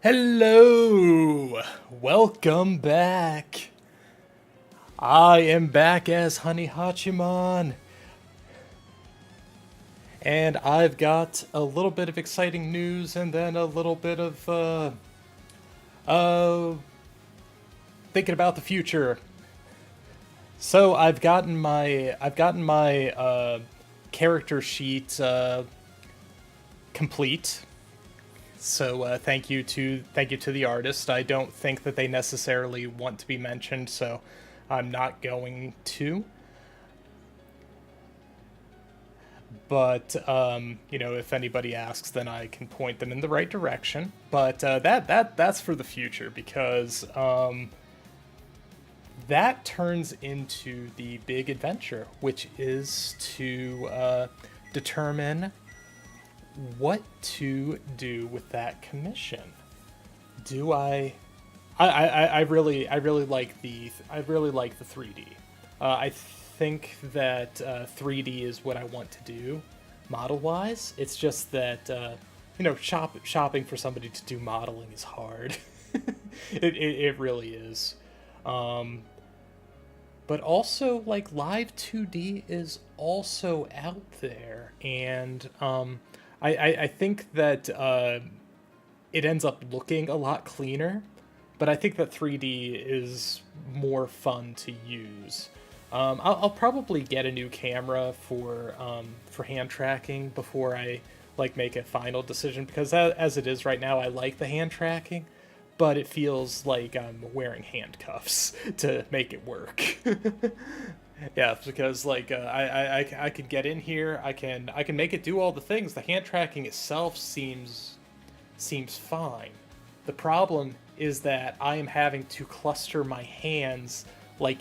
Hello! Welcome back! I am back as Honi Hachiman, and I've got a little bit of exciting news and then a little bit of, uh, thinking about the future. So I've gotten my character sheet, complete. So thank you to the artist. I don't think that they necessarily want to be mentioned, so I'm not going to. But if anybody asks, then I can point them in the right direction. But that's for the future because that turns into the big adventure, which is to determine what to do with that commission. Do I really like the 3D. I think that 3D is what I want to do, model wise. It's just that shopping for somebody to do modeling is hard. It really is. Um, but also like live 2D is also out there, and I think that it ends up looking a lot cleaner, but I think that 3D is more fun to use. I'll probably get a new camera for hand tracking before I like make a final decision, because as it is right now, I like the hand tracking, but it feels like I'm wearing handcuffs to make it work. Yeah, because like I can get in here, I can make it do all the things. The hand tracking itself seems fine. The problem is that I am having to cluster my hands like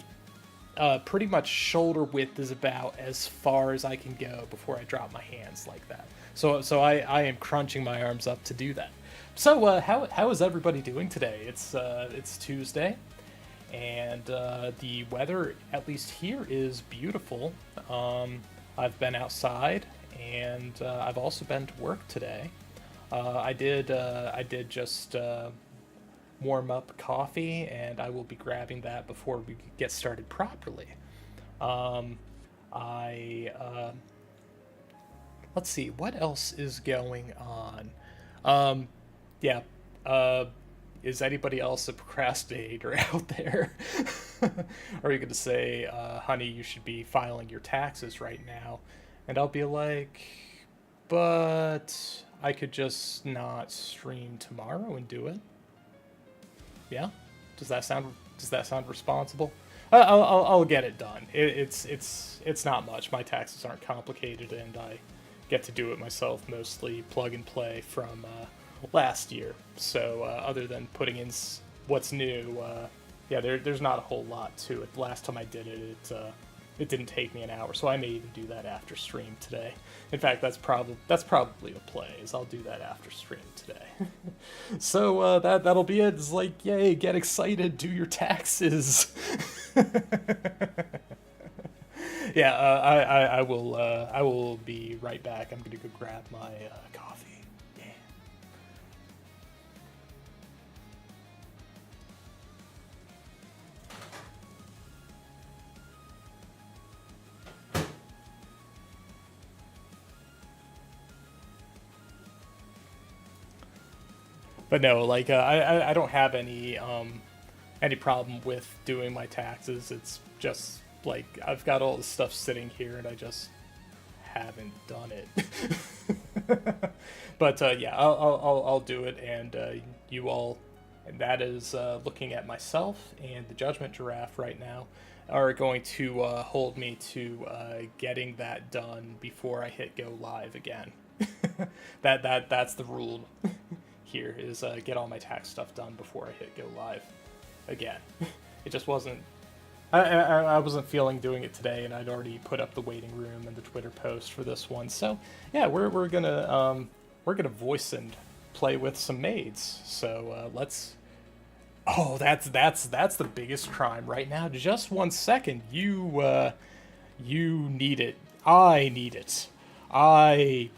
pretty much shoulder width is about as far as I can go before I drop my hands like that. So I am crunching my arms up to do that. So how is everybody doing today? It's Tuesday, and the weather, at least here, is beautiful. I've been outside, and I've also been to work today. I did just warm up coffee, and I will be grabbing that before we get started properly. Um, I Let's see what else is going on. Um, yeah. Uh, is anybody else a procrastinator out there? Are you going to say, honey, you should be filing your taxes right now? And I'll be like, but I could just not stream tomorrow and do it. Yeah? Does that sound responsible? I'll get it done. It's not much. My taxes aren't complicated, and I get to do it myself, mostly plug and play from last year. So other than putting in what's new, yeah, there's not a whole lot to it. The last time I did it, it didn't take me an hour, so I may even do that after stream today. In fact, that's probably the play. Is I'll do that after stream today. So that'll be it. It's like, yay, get excited, do your taxes. Yeah, I will be right back. I'm gonna go grab my coffee. Yeah. But no, like I don't have any problem with doing my taxes. It's just like I've got all the stuff sitting here and I just haven't done it. But yeah, I'll do it, and you all, and that is looking at myself and the Judgment Giraffe right now, are going to hold me to getting that done before I hit go live again. That's the rule here, is get all my tax stuff done before I hit go live again. It just wasn't. I wasn't feeling doing it today, and I'd already put up the waiting room and the Twitter post for this one. So yeah, we're gonna voice and play with some maids. So let's. Oh, that's the biggest crime right now. Just 1 second, you need it. I need it. I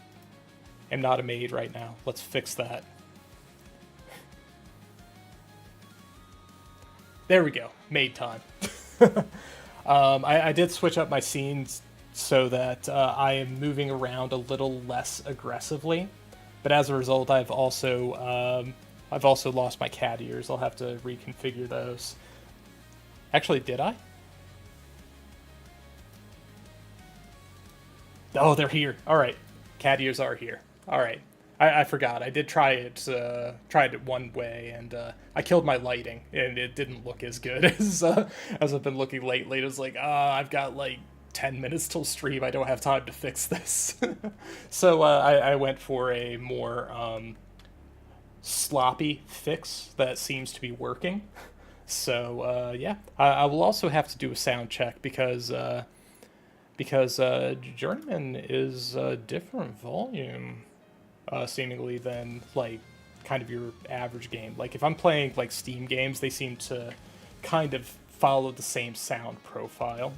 am not a maid right now. Let's fix that. There we go. Maid time. I did switch up my scenes so that I am moving around a little less aggressively, but as a result, I've also lost my cat ears. I'll have to reconfigure those. Actually, did I? Oh, they're here. All right, cat ears are here. All right, I forgot. I did tried it one way, and I killed my lighting, and it didn't look as good as I've been looking lately. It was like, I've got like 10 minutes till stream. I don't have time to fix this. So I went for a more sloppy fix that seems to be working. So yeah, I will also have to do a sound check because Journeyman is a different volume, seemingly, than like kind of your average game. Like if I'm playing like Steam games, they seem to kind of follow the same sound profile.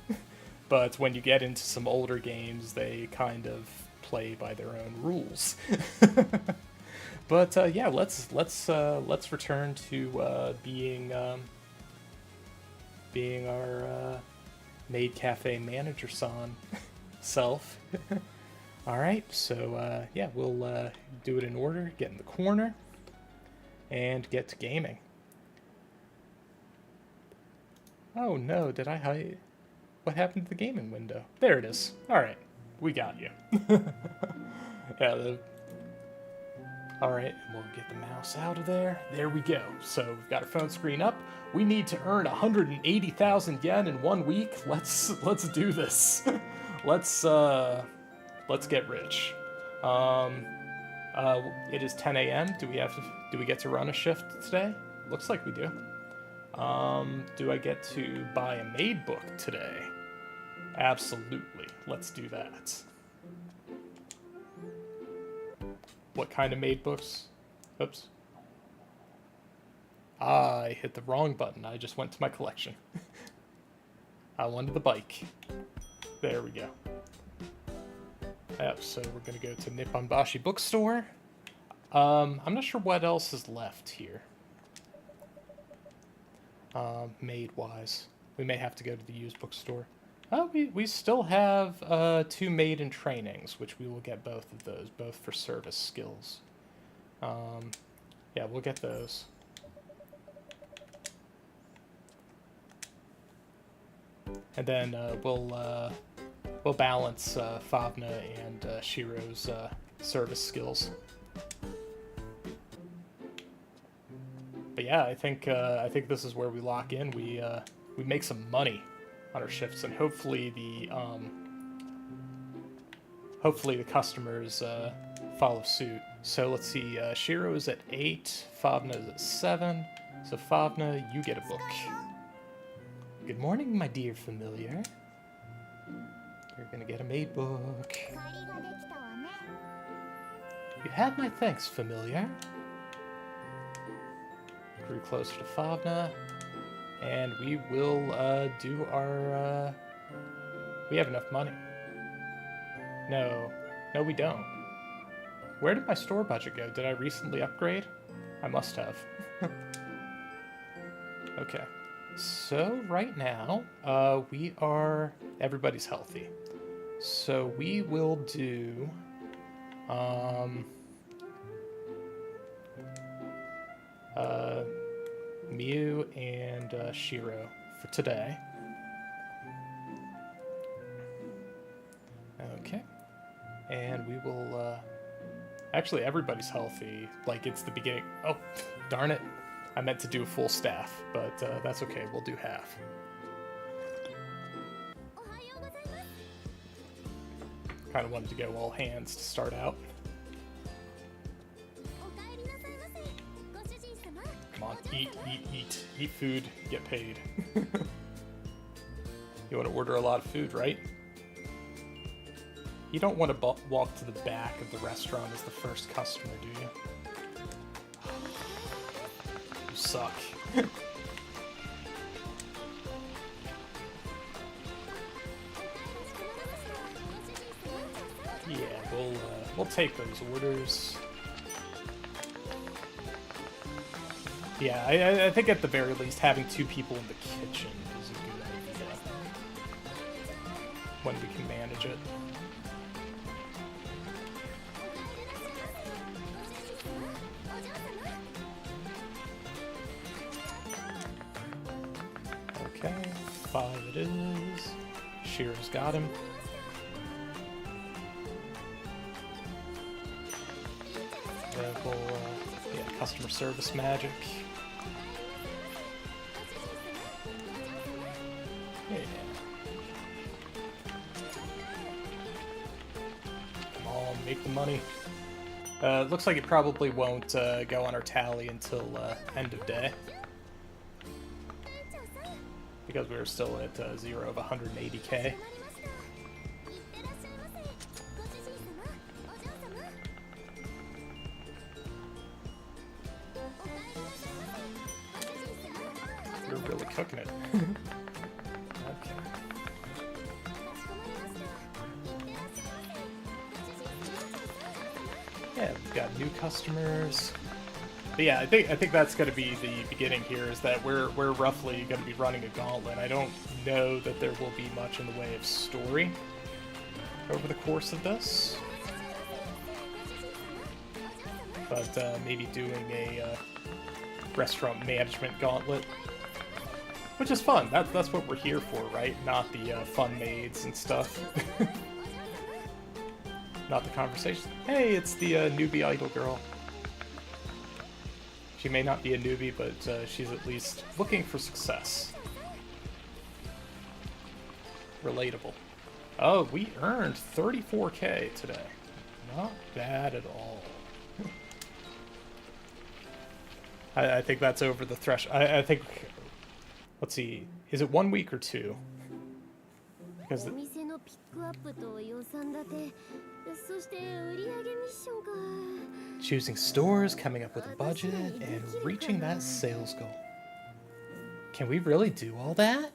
But when you get into some older games, they kind of play by their own rules. But yeah, let's return to being our Maid Cafe manager self. All right, so yeah, we'll do it in order. Get in the corner and get to gaming. Oh no, did I hide? What happened to the gaming window? There it is. All right, we got you. Yeah. All right, and we'll get the mouse out of there. There we go. So we've got our phone screen up. We need to earn 180,000 yen in 1 week. Let's do this. Let's get rich. It is 10 a.m. Do we get to run a shift today? Looks like we do. Do I get to buy a Maid book today? Absolutely. Let's do that. What kind of Maid books? Oops. I hit the wrong button. I just went to my collection. I wanted the bike. There we go. Yep, so we're going to go to Nipponbashi Bookstore. I'm not sure what else is left here. Maid-wise. We may have to go to the used bookstore. Oh, we still have 2 Maid in trainings, which we will get both of those, both for service skills. Yeah, we'll get those. And then we'll balance Favna and Shiro's service skills. But yeah, I think this is where we lock in. We make some money on our shifts, and hopefully the customers follow suit. So let's see. Shiro is at 8. Favna is at 7. So Favna, you get a book. Good morning, my dear familiar. You're gonna get a Maid book. You had my thanks, familiar. Grew closer to Favna, and we will do our... we have enough money. No, we don't. Where did my store budget go? Did I recently upgrade? I must have. Okay. So right now, everybody's healthy. So we will do, Miu and Shiro for today. Okay. And we will, actually everybody's healthy. Like it's the beginning. Oh, darn it. I meant to do a full staff, but that's okay. We'll do half. Kind of wanted to go all hands to start out. Come on, eat food, get paid. You want to order a lot of food, right? You don't want to walk to the back of the restaurant as the first customer, do you? You suck. Yeah, we'll take those orders. Yeah, I think at the very least having 2 people in the kitchen is a good idea when we can manage it. Okay, 5 it is. Shearer's got him. Yeah, customer service magic. Yeah. Come on, make the money. Looks like it probably won't go on our tally until end of day. Because we were still at 0 of 180k. We're really cooking it. Okay. Yeah, we've got new customers. But yeah, I think that's going to be the beginning here, is that we're roughly going to be running a gauntlet. I don't know that there will be much in the way of story over the course of this. But maybe doing a restaurant management gauntlet. Which is fun. That's what we're here for, right? Not the fun maids and stuff. Not the conversation. Hey, it's the newbie idol girl. She may not be a newbie, but she's at least looking for success. Relatable. Oh, we earned 34k today. Not bad at all. I think that's over the threshold. I think... Let's see. Is it 1 week or 2? Because choosing stores, coming up with a budget, and reaching that sales goal. Can we really do all that?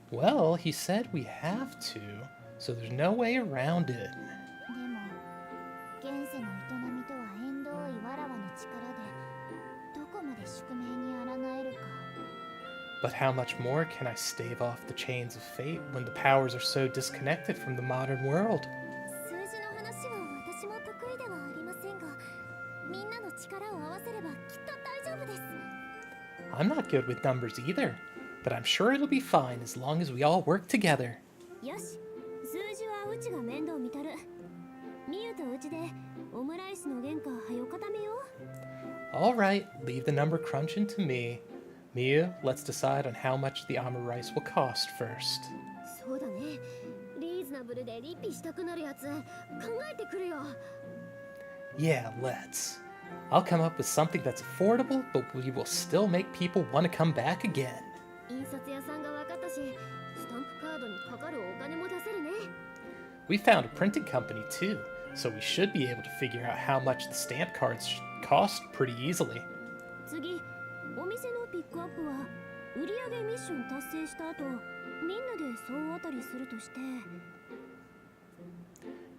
Well, he said we have to, so there's no way around it. But how much more can I stave off the chains of fate when the powers are so disconnected from the modern world? I'm not good with numbers either, but I'm sure it'll be fine as long as we all work together. Alright, leave the number crunching to me. Miu, let's decide on how much the armor rice will cost first. Yeah, let's. I'll come up with something that's affordable, but we will still make people want to come back again. We found a printing company too, so we should be able to figure out how much the stamp cards cost pretty easily.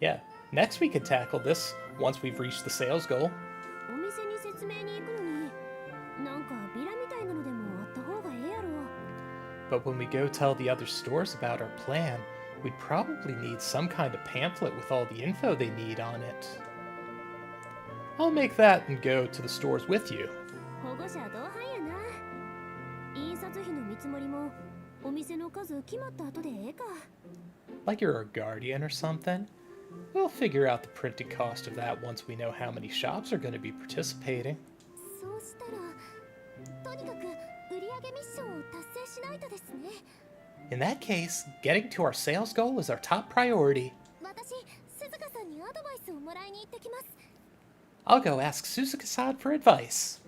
Yeah, next we could tackle this once we've reached the sales goal. But when we go tell the other stores about our plan, we'd probably need some kind of pamphlet with all the info they need on it. I'll make that and go to the stores with you. Like you're our guardian or something? We'll figure out the printing cost of that once we know how many shops are going to be participating. In that case, getting to our sales goal is our top priority. I'll go ask Suzuka-san for advice.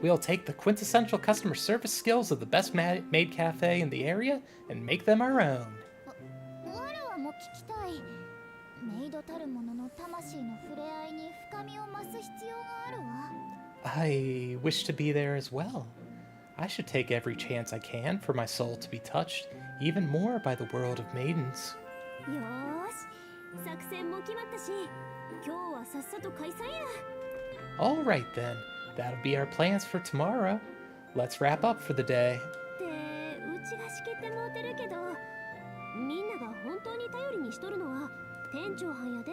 We'll take the quintessential customer service skills of the best maid cafe in the area and make them our own. I wish to be there as well. I should take every chance I can for my soul to be touched even more by the world of maidens. よーし、作戦も決まったし、今日はさっさと解散や。All right then, that'll be our plans for tomorrow. Let's wrap up for the day. ってうちが仕切ってもうてるけど、みんなが本当に頼りにしとるのは店長はんやで。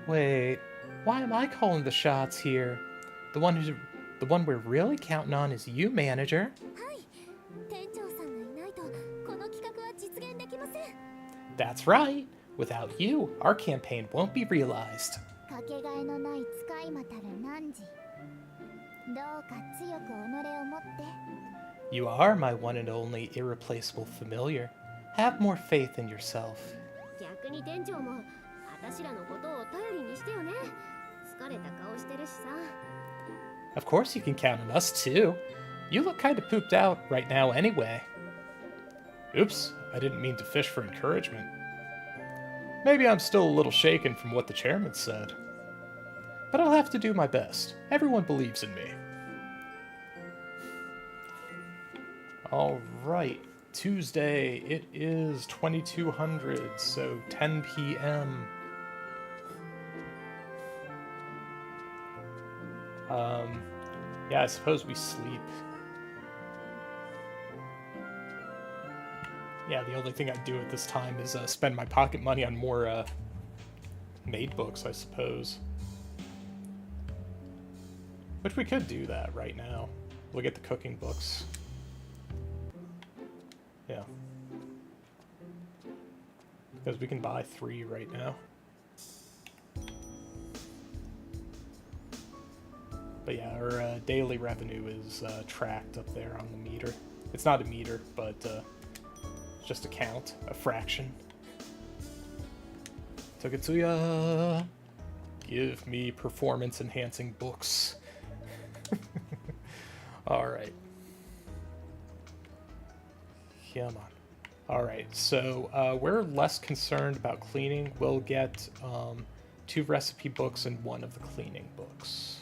Wait, why am I calling the shots here? The one we're really counting on is you, manager. はい、店長さんがいないとこの企画は実現できません。That's right. Without you, our campaign won't be realized. かけがえのない使いまたる汝。どうか強く己を持って。You are my one and only irreplaceable familiar. Have more faith in yourself. 逆に店長も私らのことを頼りにしてよね。疲れた顔してるしさ。Of course you can count on us too. You look kind of pooped out right now anyway. Oops, I didn't mean to fish for encouragement. Maybe I'm still a little shaken from what the chairman said. But I'll have to do my best. Everyone believes in me. Alright, Tuesday. It is 2200, so 10 p.m. Yeah, I suppose we sleep. Yeah, the only thing I do at this time is spend my pocket money on more Maid books, I suppose. Which we could do that right now. We'll get the cooking books. Yeah. Because we can buy 3 right now. But yeah, our daily revenue is tracked up there on the meter. It's not a meter, but it's just a count, a fraction. Toketsuya! Give me performance-enhancing books. Alright. Come on. Alright, so we're less concerned about cleaning. We'll get 2 recipe books and 1 of the cleaning books.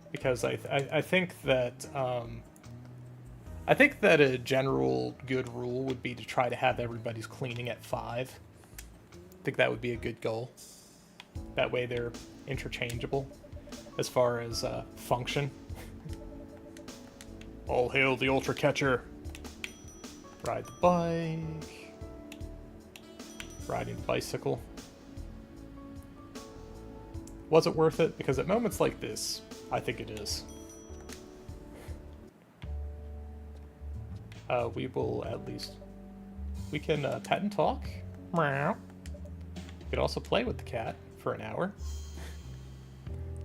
Because I think that a general good rule would be to try to have everybody's cleaning at 5. I think that would be a good goal. That way they're interchangeable as far as function. All hail the Ultra Catcher. Ride the bike. Riding the bicycle. Was it worth it? Because at moments like this, I think it is. We will at least... We can pet and talk. Meow. We could also play with the cat for an hour.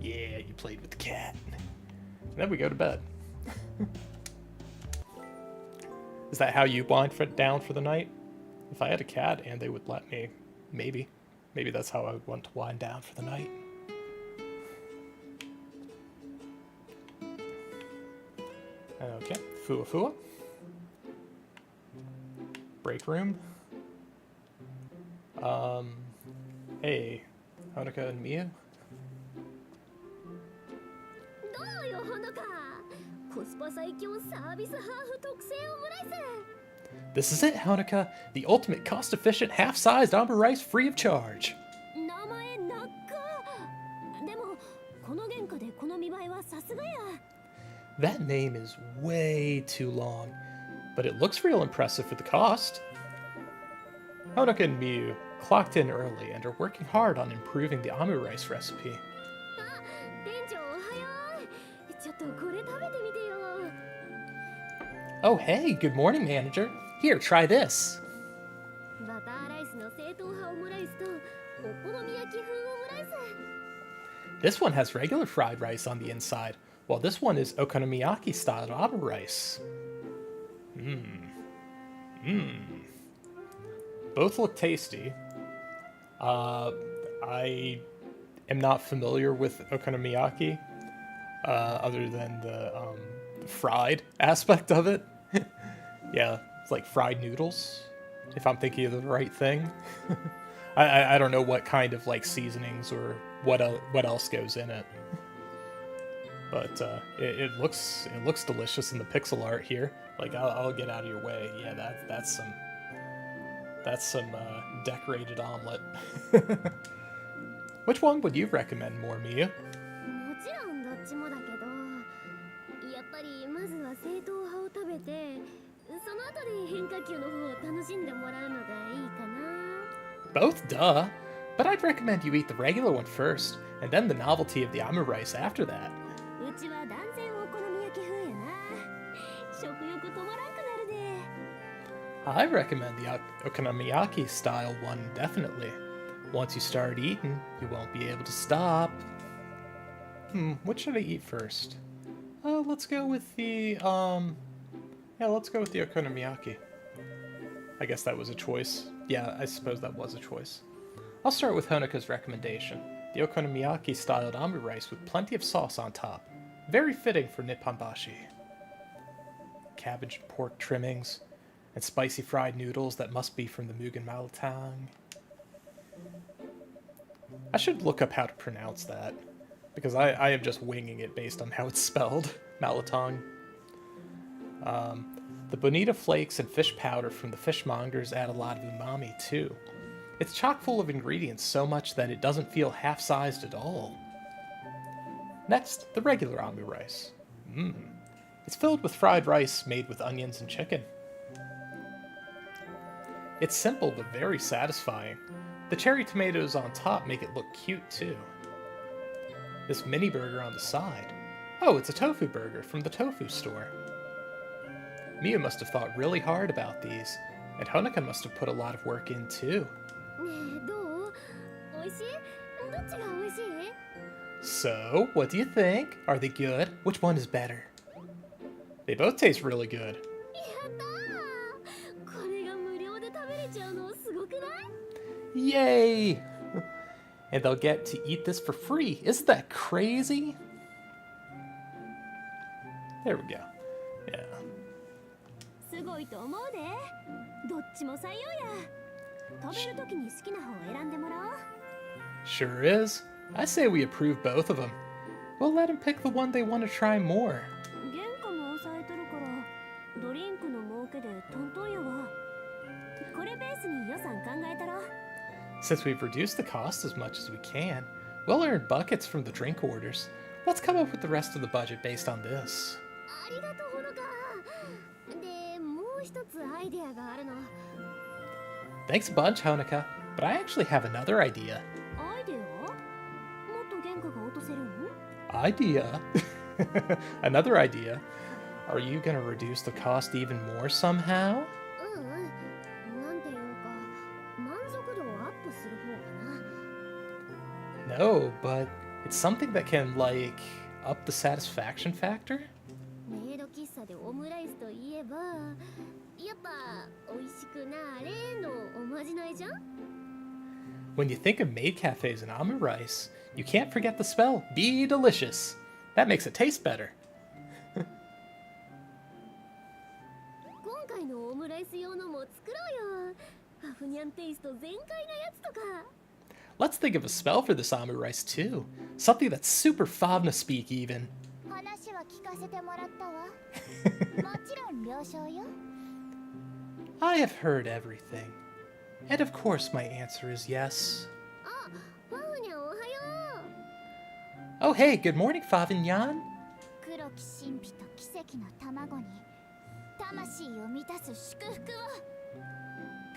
Yeah, you played with the cat. And then we go to bed. Is that how you wind down for the night? If I had a cat and they would let me, maybe. Maybe that's how I would want to wind down for the night. Okay, Fua. Break room. Hey, Honika and Mia? This is it, Honika! The ultimate cost-efficient, half-sized omurice free of charge! That name is way too long, but it looks real impressive for the cost. Honika and Miyu clocked in early and are working hard on improving the omurice recipe. Oh hey, good morning, manager. Here, try this. This one has regular fried rice on the inside, while this one is okonomiyaki-style omurice. Both look tasty. I am not familiar with okonomiyaki, other than the fried aspect of it. Yeah, it's like fried noodles, if I'm thinking of the right thing. I don't know what kind of like seasonings or what else goes in it. But it looks delicious in the pixel art here. Like I'll get out of your way. Yeah, that's some decorated omelet. Which one would you recommend more, Mia? もちろんどっちもだけど、やっぱりまずは正統派を食べて、その後で変化球の方を楽しんでもらうのがいいかな。Both, duh. But I'd recommend you eat the regular one first, and then the novelty of the omurice after that. うちは断然お好み焼き風やな。食欲止まらんくなるで。I recommend the okonomiyaki style one definitely. Once you start eating, you won't be able to stop. What should I eat first? Let's go with the let's go with the okonomiyaki. I guess that was a choice. Yeah, I suppose that was a choice. I'll start with Honika's recommendation, the okonomiyaki-styled omurice with plenty of sauce on top. Very fitting for nipponbashi. Cabbage and pork trimmings, and spicy fried noodles that must be from the Mugen Malatang. I should look up how to pronounce that, because I am just winging it based on how it's spelled. Malatang. The bonita flakes and fish powder from the fishmongers add a lot of umami too. It's chock full of ingredients so much that it doesn't feel half-sized at all. Next, the regular omurice. It's filled with fried rice made with onions and chicken. It's simple but very satisfying. The cherry tomatoes on top make it look cute too. This mini burger on the side. Oh, it's a tofu burger from the tofu store. Mia must have thought really hard about these, and Honika must have put a lot of work in too. So, what do you think? Are they good? Which one is better? They both taste really good. Yay! And they'll get to eat this for free. Isn't that crazy? There we go. Yeah. Sure is. I say we approve both of them. We'll let them pick the one they want to try more. Since we've reduced the cost as much as we can, we'll earn buckets from the drink orders. Let's come up with the rest of the budget based on this. Thanks a bunch, Honika, but I actually have another idea. Idea? Another idea? Are you gonna reduce the cost even more somehow? No, but it's something that can, like, up the satisfaction factor? When you think of maid cafes and omurice, you can't forget the spell, be delicious. That makes it taste better. Let's think of a spell for this omurice too. Something that's super Favna speak even. I have heard everything. And of course my answer is yes. Oh hey, good morning, Favignon.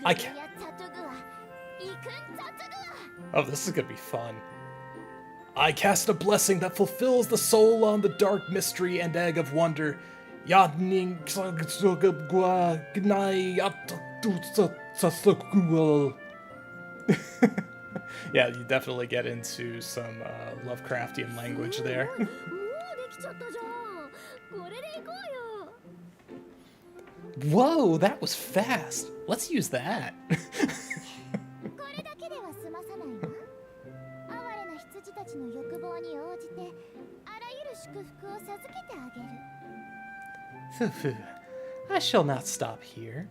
I can't. Oh, this is gonna be fun. I cast a blessing that fulfills the soul on the dark mystery and egg of wonder. Yeah, you definitely get into some Lovecraftian language there. Whoa, that was fast. Let's use that. I shall not stop here.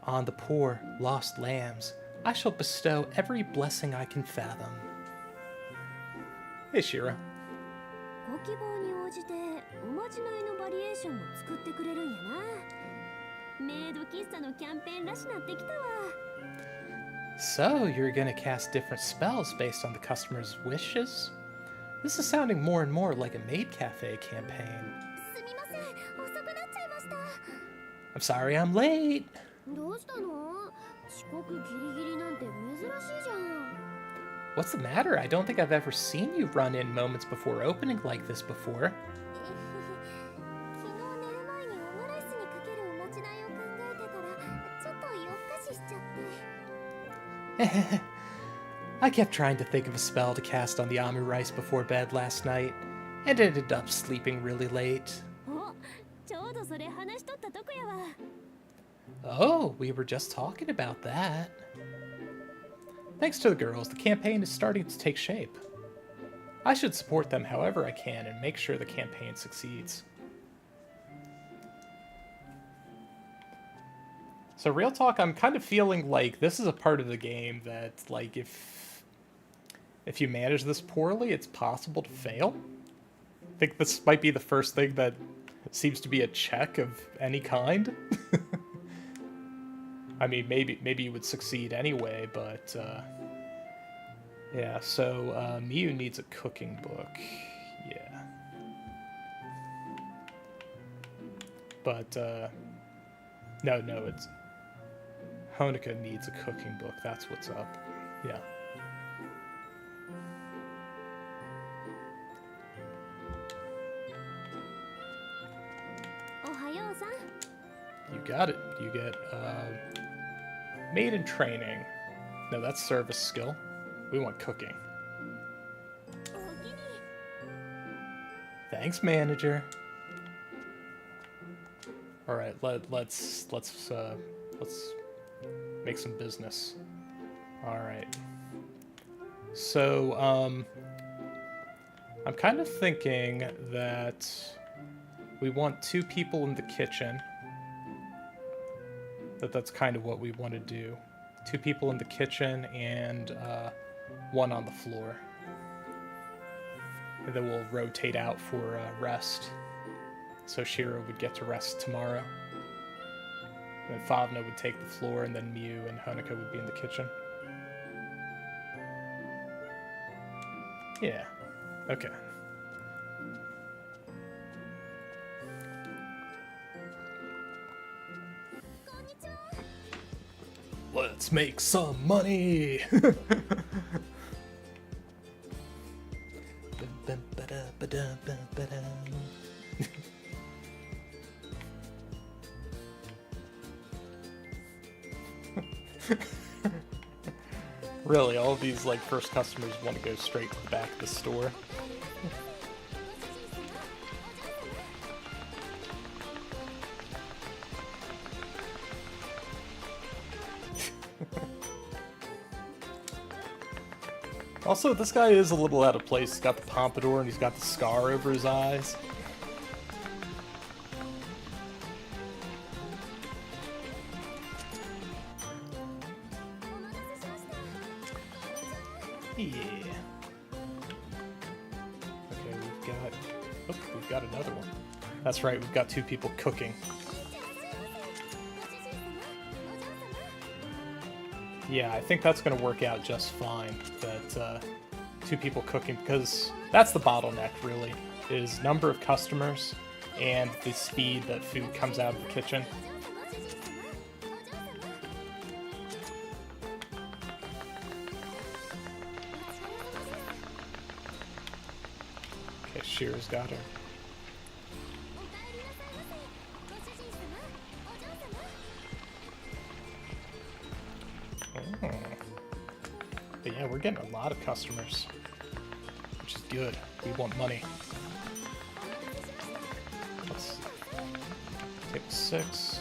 On the poor, lost lambs, I shall bestow every blessing I can fathom. Hey, Shira. ご希望に応じておまじないのバリエーションも作ってくれるんやな。メイド喫茶のキャンペーンらしなってきたわ。So, you're gonna cast different spells based on the customer's wishes? This is sounding more and more like a Maid Cafe campaign. すみません、遅くなっちゃいました。I'm sorry I'm late. どうしたの？遅刻ギリギリなんて珍しいじゃん。What's the matter? I don't think I've ever seen you run in moments before opening like this before. 昨日寝る前にオムライスにかけるおまじないを考えてたらちょっと夜更かししちゃって。I kept trying to think of a spell to cast on the Amu rice before bed last night, and ended up sleeping really late. お、ちょうどそれ話しとったとこやわ。Oh, we were just talking about that. Thanks to the girls, the campaign is starting to take shape. I should support them however I can and make sure the campaign succeeds. So real talk, I'm kind of feeling like this is a part of the game that, like, if you manage this poorly, it's possible to fail. I think this might be the first thing that seems to be a check of any kind. I mean, maybe you would succeed anyway, but yeah. So Miyu needs a cooking book, yeah. But no, it's Honika needs a cooking book. That's what's up. Yeah. You got it. You get Maid in training. No, that's service skill. We want cooking. Thanks, manager. All right, let's make some business. All right. So I'm kind of thinking that we want 2 people in the kitchen. That's kind of what we want to do. 2 people in the kitchen and 1 on the floor. And then we'll rotate out for rest. So Shiro would get to rest tomorrow. And then Favna would take the floor, and then Miyu and Honika would be in the kitchen. Yeah. Okay. Let's make some money! Really, all of these like first customers want to go straight to the back of the store. Also, this guy is a little out of place. He's got the pompadour and he's got the scar over his eyes. Yeah. Okay, we've got another one. That's right, we've got 2 people cooking. Yeah, I think that's going to work out just fine, that 2 people cooking, because that's the bottleneck, really, is number of customers and the speed that food comes out of the kitchen. Okay, Shira's got her. But yeah, we're getting a lot of customers, which is good. We want money. Let's take 6.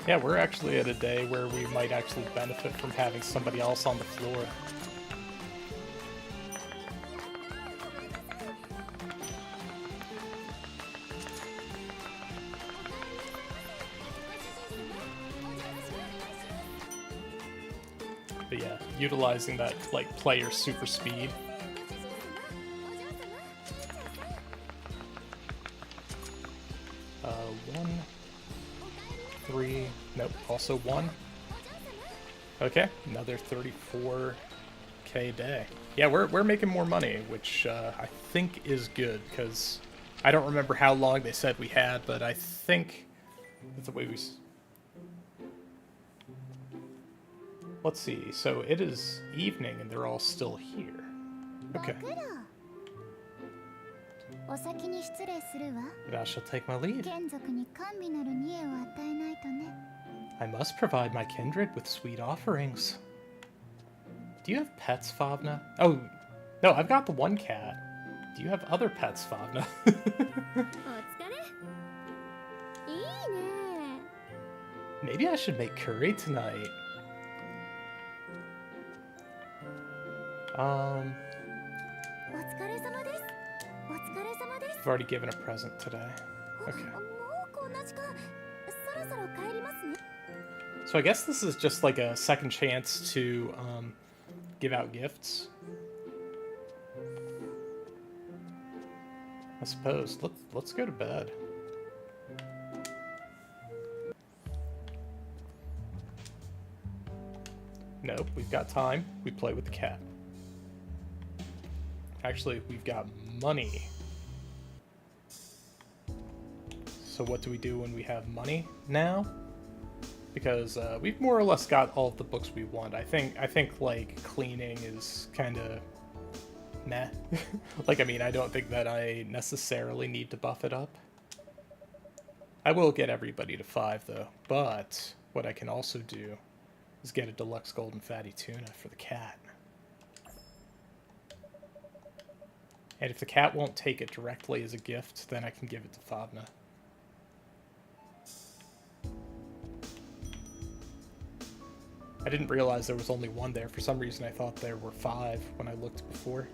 Yeah, we're actually at a day where we might actually benefit from having somebody else on the floor. But yeah, utilizing that like player super speed. 1, 3, nope, also 1. Okay, another 34k a day. Yeah, we're making more money, which I think is good, because I don't remember how long they said we had, but I think that's the way we... Let's see, so it is evening and they're all still here. Okay. But I shall take my leave. I must provide my kindred with sweet offerings. Do you have pets, Favna? Oh, no, I've got the one cat. Do you have other pets, Favna? Maybe I should make curry tonight. I've already given a present today. Okay. So I guess this is just like a second chance to give out gifts. I suppose. Let's go to bed. Nope, we've got time. We play with the cat. Actually, we've got money. So what do we do when we have money now? Because we've more or less got all of the books we want. I think like cleaning is kind of meh. Like, I mean, I don't think that I necessarily need to buff it up. I will get everybody to 5 though. But what I can also do is get a deluxe golden fatty tuna for the cat. And if the cat won't take it directly as a gift, then I can give it to Favna. I didn't realize there was only 1 there. For some reason I thought there were 5 when I looked before.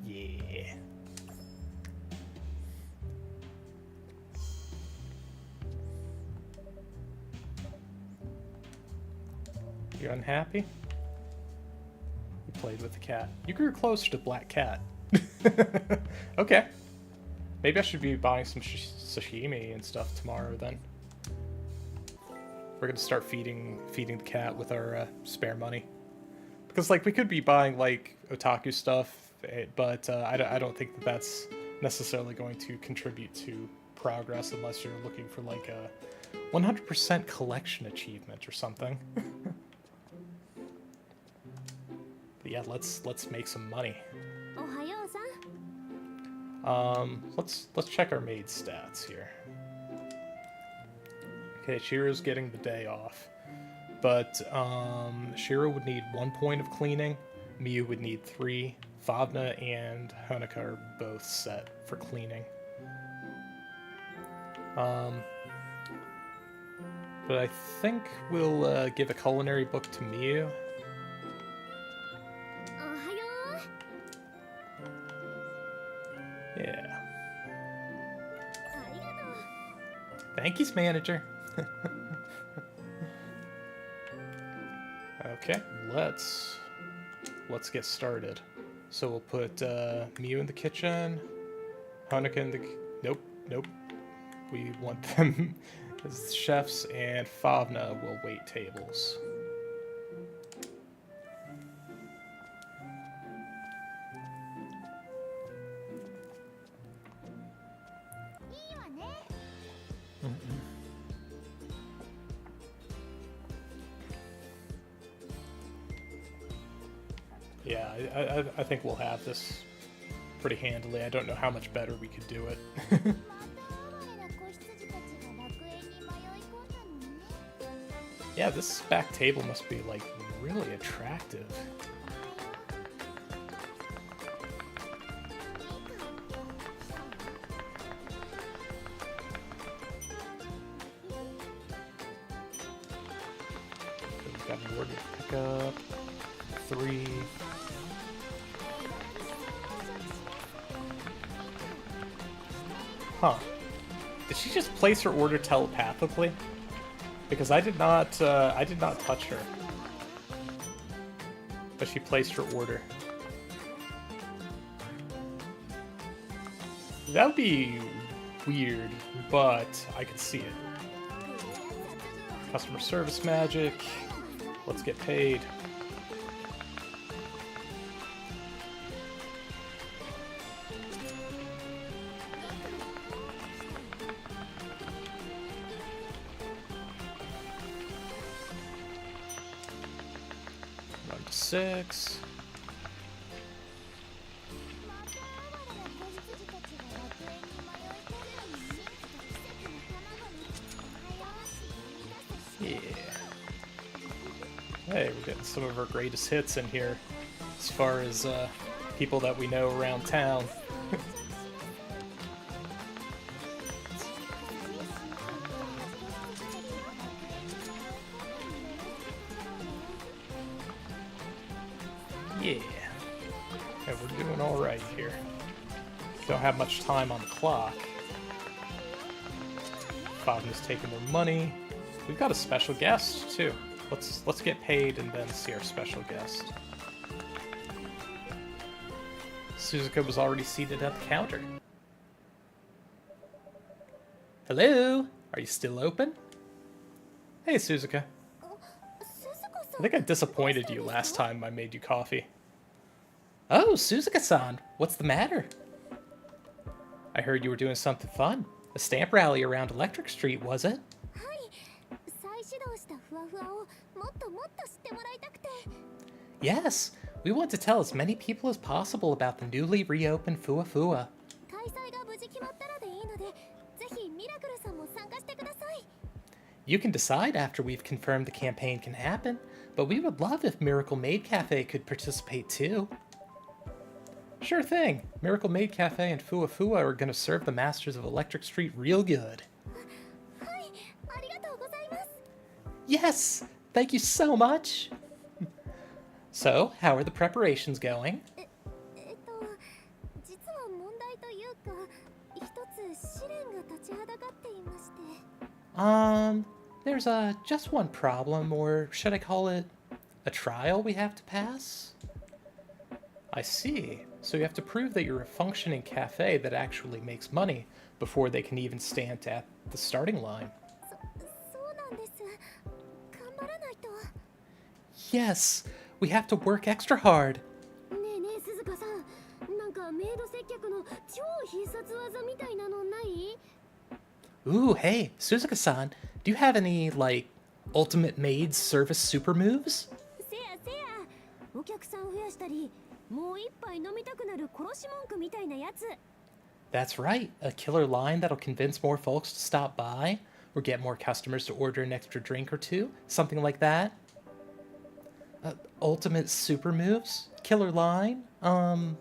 Yeah. You unhappy? You played with the cat. You grew closer to Black Cat. Okay. Maybe I should be buying some sashimi and stuff tomorrow then. We're gonna start feeding the cat with our spare money. Because like we could be buying like otaku stuff, but I don't think that that's necessarily going to contribute to progress unless you're looking for like a 100% collection achievement or something. But yeah, let's make some money. Let's check our maid stats here. Okay, Shiro's getting the day off. But Shiro would need 1 point of cleaning, Miyu would need 3, Favna and Honika are both set for cleaning. But I think we'll give a culinary book to Miyu. Yeah. Thank you, manager. Okay, let's get started. So we'll put Miyu in the kitchen, Honika in the... Nope. We want them as chefs, and Favna will wait tables. Yeah, I think we'll have this pretty handily. I don't know how much better we could do it. Yeah, this back table must be, like, really attractive. We've got an order to pick up. 3. Huh. Did she just place her order telepathically? Because I did not touch her. But she placed her order. That would be weird, but I could see it. Customer service magic. Let's get paid. One to 6. Yeah. Hey, we're getting some of our greatest hits in here, as far as people that we know around town. Yeah. Yeah, we're doing all right here. Don't have much time on the clock. Fabio's taking their money. We've got a special guest too. Let's get paid and then see our special guest. Suzuka was already seated at the counter. Hello? Are you still open? Hey, Suzuka. I think I disappointed you last time I made you coffee. Oh, Suzuka-san, what's the matter? I heard you were doing something fun. A stamp rally around Electric Street, was it? Yes, we want to tell as many people as possible about the newly reopened Fua Fua. You can decide after we've confirmed the campaign can happen, but we would love if Miracle Maid Cafe could participate too. Sure thing. Miracle Maid Cafe and Fua Fua are going to serve the masters of Electric Street real good. Yes! Thank you so much! So, how are the preparations going? There's just one problem, or should I call it a trial we have to pass? I see. So you have to prove that you're a functioning cafe that actually makes money before they can even stand at the starting line. Yes, we have to work extra hard. Ooh, hey, Suzuka-san, do you have any, like, ultimate maid service super moves? That's right, a killer line that'll convince more folks to stop by, or get more customers to order an extra drink or two, something like that. Ultimate super moves? Killer line? Oh,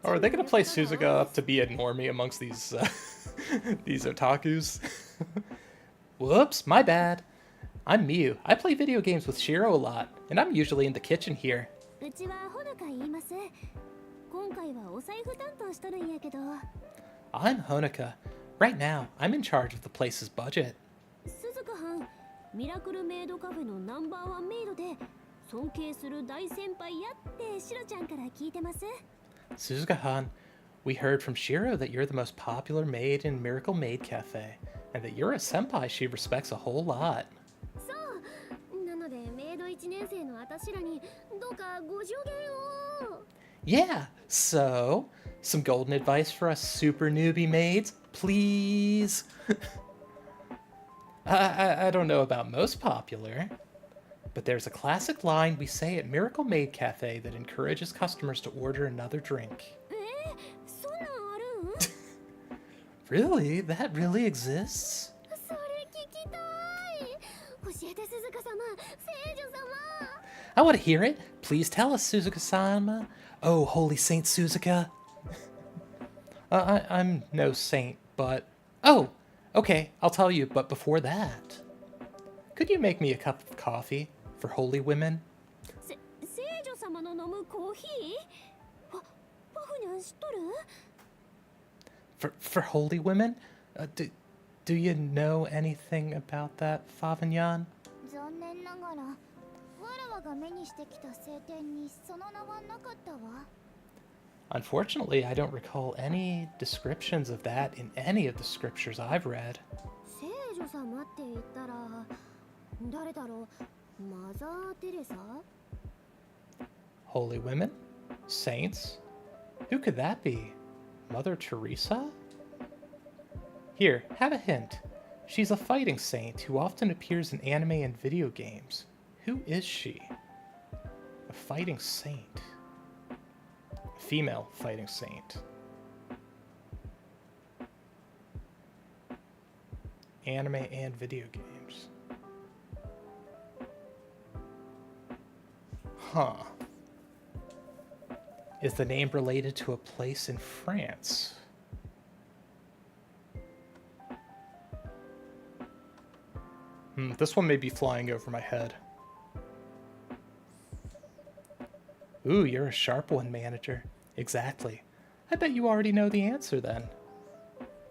are they gonna play Suzuka up to be a normie amongst these, these otakus? Whoops, my bad. I'm Miyu. I play video games with Shiro a lot, and I'm usually in the kitchen here. I'm Honika. Right now, I'm in charge of the place's budget. Suzuka-han, we heard from Shiro that you're the most popular maid in Miracle Maid Cafe, and that you're a senpai she respects a whole lot. Yeah, so, some golden advice for us super newbie maids, please? I don't know about most popular, but there's a classic line we say at Miracle Maid Cafe that encourages customers to order another drink. Really? That really exists? I want to hear it. Please tell us, Suzuka-sama. Oh, holy Saint Suzuka. I'm no saint, but... Oh, okay, I'll tell you, but before that... Could you make me a cup of coffee for holy women? For holy women? Do you know anything about that, Favanyan? Unfortunately, I don't recall any descriptions of that in any of the scriptures I've read. Holy women? Saints? Who could that be? Mother Teresa? Here, have a hint. She's a fighting saint who often appears in anime and video games. Who is she? A fighting saint. A female fighting saint. Anime and video games. Huh. Is the name related to a place in France? This one may be flying over my head. Ooh, you're a sharp one, manager. Exactly. I bet you already know the answer then.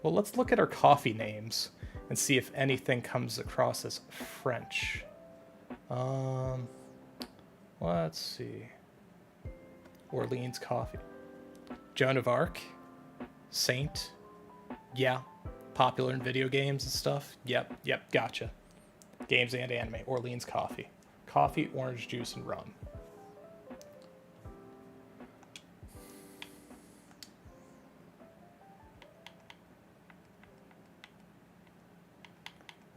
Well, let's look at our coffee names and see if anything comes across as French. Let's see. Orleans coffee. Joan of Arc. Saint. Yeah. Popular in video games and stuff. Yep, gotcha. Games and anime. Orleans coffee. Coffee, orange juice, and rum.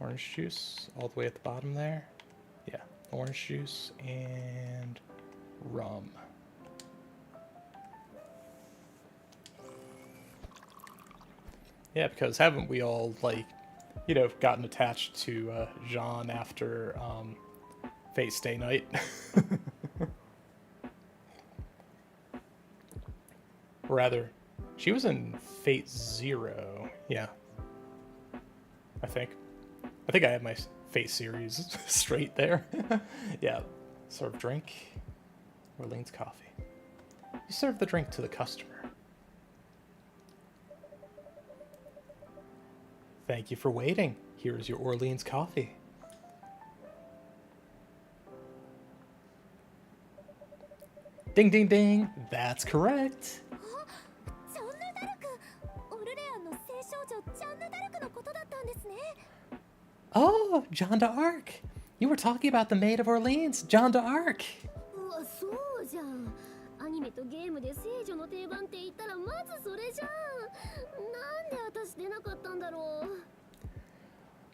Orange juice all the way at the bottom there. Yeah, orange juice and rum. Yeah, because haven't we all, like, you know, gotten attached to Jean after Fate Stay Night? Rather, she was in Fate Zero. Yeah. I think I have my Fate series straight there. Yeah. Serve drink. Orleans coffee. You serve the drink to the customer. Thank you for waiting. Here is your Orleans coffee. Ding, ding, ding. That's correct. Oh, Jeanne d'Arc. You were talking about the Maid of Orleans, Jeanne d'Arc.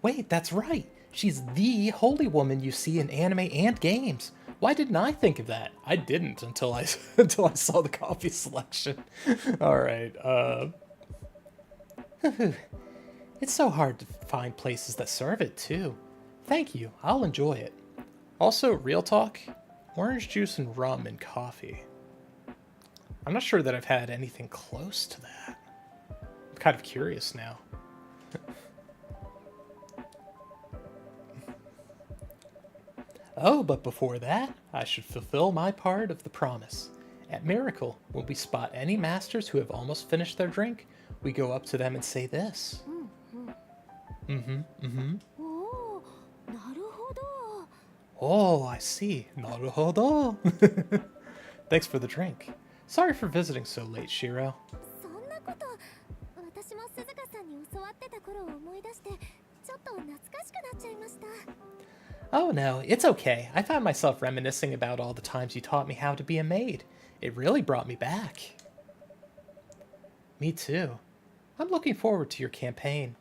Wait, that's right. She's the holy woman you see in anime and games. Why didn't I think of that? I didn't until I saw the coffee selection. All right. It's so hard to find places that serve it too. Thank you. I'll enjoy it. Also, real talk, orange juice and rum and coffee. I'm not sure that I've had anything close to that. I'm kind of curious now. Oh, but before that, I should fulfill my part of the promise. At Miracle, when we spot any masters who have almost finished their drink, we go up to them and say this. Oh, I see. Naruhodo. Thanks for the drink. Sorry for visiting so late, Shiro. Oh no, it's okay. I found myself reminiscing about all the times you taught me how to be a maid. It really brought me back. Me too. I'm looking forward to your campaign.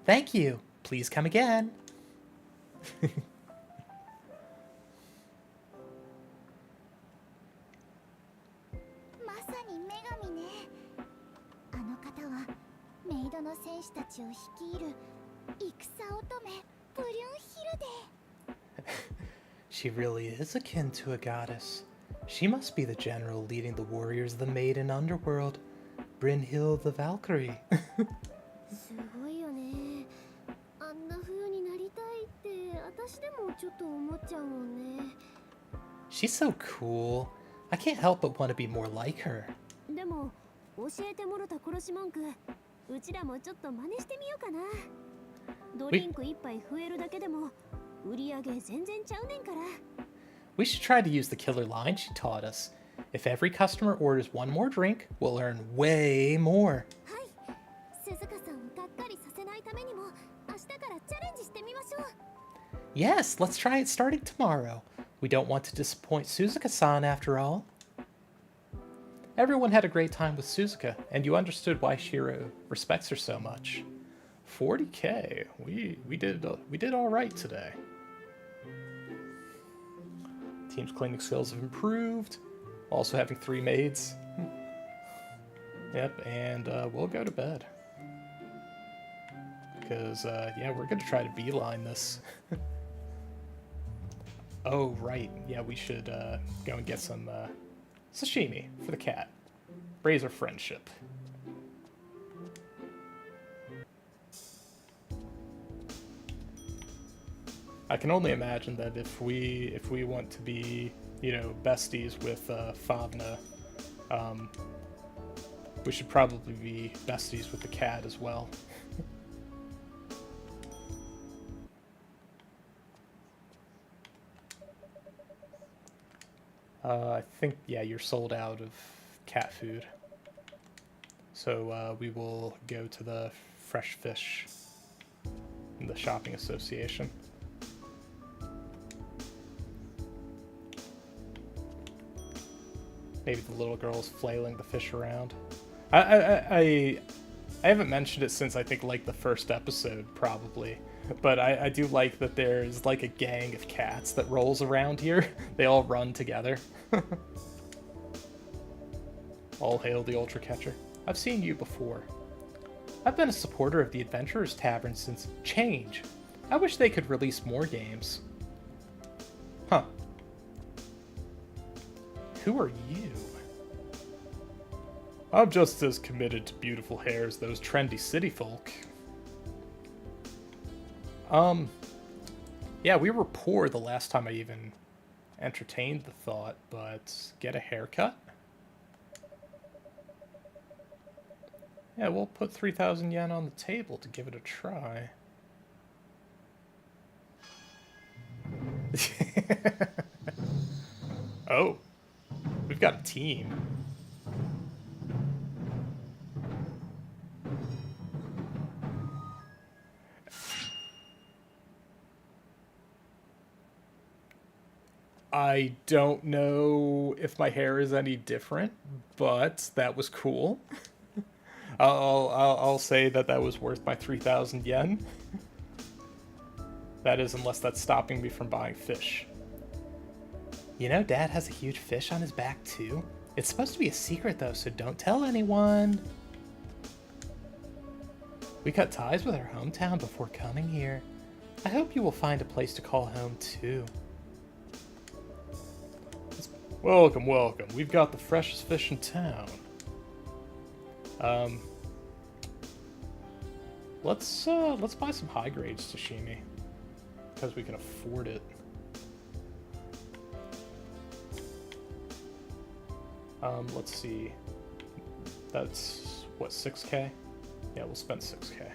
Thank you. Please come again. She really is akin to a goddess. She must be the general leading the warriors of the Maid and Underworld, Brynhild the Valkyrie. She's so cool. I can't help but want to be more like her. でも教えてもろた殺し文句うちらもちょっと真似してみようかな。ドリンク一杯増えるだけでも売り上げ全然ちゃうねんから。 We should try to use the killer line she taught us. If every customer orders one more drink, we'll earn way more. はい、鈴鹿さんをがっかりさせないためにも明日からチャレンジしてみましょう。 Yes, let's try it starting tomorrow. We don't want to disappoint Suzuka-san after all. Everyone had a great time with Suzuka, and you understood why Shiro respects her so much. 40k. We did all right today. Team's cleaning skills have improved. Also having 3 maids. Yep, and we'll go to bed. Because, yeah, we're going to try to beeline this. Oh, right. Yeah, we should go and get some sashimi for the cat. Raise our friendship. I can only imagine that if we want to be, you know, besties with Favna, we should probably be besties with the cat as well. I think, yeah, you're sold out of cat food. So we will go to the Fresh Fish in the shopping association. Maybe the little girl's flailing the fish around. I haven't mentioned it since I think like the first episode probably, but I do like that there's like a gang of cats that rolls around here. They all run together. All hail the Ultra Catcher. I've seen you before. I've been a supporter of the Adventurers Tavern since Change. I wish they could release more games. Huh. Who are you? I'm just as committed to beautiful hair as those trendy city folk. Yeah, we were poor the last time I even entertained the thought, but get a haircut? Yeah, we'll put 3,000 yen on the table to give it a try. Oh, we've got a team. I don't know if my hair is any different, but that was cool. I'll say that was worth my 3,000 yen. That is, unless that's stopping me from buying fish. You know, Dad has a huge fish on his back, too. It's supposed to be a secret, though, so don't tell anyone. We cut ties with our hometown before coming here. I hope you will find a place to call home, too. Welcome, welcome. We've got the freshest fish in town. Let's buy some high-grade sashimi. Because we can afford it. Let's see. That's, what, 6k? Yeah, we'll spend 6k.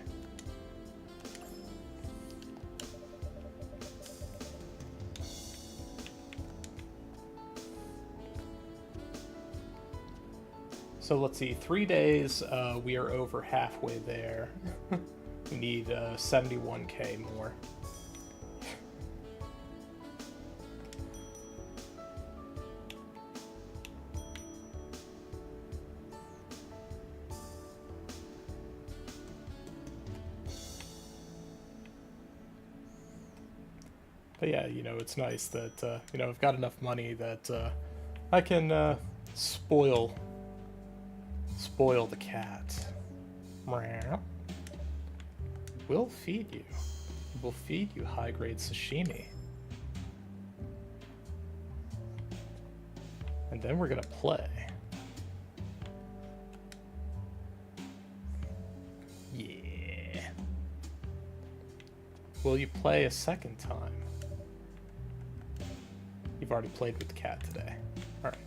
So let's see, 3 days, we are over halfway there. We need 71k more. But yeah, you know, it's nice that, you know, I've got enough money that I can spoil the cat. We'll feed you. We'll feed you high-grade sashimi. And then we're gonna play. Yeah. Will you play a second time? You've already played with the cat today. Alright.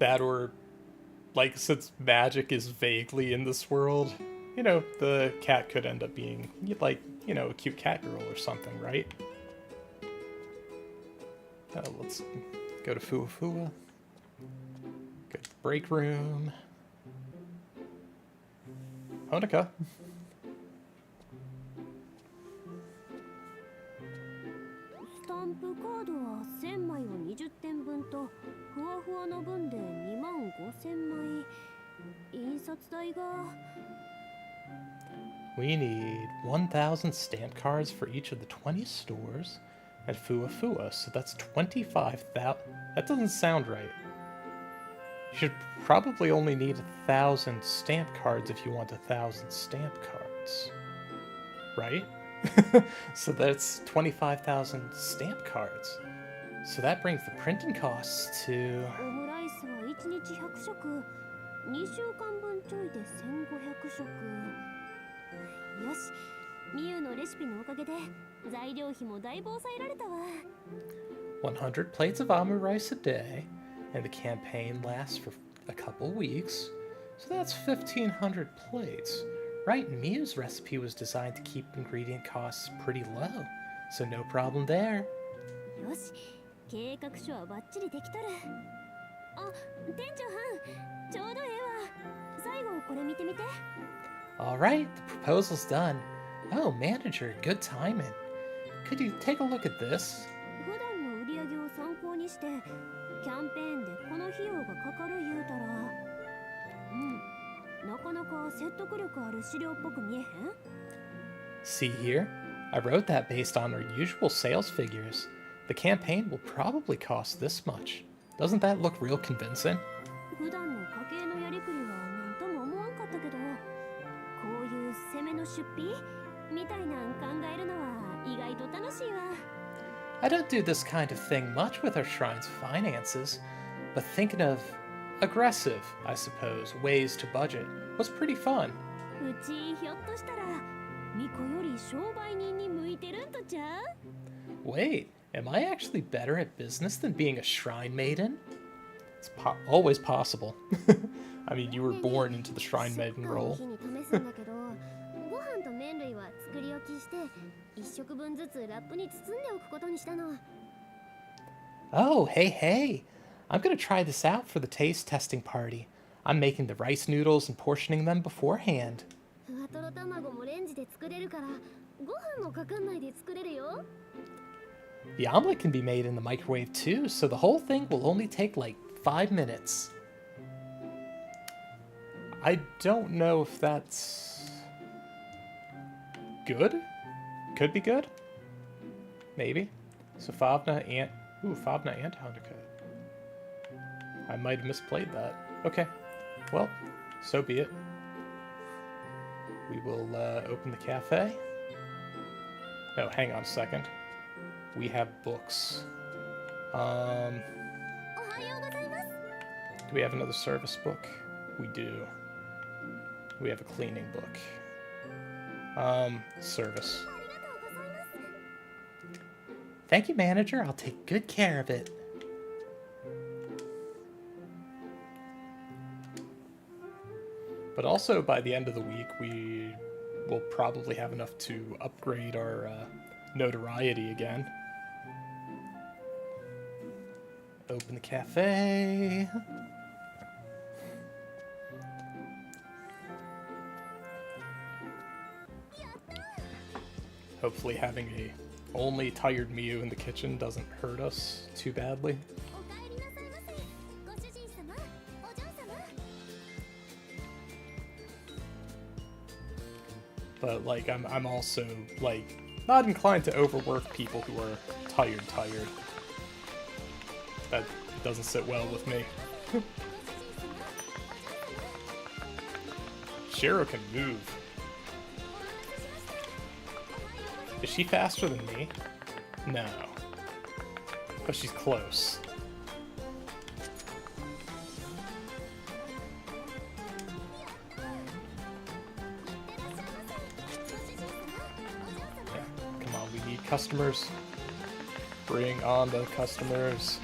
That or, like, since magic is vaguely in this world, you know, the cat could end up being, like, you know, a cute cat girl or something, right? Let's go to Fua Fua. Go to the break room. Honika. スタンプカードは1000枚を20点分とふわふわの分で2万5000枚。印刷代が We need 1,000 stamp cards for each of the 20 stores at Fua Fua, so that's 25,000. That doesn't sound right. You should probably only need 1,000 stamp cards if you want 1,000 stamp cards. Right? So that's 25,000 stamp cards. So that brings the printing costs to... オムライスは1日100食、2週間分ちょいで1500食。よし、ミユのレシピのおかげで材料費もだいぶ抑えられたわ。100 plates of amu rice a day, and the campaign lasts for a couple weeks, so that's 1,500 plates. Right, Miyu's recipe was designed to keep ingredient costs pretty low, so no problem there. よし、計画書はバッチリできとる。あ、店長はん、ちょうどええわ。最後これ見てみて。Alright, the proposal's done. Oh, manager, good timing. Could you take a look at this? 普段の売り上げを参考にして、キャンペーンでこの費用がかかる言うたら、なかなか説得力ある資料っぽく見えへん？ See here? I wrote that based on our usual sales figures. The campaign will probably cost this much. Doesn't that look real convincing? 普段の家計のやりくりはなんとも思わんかったけど、こういう攻めの出費みたいなん考えるのは意外と楽しいわ。I don't do this kind of thing much with our shrine's finances, but thinking of aggressive, I suppose, ways to budget was pretty fun. うちひょっとしたらミコより商売人に向いてるんとちゃう？ Wait, am I actually better at business than being a shrine maiden? It's always possible. I mean, you were born into the shrine maiden role. ご飯と麺類は作り置きして1食分ずつラップに包んでおくことにしたの。 Oh, hey. I'm gonna try this out for the taste testing party. I'm making the rice noodles and portioning them beforehand. ふわとろ卵もレンジで作れるからご飯もかかんないで作れるよ。 The omelet can be made in the microwave too, so the whole thing will only take like 5 minutes. I don't know if that's good? Could be good? Maybe. So Favna and Hanukkah. I might have misplayed that. Okay. Well, so be it. We will open the cafe. Oh, hang on a second. We have books. Do we have another service book? We do. We have a cleaning book. Service. Thank you, manager. I'll take good care of it. But also, by the end of the week, we will probably have enough to upgrade our notoriety again. Open the cafe. Hopefully having a only tired Miyu in the kitchen doesn't hurt us too badly. But like I'm also like not inclined to overwork people who are tired. That doesn't sit well with me. Shiro can move. Is she faster than me? No. But she's close. Yeah, come on, we need customers. Bring on the customers.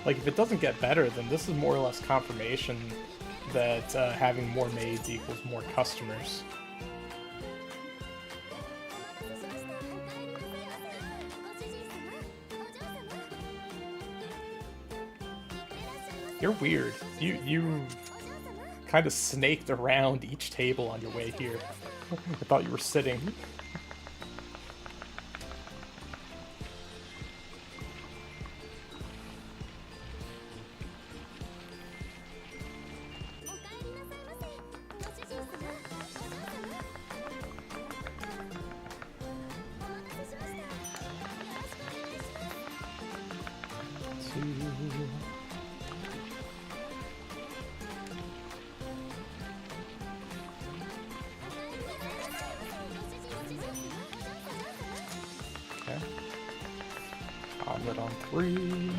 Like, if it doesn't get better, then this is more or less confirmation that having more maids equals more customers. You're weird. You kind of snaked around each table on your way here. I thought you were sitting. Okay. Omelet on 3.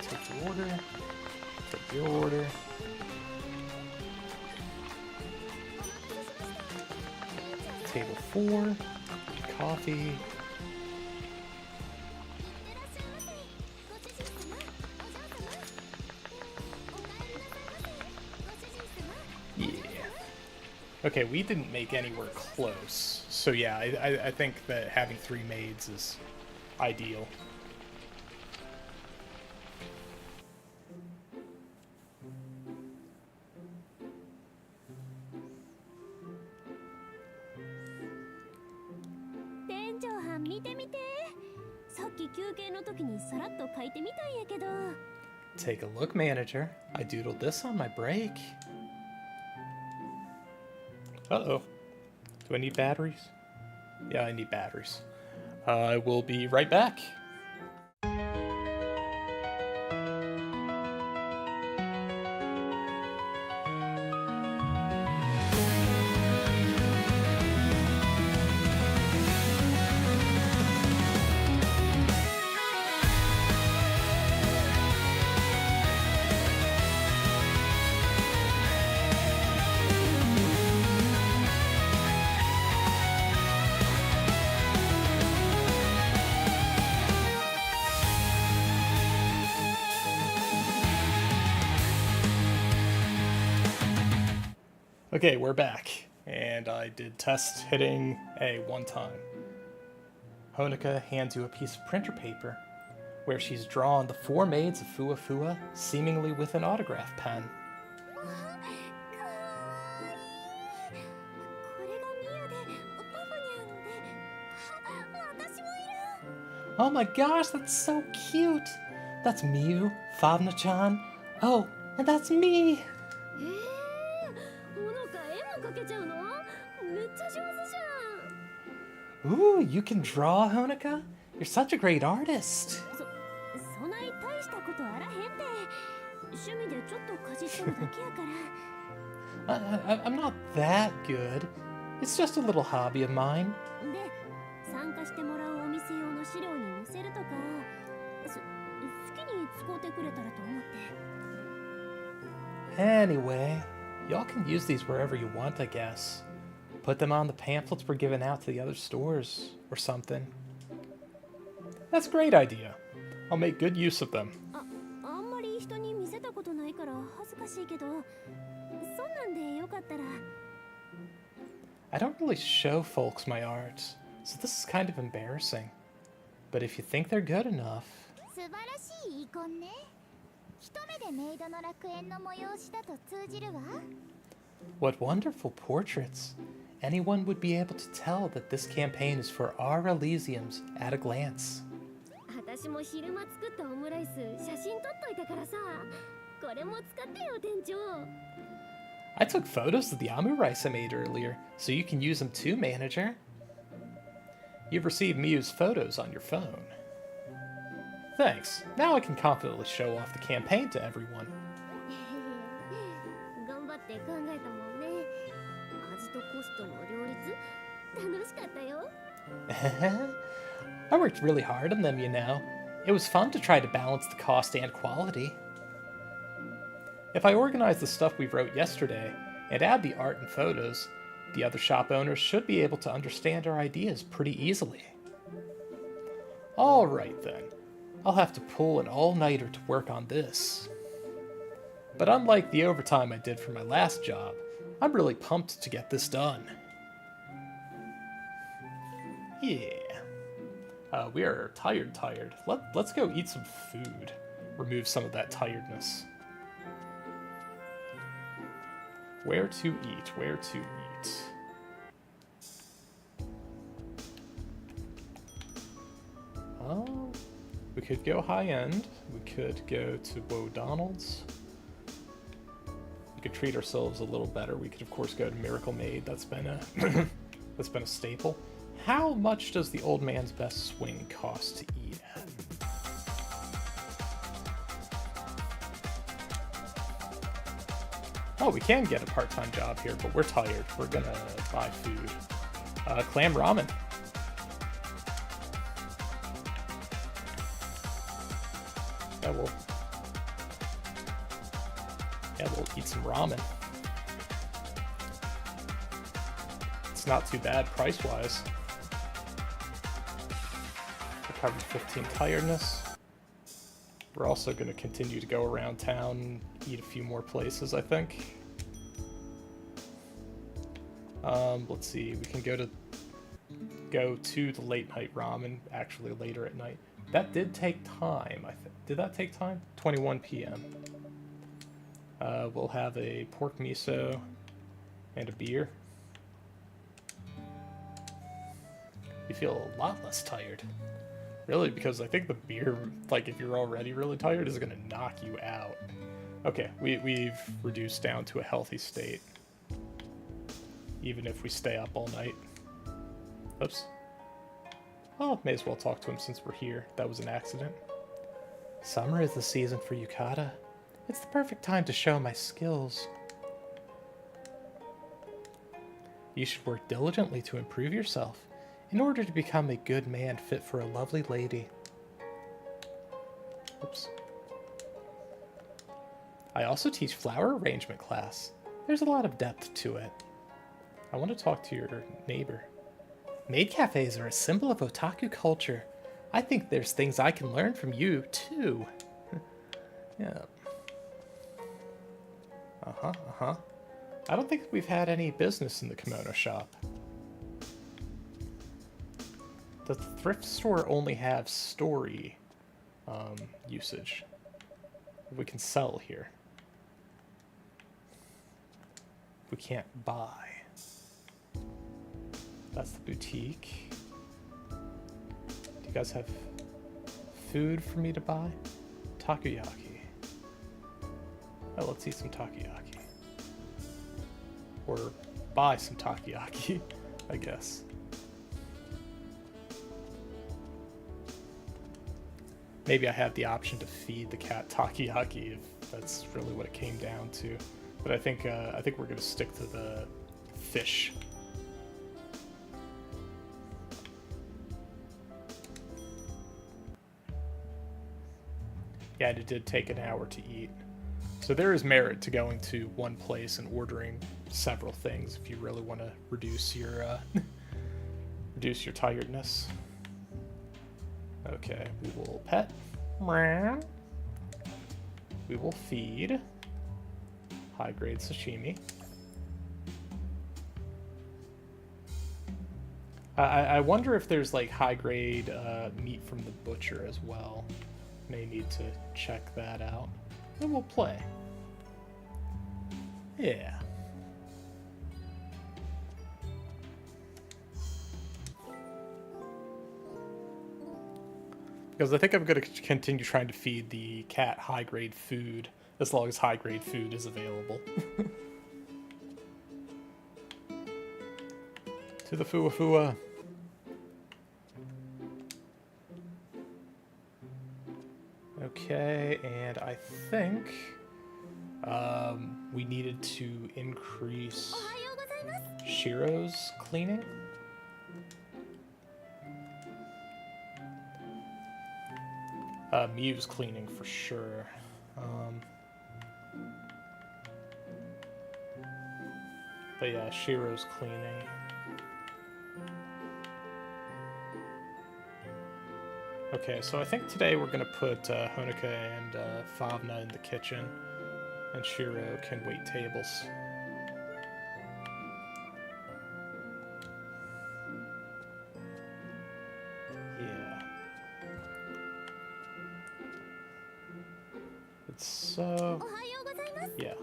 Take your order. Take your order. Table 4. Coffee. Yeah. Okay, we didn't make anywhere close. So yeah, I think that having 3 maids is ideal. Take a look, manager. I doodled this on my break. Uh-oh. Do I need batteries? Yeah, I need batteries. I will be right back. Okay, we're back, and I did test hitting A one time. Honika hands you a piece of printer paper, where she's drawn the 4 maids of Fua Fua, seemingly with an autograph pen. Oh my gosh, that's so cute! That's Miu, Favna-chan. Oh, and that's me! Ooh, you can draw, Honika? You're such a great artist. I'm not that good. It's just a little hobby of mine. Anyway, y'all can use these wherever you want, I guess. Put them on the pamphlets we're giving out to the other stores, or something. That's a great idea. I'll make good use of them. I don't really show folks my art, so this is kind of embarrassing. But if you think they're good enough... What wonderful portraits! Anyone would be able to tell that this campaign is for our Elysiums at a glance. I took photos of the omurice I made earlier, so you can use them too, manager. You've received Miu's photos on your phone. Thanks. Now I can confidently show off the campaign to everyone. I worked really hard on them, you know. It was fun to try to balance the cost and quality. If I organize the stuff we wrote yesterday and add the art and photos, The other shop owners should be able to understand our ideas pretty easily. Alright then, I'll have to pull an all-nighter to work on this. But unlike the overtime I did for my last job, I'm really pumped to get this done. Yeah. We are tired. Let's go eat some food. Remove some of that tiredness. Where to eat? Oh, we could go high-end. We could go to O'Donnell's. We could treat ourselves a little better. We could, of course, go to Miracle Maid. That's been a that's been a staple. How much does the old man's best swing cost to eat at? Oh, we can get a part-time job here, but we're tired. We're gonna buy food. Clam ramen. Yeah, we'll eat some ramen. It's not too bad price-wise. Recovered 15 tiredness. We're also going to continue to go around town, eat a few more places, I think. Let's see, we can go to the late night ramen, actually later at night. That did take time, I think. Did that take time? 21 p.m. We'll have a pork miso and a beer. You feel a lot less tired. Really, because I think the beer, like if you're already really tired, is gonna knock you out. Okay, we've reduced down to a healthy state. Even if we stay up all night. Oops. Oh, may as well talk to him since we're here. That was an accident. Summer is the season for yukata. It's the perfect time to show my skills. You should work diligently to improve yourself in order to become a good man fit for a lovely lady. Oops. I also teach flower arrangement class. There's a lot of depth to it. I want to talk to your neighbor. Maid cafes are a symbol of otaku culture. I think there's things I can learn from you, too. Yeah. I don't think we've had any business in the kimono shop. Does the thrift store only have story usage? We can sell here. We can't buy. That's the boutique. Do you guys have food for me to buy? Takoyaki. Oh, let's eat some takoyaki. Or buy some takoyaki, I guess. Maybe I have the option to feed the cat takoyaki if that's really what it came down to. But I think we're gonna stick to the fish. Yeah, it did take an hour to eat. So there is merit to going to one place and ordering several things if you really want to reduce your reduce your tiredness. Okay, we will pet. We will feed. High grade sashimi. I wonder if there's like high grade meat from the butcher as well. May need to check that out. And we'll play. Yeah. Because I think I'm going to continue trying to feed the cat high-grade food as long as high-grade food is available. To the Fuwa. Okay, and I think we needed to increase Shiro's cleaning. Mew's cleaning for sure. But yeah, Shiro's cleaning. Okay, so I think today we're gonna put Honika and Favna in the kitchen, and Shiro can wait tables. Yeah. It's so... Yeah.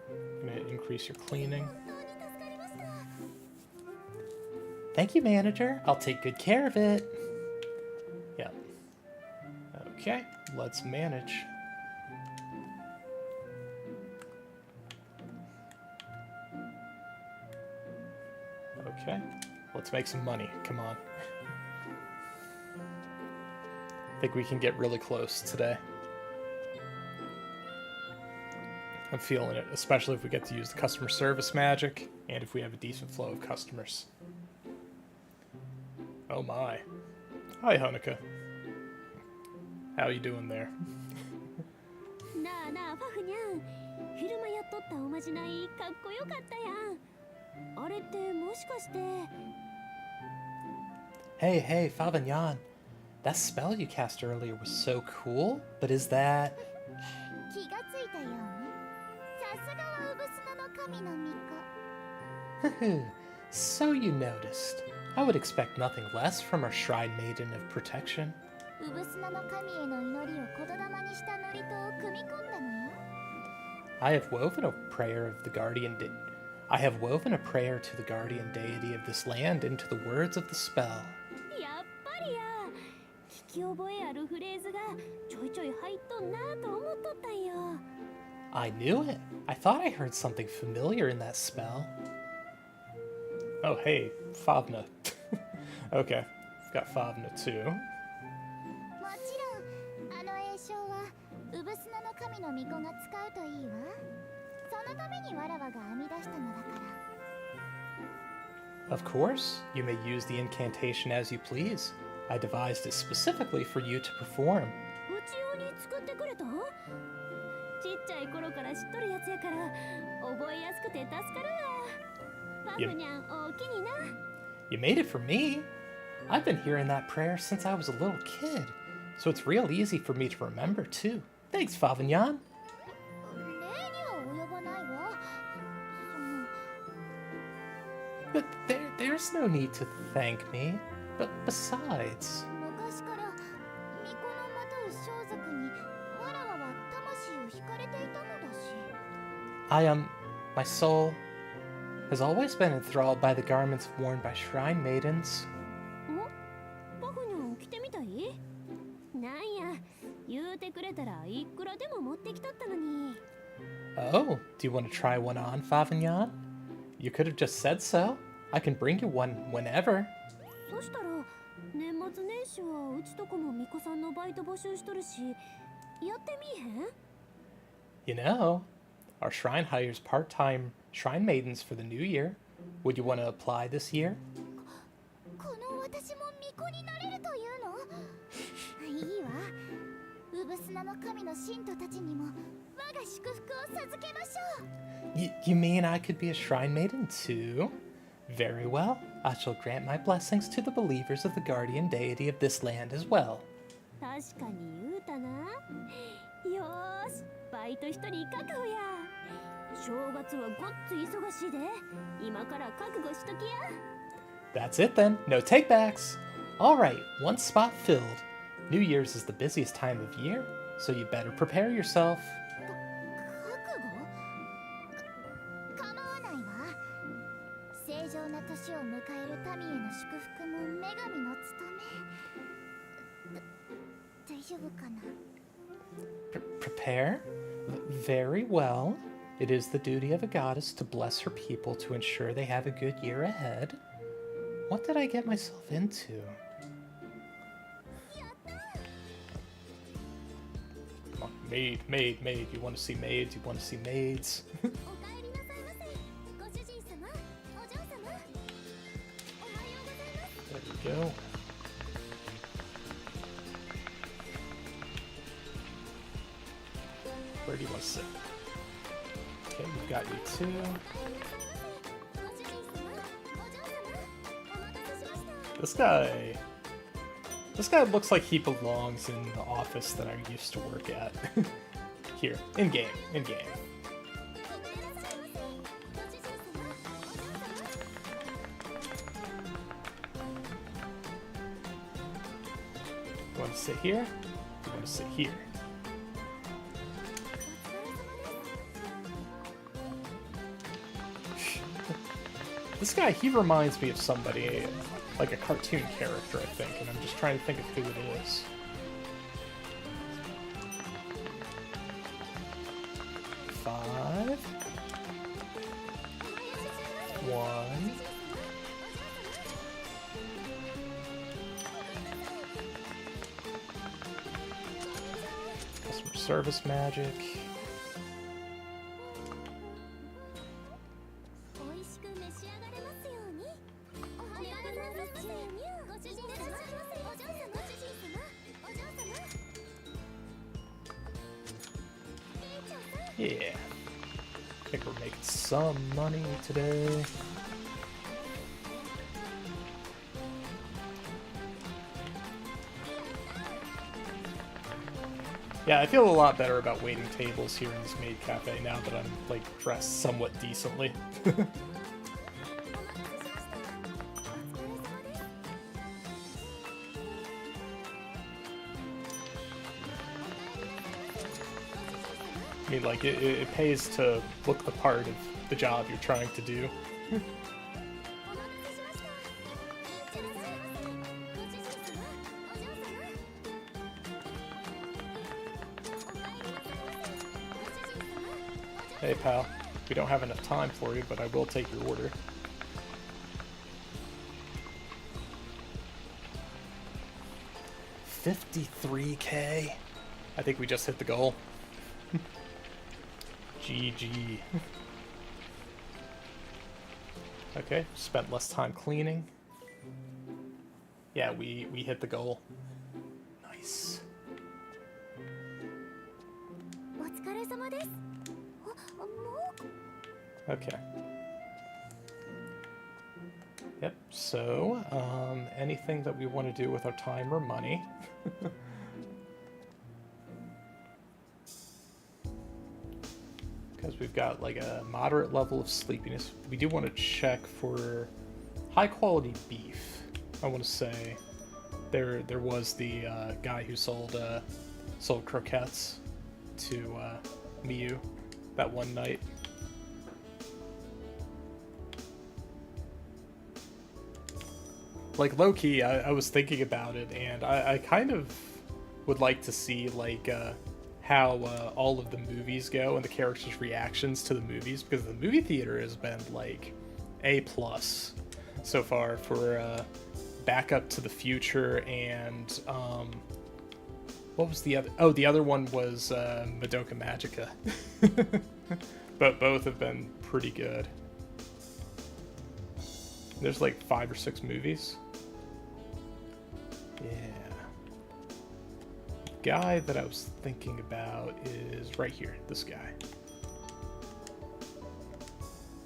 I'm gonna increase your cleaning. Thank you, manager. I'll take good care of it. Yeah. Okay, let's manage. Okay, let's make some money. Come on. I think we can get really close today. I'm feeling it, especially if we get to use the customer service magic and if we have a decent flow of customers. Oh my. Hi, Honika. How you doing there? Hey, Favanyan. That spell you cast earlier was so cool, but is that... So you noticed. I would expect nothing less from our Shrine Maiden of Protection. I have woven a prayer of the guardian I have woven a prayer to the guardian deity of this land into the words of the spell. I knew it. I thought I heard something familiar in that spell. Oh, hey, Favna. Okay, we've got Favna too. Of course, you may use the incantation as you please. I devised it specifically for you to perform. You made it for me. I've been hearing that prayer since I was a little kid, so it's real easy for me to remember too. Thanks, Favanyan. But there's no need to thank me. But besides... my soul has always been enthralled by the garments worn by shrine maidens. Oh, do you want to try one on, Favanyan? You could have just said so. I can bring you one whenever. You know, our shrine hires part-time shrine maidens for the new year. Would you want to apply this year? You mean I could be a shrine maiden too? Very well. I shall grant my blessings to the believers of the guardian deity of this land as well. That's it then. No takebacks. Alright, one spot filled. New Year's is the busiest time of year, so you better prepare yourself. Prepare? Very well. It is the duty of a goddess to bless her people to ensure they have a good year ahead. What did I get myself into? Come on, Maid. You want to see maids? You want to see maids? There we go. Where do you want to sit? Okay, we've got you too. This guy looks like he belongs in the office that I used to work at. Here, in game. You want to sit here? You want to sit here? This guy, he reminds me of somebody, like a cartoon character, I think, and I'm just trying to think of who it is. Five. 1. Customer service magic. Yeah. I think we're making some money today. Yeah, I feel a lot better about waiting tables here in this Maid Cafe now that I'm, like, dressed somewhat decently. I mean, like, it pays to look the part of the job you're trying to do. Hey, pal. We don't have enough time for you, but I will take your order. $53K? I think we just hit the goal. GG. Okay, spent less time cleaning. Yeah, we hit the goal. Nice. Okay. Yep, so, anything that we want to do with our time or money. Because we've got like a moderate level of sleepiness. We do want to check for high quality beef. I want to say there was the guy who sold croquettes to Miyu that one night. Like, low-key, I was thinking about it, and I kind of would like to see, like, how all of the movies go and the characters' reactions to the movies, because the movie theater has been, like, A+ so far for Back Up to the Future and, what was the other? Oh, the other one was Madoka Magica. But both have been pretty good. There's like 5 or 6 movies. Yeah. Guy that I was thinking about is right here, this guy.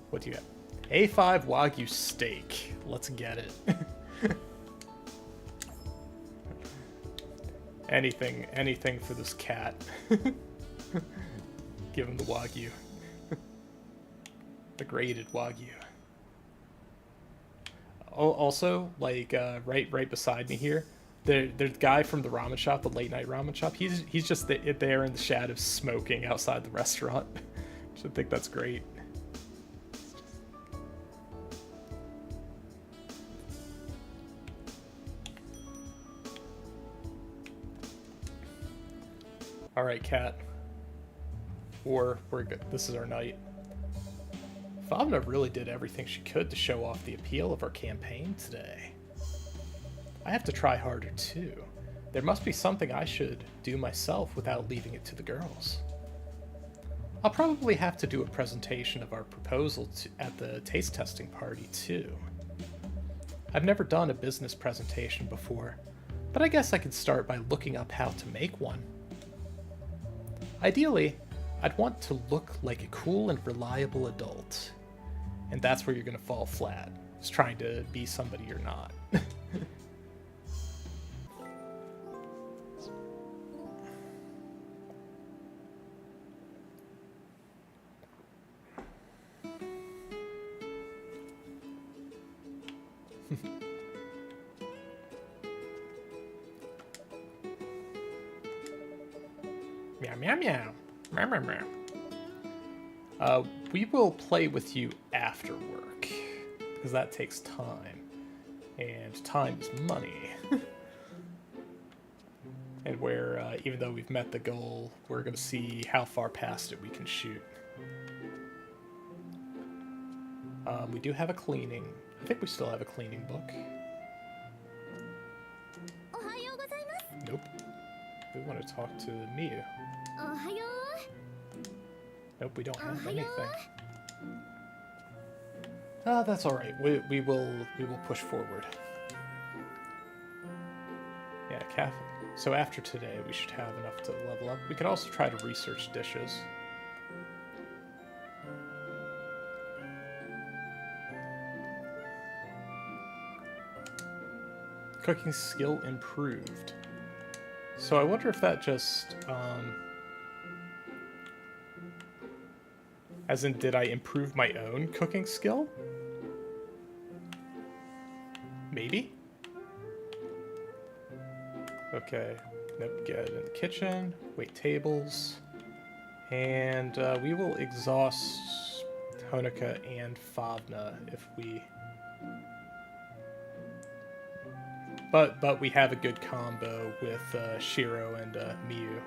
What do you have? A5 Wagyu steak. Let's get it. Anything for this cat. Give him the Wagyu. The graded Wagyu. Also, like, right beside me here, there's the guy from the ramen shop, the late night ramen shop. He's just there in the shadows smoking outside the restaurant. I think that's great. All right, cat. We're good. This is our night. Favna really did everything she could to show off the appeal of our campaign today. I have to try harder too. There must be something I should do myself without leaving it to the girls. I'll probably have to do a presentation of our proposal at the taste testing party too. I've never done a business presentation before, but I guess I could start by looking up how to make one. Ideally, I'd want to look like a cool and reliable adult. And that's where you're going to fall flat, is trying to be somebody you're not. Meow, meow, meow. Meow, meow, meow. We will play with you after work, because that takes time. And time is money. And where, even though we've met the goal, we're going to see how far past it we can shoot. We do have a cleaning. I think we still have a cleaning book. Nope. We want to talk to Miyu. Nope, we don't have anything. That's all right. We will push forward. Yeah, cafe. So after today, we should have enough to level up. We could also try to research dishes. Cooking skill improved. So I wonder if that just, as in, did I improve my own cooking skill? Maybe? Okay. Nope, get in the kitchen, wait tables, and we will exhaust Honika and Favna if we... But we have a good combo with Shiro and Miyu.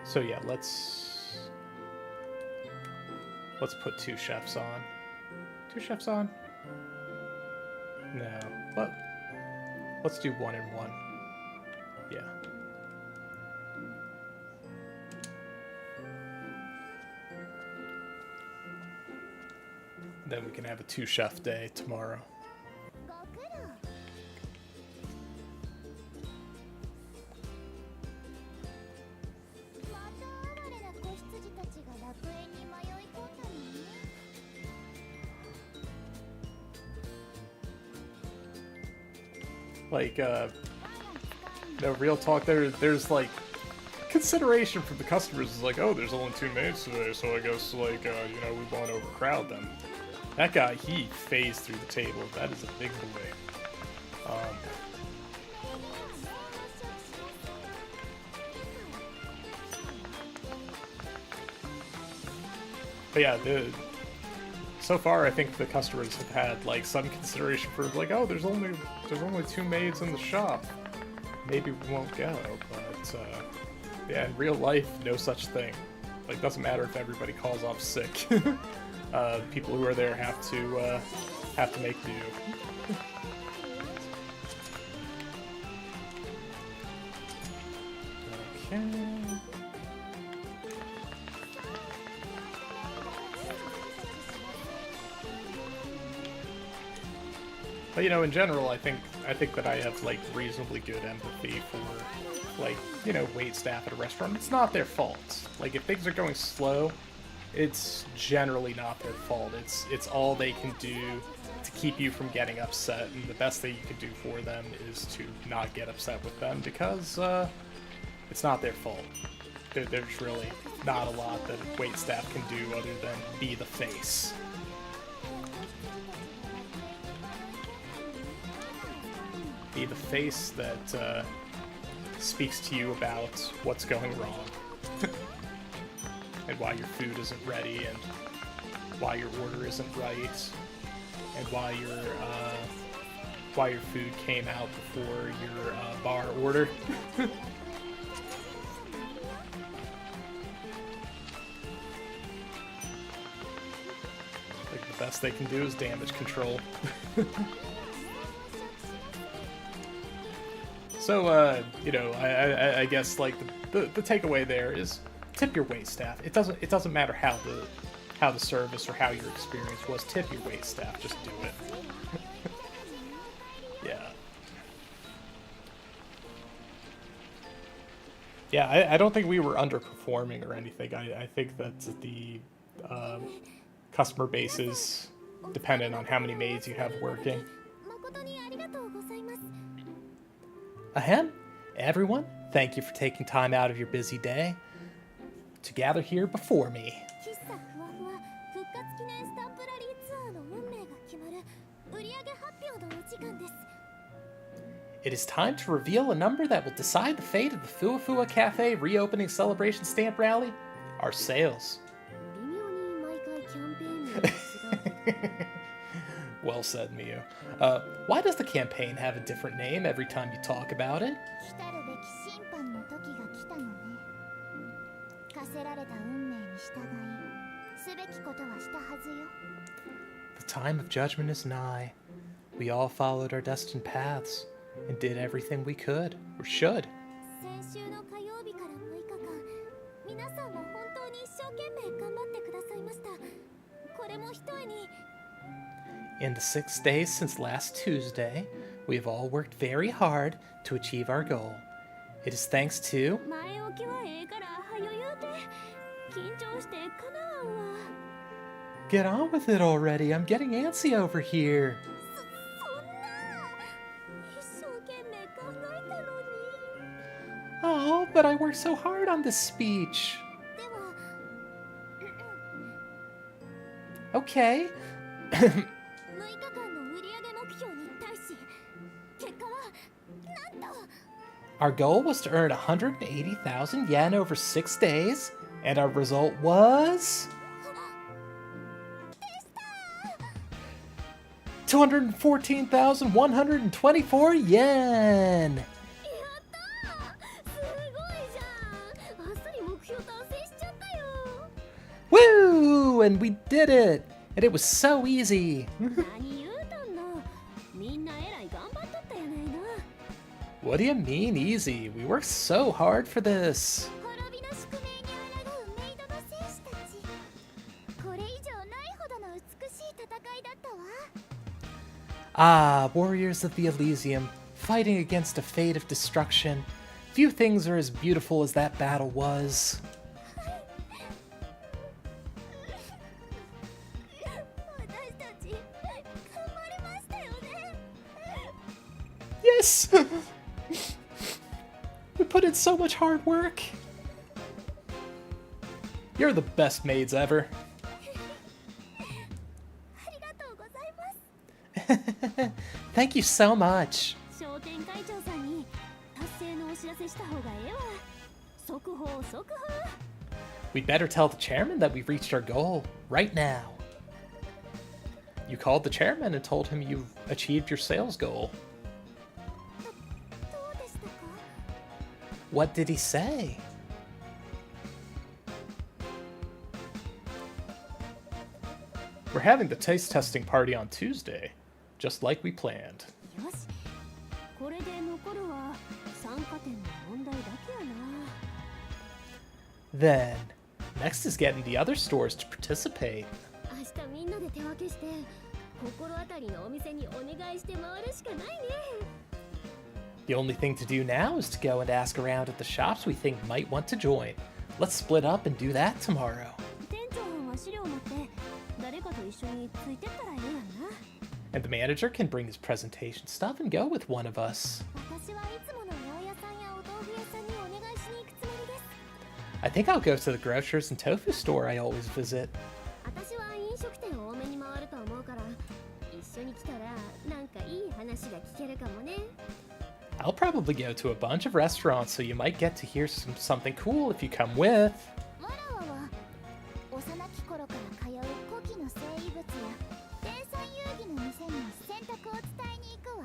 So yeah, let's put 2 chefs on. 2 chefs on? No. Let's do 1 and 1. Yeah. Then we can have a 2-chef day tomorrow. Like, no, real talk, there's like consideration from the customers is like, oh, there's only 2 maids today, so I guess, like, you know, we won't overcrowd them. That guy, he phased through the table. That is a big boy. But yeah, so far I think the customers have had like some consideration for like, oh, there's only 2 maids in the shop. Maybe we won't go, but yeah, in real life, no such thing. Like, doesn't matter if everybody calls off sick. People who are there have to make do. Okay. But you know, in general, I think that I have like reasonably good empathy for, like, you know, wait staff at a restaurant. It's not their fault. Like, if things are going slow, it's generally not their fault. It's all they can do to keep you from getting upset, and the best thing you can do for them is to not get upset with them, because it's not their fault. There's really not a lot that wait staff can do other than be the face. Be the face that speaks to you about what's going wrong and why your food isn't ready and why your order isn't right and why your food came out before your bar order. Like, the best they can do is damage control. So, you know, I guess, like, the takeaway there is tip your wait staff. It doesn't matter how the service or how your experience was. Tip your wait staff. Just do it. Yeah. Yeah, I don't think we were underperforming or anything. I think that the customer base is dependent on how many maids you have working. Ahem, everyone, thank you for taking time out of your busy day to gather here before me. 喫茶ふわふわ復活記念スタンプラリーツアーの運命が決まる売上発表のお時間です。 It is time to reveal a number that will decide the fate of the Fua Fua Cafe reopening celebration stamp rally. Our sales. 微妙に毎回キャンペーン名が違うけど Well said, Miu. Why does the campaign have a different name every time you talk about it? 来たるべき審判の時が来たのね。課せられた運命に従い、すべきことはしたはずよ。 The time of judgment is nigh. We all followed our destined paths and did everything we could, or should. 先週の火曜日から6日間、皆さんは本当に一生懸命頑張ってくださいました。これもひとえに In the 6 days since last Tuesday, we have all worked very hard to achieve our goal. It is thanks to... 前置きはええからはよ言うて。緊張してかなわんわ。 Get on with it already, I'm getting antsy over here. そんな一生懸命考えたのに。 Oh, but I worked so hard on this speech. では Okay. 6日間の売上目標に対し結果はなんと Our goal was to earn 180,000 yen over 6 days, and our result was... 214,124 yen! やったーすごいじゃんあっさり目標達成しちゃったよ Woo! And we did it! And it was so easy! 何言うとんのみんなえらい頑張っとったやないの What do you mean easy? We worked so hard for this. 滅びの宿命に抗うメイドの戦士たちこれ以上ないほどの美しい戦いだったわ Ah, warriors of the Elysium, fighting against a fate of destruction. Few things are as beautiful as that battle was. 私たち頑張りましたよね Yes! We put in so much hard work. You're the best maids ever. ありがとうございます Thank you so much. 商店会長さんに達成のお知らせした方がええわ速報速報 We'd better tell the chairman that we've reached our goal right now. You called the chairman and told him you've achieved your sales goal. どうでしたか What did he say? We're having the taste testing party on Tuesday, just like we planned. よしこれで残るは参加点の問題だけやな Then, next is getting the other stores to participate. 明日みんなで手分けして心当たりのお店にお願いして回るしかないね The only thing to do now is to go and ask around at the shops we think might want to join. Let's split up and do that tomorrow. 店長班は資料を持って誰かと一緒についてったらええやんな And the manager can bring his presentation stuff and go with one of us. 私はいつもの八百屋さんやお豆腐屋さんにお願いしに行くつもりです I think I'll go to the grocers and tofu store I always visit. 私は飲食店を多めに回ると思うから一緒に来たらなんかいい話が聞けるかもね I'll probably go to a bunch of restaurants, so you might get to hear something cool if you come with. わらわは幼き頃から通う古希の生異物や天才遊戯の店に選択を伝えに行くわ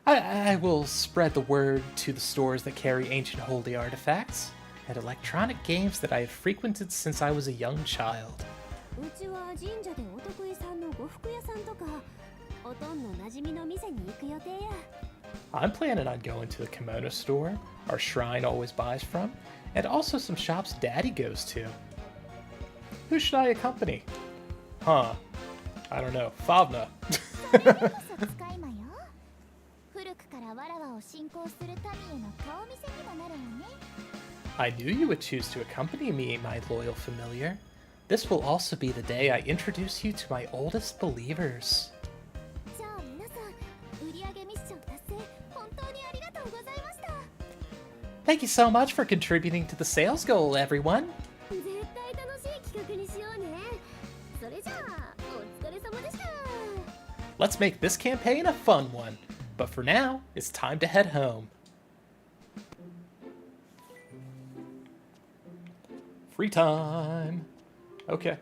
I will spread the word to the stores that carry ancient holy artifacts and electronic games that I have frequented since I was a young child. うちは神社でお得意さんの呉服屋さんとかおとんの馴染みの店に行く予定や I'm planning on going to the kimono store our shrine always buys from, and also some shops Daddy goes to. Who should I accompany? Huh. I don't know. Favna. それこそ使い魔よ古くからわらわを信仰する民への顔見せにもなるわね I knew you would choose to accompany me, my loyal familiar. This will also be the day I introduce you to my oldest believers. じゃあ皆さん売上ミッション達成本 Thank you so much for contributing to the sales goal, everyone. 絶対楽しい企画にしようね。それじゃあ、お疲れ様でした。Let's make this campaign a fun one. But for now, it's time to head home. Free time. Okay.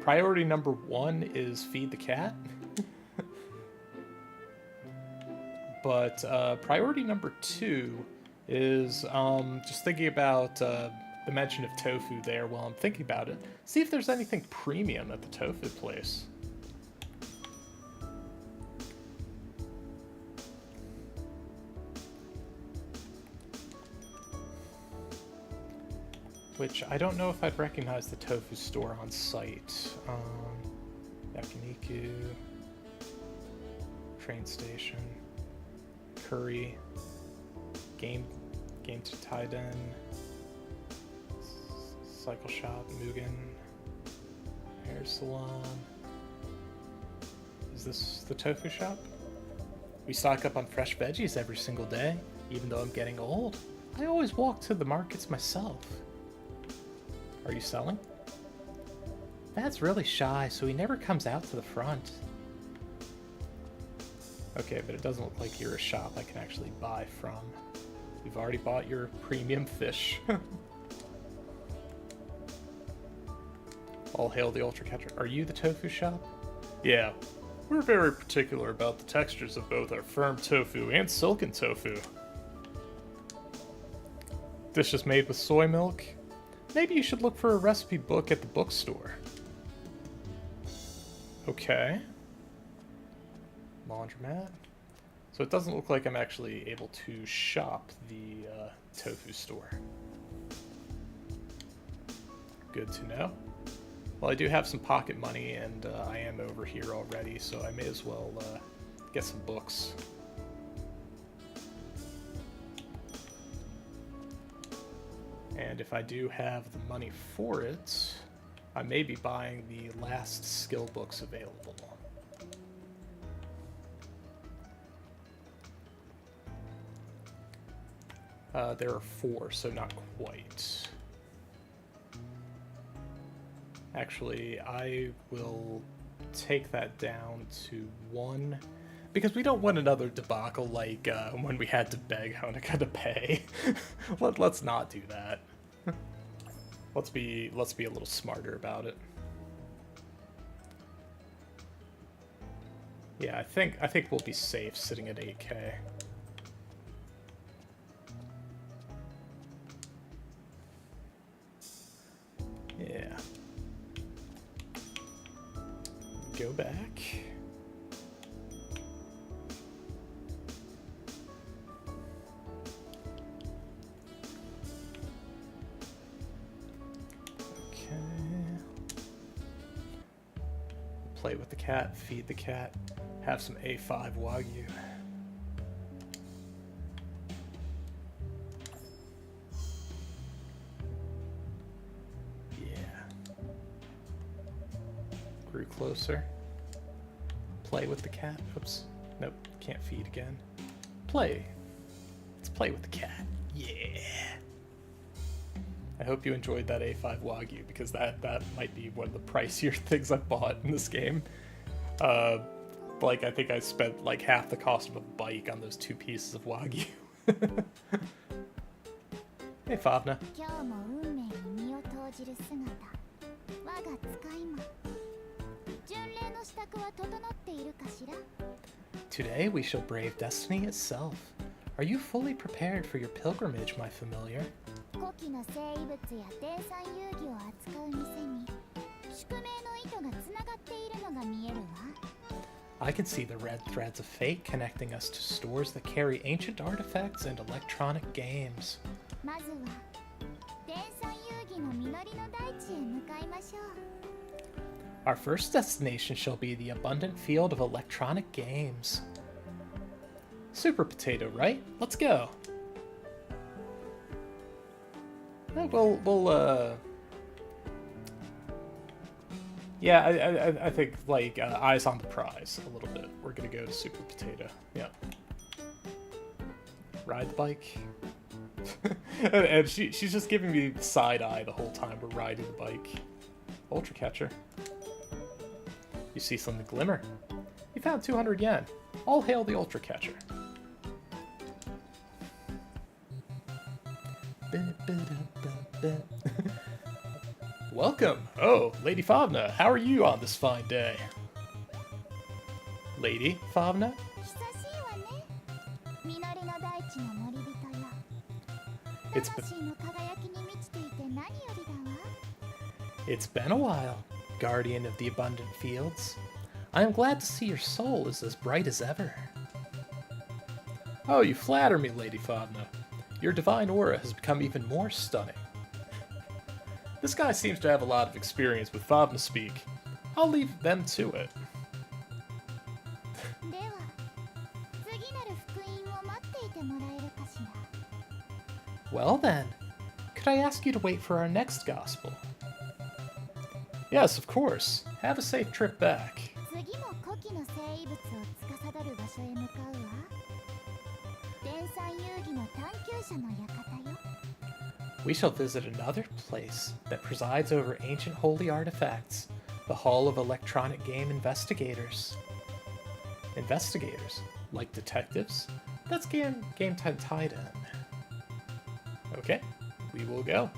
Priority number 1 is feed the cat. But priority number 2 is just thinking about the mention of tofu there while I'm thinking about it. See if there's anything premium at the tofu place. Which I don't know if I'd recognize the tofu store on site. Yakiniku, train station, curry, game to Taiden, cycle shop, Mugen, hair salon. Is this the tofu shop? We stock up on fresh veggies every single day, even though I'm getting old. I always walk to the markets myself. Are you selling? Dad's really shy, so he never comes out to the front. Okay, but it doesn't look like you're a shop I can actually buy from. You've already bought your premium fish. All hail the Ultra Catcher. Are you the tofu shop? Yeah. We're very particular about the textures of both our firm tofu and silken tofu. Dishes made with soy milk? Maybe you should look for a recipe book at the bookstore. Okay. Laundromat. So it doesn't look like I'm actually able to shop the tofu store. Good to know. Well, I do have some pocket money, and I am over here already, so I may as well get some books. And if I do have the money for it, I may be buying the last skill books available. There are 4, so not quite. Actually, I will take that down to 1, because we don't want another debacle like when we had to beg Honika to pay. Let's not do that. Let's be a little smarter about it. Yeah, I think we'll be safe sitting at 8K. Yeah. Go back. Okay. Play with the cat, feed the cat, have some A5 Wagyu. Closer. Play with the cat. Oops. Nope. Can't feed again. Play. Let's play with the cat. Yeah. I hope you enjoyed that A5 Wagyu, because that might be one of the pricier things I've bought in this game. Like, I think I spent like half the cost of a bike on those 2 pieces of Wagyu. Hey, Favna. Today we shall brave destiny itself. Are you fully prepared for your pilgrimage, my familiar? I can see the red threads of fate connecting us to stores that carry ancient artifacts and electronic games. Our first destination shall be the abundant field of electronic games. Super Potato, right? Let's go. Yeah, I think, like, eyes on the prize a little bit. We're gonna go to Super Potato. Yeah. Ride the bike. And she's just giving me side eye the whole time we're riding the bike. Ultra catcher. You see something glimmer. You found 200 yen. All hail the ultra catcher. Welcome. Oh, Lady Favna, how are you on this fine day? Lady Favna? It's been a while, guardian of the abundant fields. I am glad to see your soul is as bright as ever. Oh, you flatter me, Lady Favna. Your divine aura has become even more stunning. This guy seems to have a lot of experience with Favna speak. I'll leave them to it. Well then, could I ask you to wait for our next gospel? Yes, of course. Have a safe trip back. We shall visit another place that presides over ancient holy artifacts, the Hall of Electronic Game Investigators. Investigators? Like detectives? That's Game Tentaiden. Okay, we will go.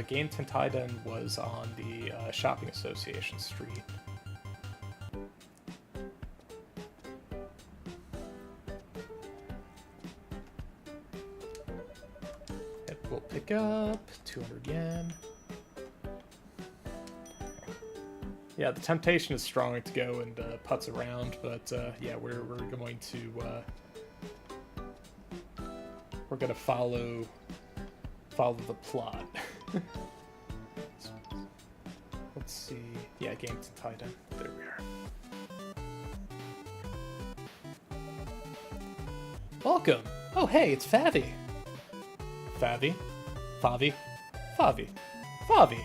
Game Tentaiden was on the Shopping Association Street. It will pick up 200 yen. Yeah, the temptation is strong to go and putz around, but yeah, we're going to follow the plot. Let's see. Yeah, Game Tentaiden. There we are. Welcome. Oh, hey, it's Favi. Favi? Favi? Favi? Favi!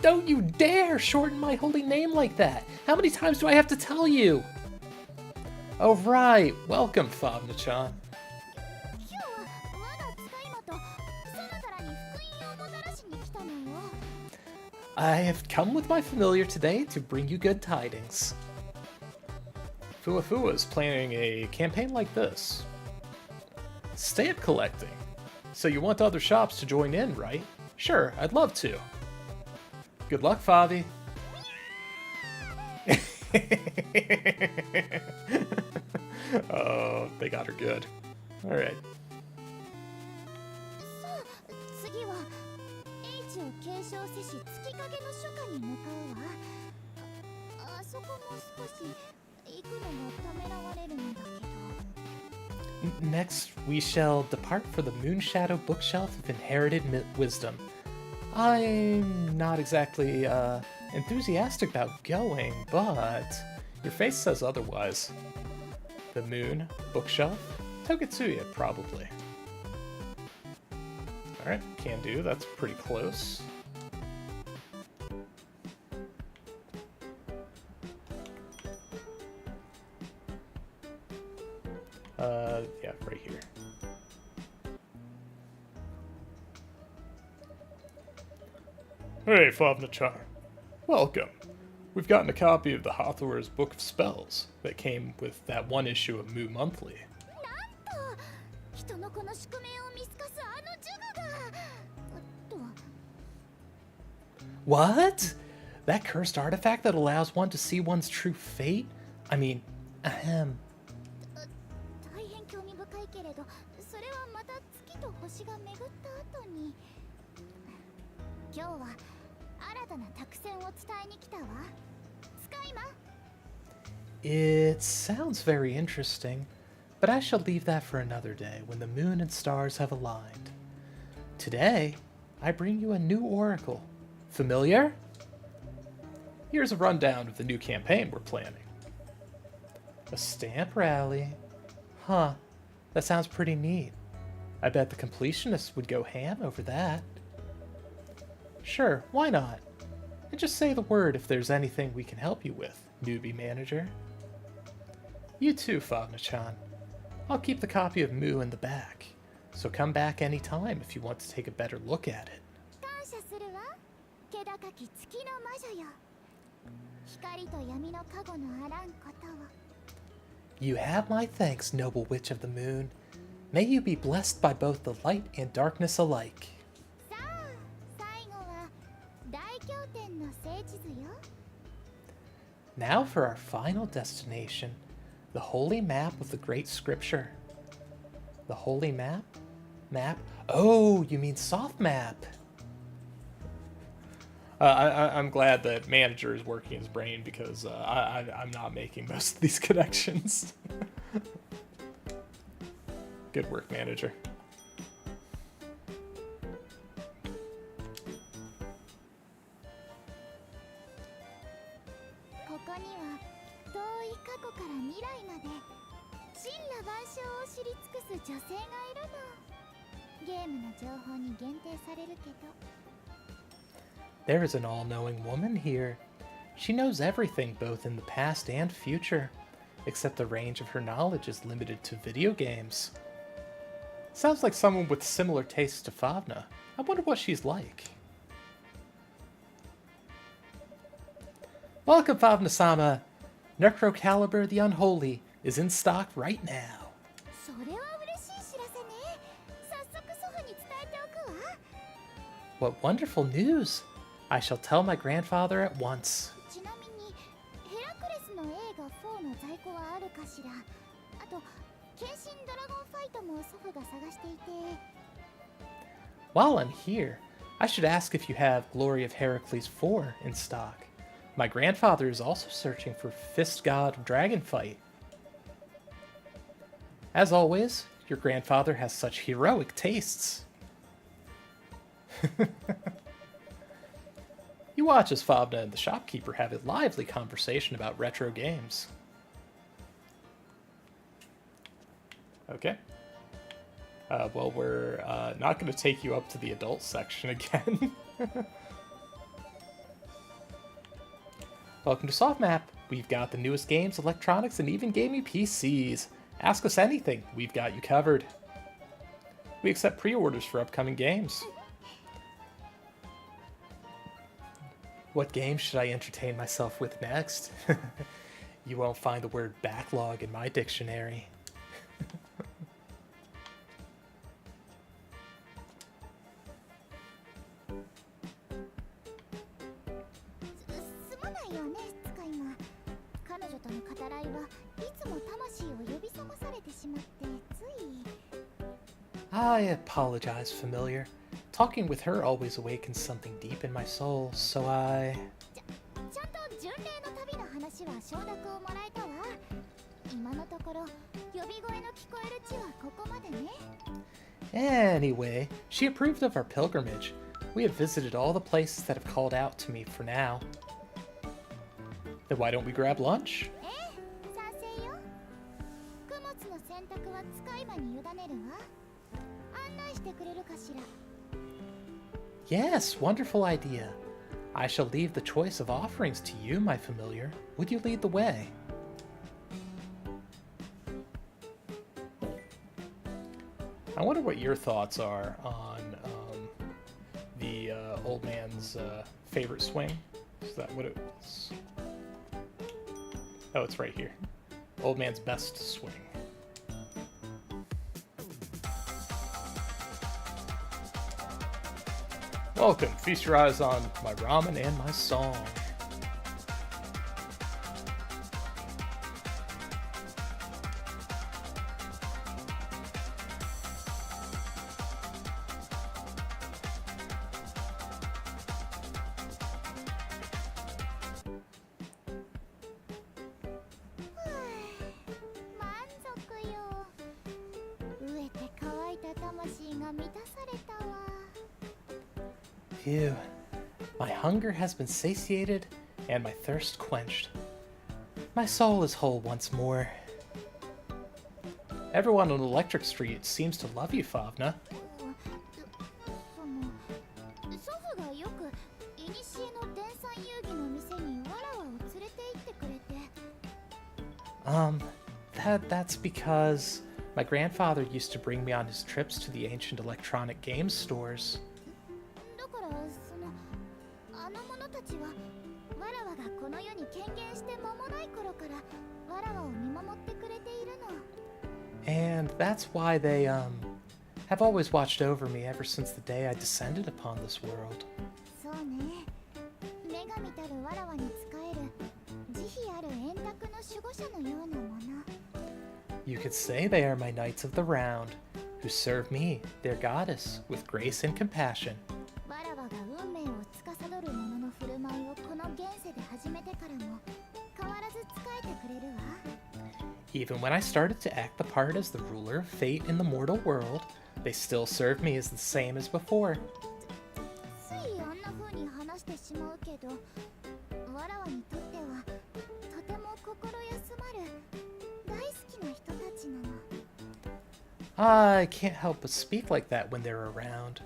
Don't you dare shorten my holy name like that! How many times do I have to tell you? Oh right, welcome, Favna-chan. I have come with my familiar today to bring you good tidings. Fuwa is planning a campaign like this. Stamp collecting. So you want other shops to join in, right? Sure, I'd love to. Good luck, Favi. Oh, they got her good. Alright. Next, we shall depart for the Moonshadow Bookshelf of Inherited Wisdom. I'm not exactly enthusiastic about going, but your face says otherwise. The Moon Bookshelf? Togetsuya, probably. Alright, can do. That's pretty close. Yeah, right here. Hey, Favna-chan. Welcome. We've gotten a copy of the Hathor's Book of Spells that came with that one issue of Moo Monthly. What? That cursed artifact that allows one to see one's true fate? I mean, ahem. It sounds very interesting, but I shall leave that for another day when the moon and stars have aligned. Today, I bring you a new oracle. Familiar? Here's a rundown of the new campaign we're planning. A stamp rally. Huh, that sounds pretty neat. I bet the completionists would go ham over that. Sure, why not? And just say the word if there's anything we can help you with, newbie manager. You too, Favna-chan. I'll keep the copy of Moo in the back, so come back any time if you want to take a better look at it. 感謝するわ。気高き月の魔女よ。光と闇の加護のあらんことを。You have my thanks, noble witch of the moon. May you be blessed by both the light and darkness alike. さあ、最後は大経典の聖地図よ。Now for our final destination, the holy map of the great scripture. The holy map? Map? Oh, you mean soft map. I'm glad that manager is working his brain because I'm not making most of these connections. Good work, manager. ここには遠い過去から未来まで神羅万象を知り尽くす女性がいるの。ゲームの情報に限定されるけど。There is an all-knowing woman here. She knows everything both in the past and future, except the range of her knowledge is limited to video games. Sounds like someone with similar tastes to Favna. I wonder what she's like. Welcome, Favna-sama! Necrocaliber the Unholy is in stock right now. それは嬉しい知らせね。早速祖父に伝えておくわ。What wonderful news! I shall tell my grandfather at once. ちなみにヘラクレスの映画4の在庫はあるかしら。あと剣心ドラゴンファイトも祖父が探していて。While I'm here, I should ask if you have Glory of Heracles 4 in stock. My grandfather is also searching for Fist God Dragon Fight. As always, your grandfather has such heroic tastes. You watch as Favna and the shopkeeper have a lively conversation about retro games. Okay. Well, we're not going to take you up to the adult section again. Welcome to Soft Map. We've got the newest games, electronics, and even gaming PCs. Ask us anything, we've got you covered. We accept pre-orders for upcoming games. What game should I entertain myself with next? You won't find the word backlog in my dictionary. すまないよね、使い魔。彼女との語らいはいつも魂を呼び覚まされてしまってつい。I apologize, familiar. Talking with her always awakens something deep in my soul, so I... ちゃんと巡礼の旅の話は承諾をもらえたわ。今のところ呼び声の聞こえる地はここまでね。Anyway, she approved of our pilgrimage. We have visited all the places that have called out to me for now. Then why don't we grab lunch? ええ、賛成よ。供物の選択は使い魔に委ねるわ。案内してくれるかしら。Yes, wonderful idea. I shall leave the choice of offerings to you, my familiar. Would you lead the way? I wonder what your thoughts are on the old man's favorite swing. Is that what it was? Oh, it's right here. Old man's best swing. Welcome, feast your eyes on my ramen and my song. Phew. My hunger has been satiated, and my thirst quenched. My soul is whole once more. Everyone on Electric Street seems to love you, Favna. That's because my grandfather used to bring me on his trips to the ancient electronic game stores. だからあの者たちはわらわがこの世に権限して間もない頃からわらわを見守ってくれているの。 And that's why they have always watched over me ever since the day I descended upon this world. そうね。女神たるわらわに仕える慈悲ある円卓の守護者のようなもの。 You could say they are my knights of the round, who serve me, their goddess, with grace and compassion. わらわが運命を司る者の振る舞いをこの現世で始めてからも変わらず仕えてくれるわ。 Even when I started to act the part as the ruler of fate in the mortal world, they still served me as the same as before. ついあんな風に話してしまうけど、わらわにとってはとても心休まる大好きな人たちなの。 I can't help but speak like that when they're around,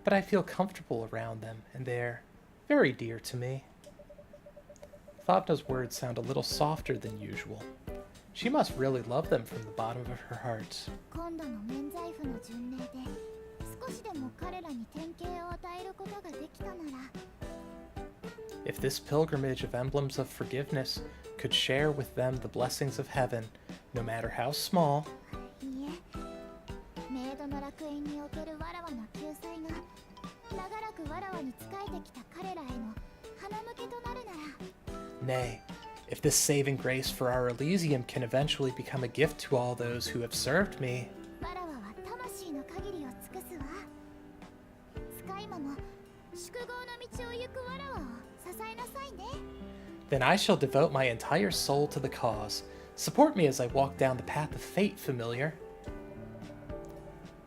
but I feel comfortable around them, and they're very dear to me. Thavna's words sound a little softer than usual. She must really love them from the bottom of her heart. 今度の免罪符の巡礼で少しでも彼らに典型を与えることができたなら。 If this pilgrimage of emblems of forgiveness could share with them the blessings of heaven, no matter how small, いいえ、メイドの楽園におけるわらわの救済が長らくわらわに仕えてきた彼らへの花向けとなるなら。 nay, if this saving grace for our Elysium can eventually become a gift to all those who have served me, わらわは魂の限りを尽くすわ。スカイマも宿業の道を行くわらわを支えなさいね。 then I shall devote my entire soul to the cause. Support me as I walk down the path of fate, familiar.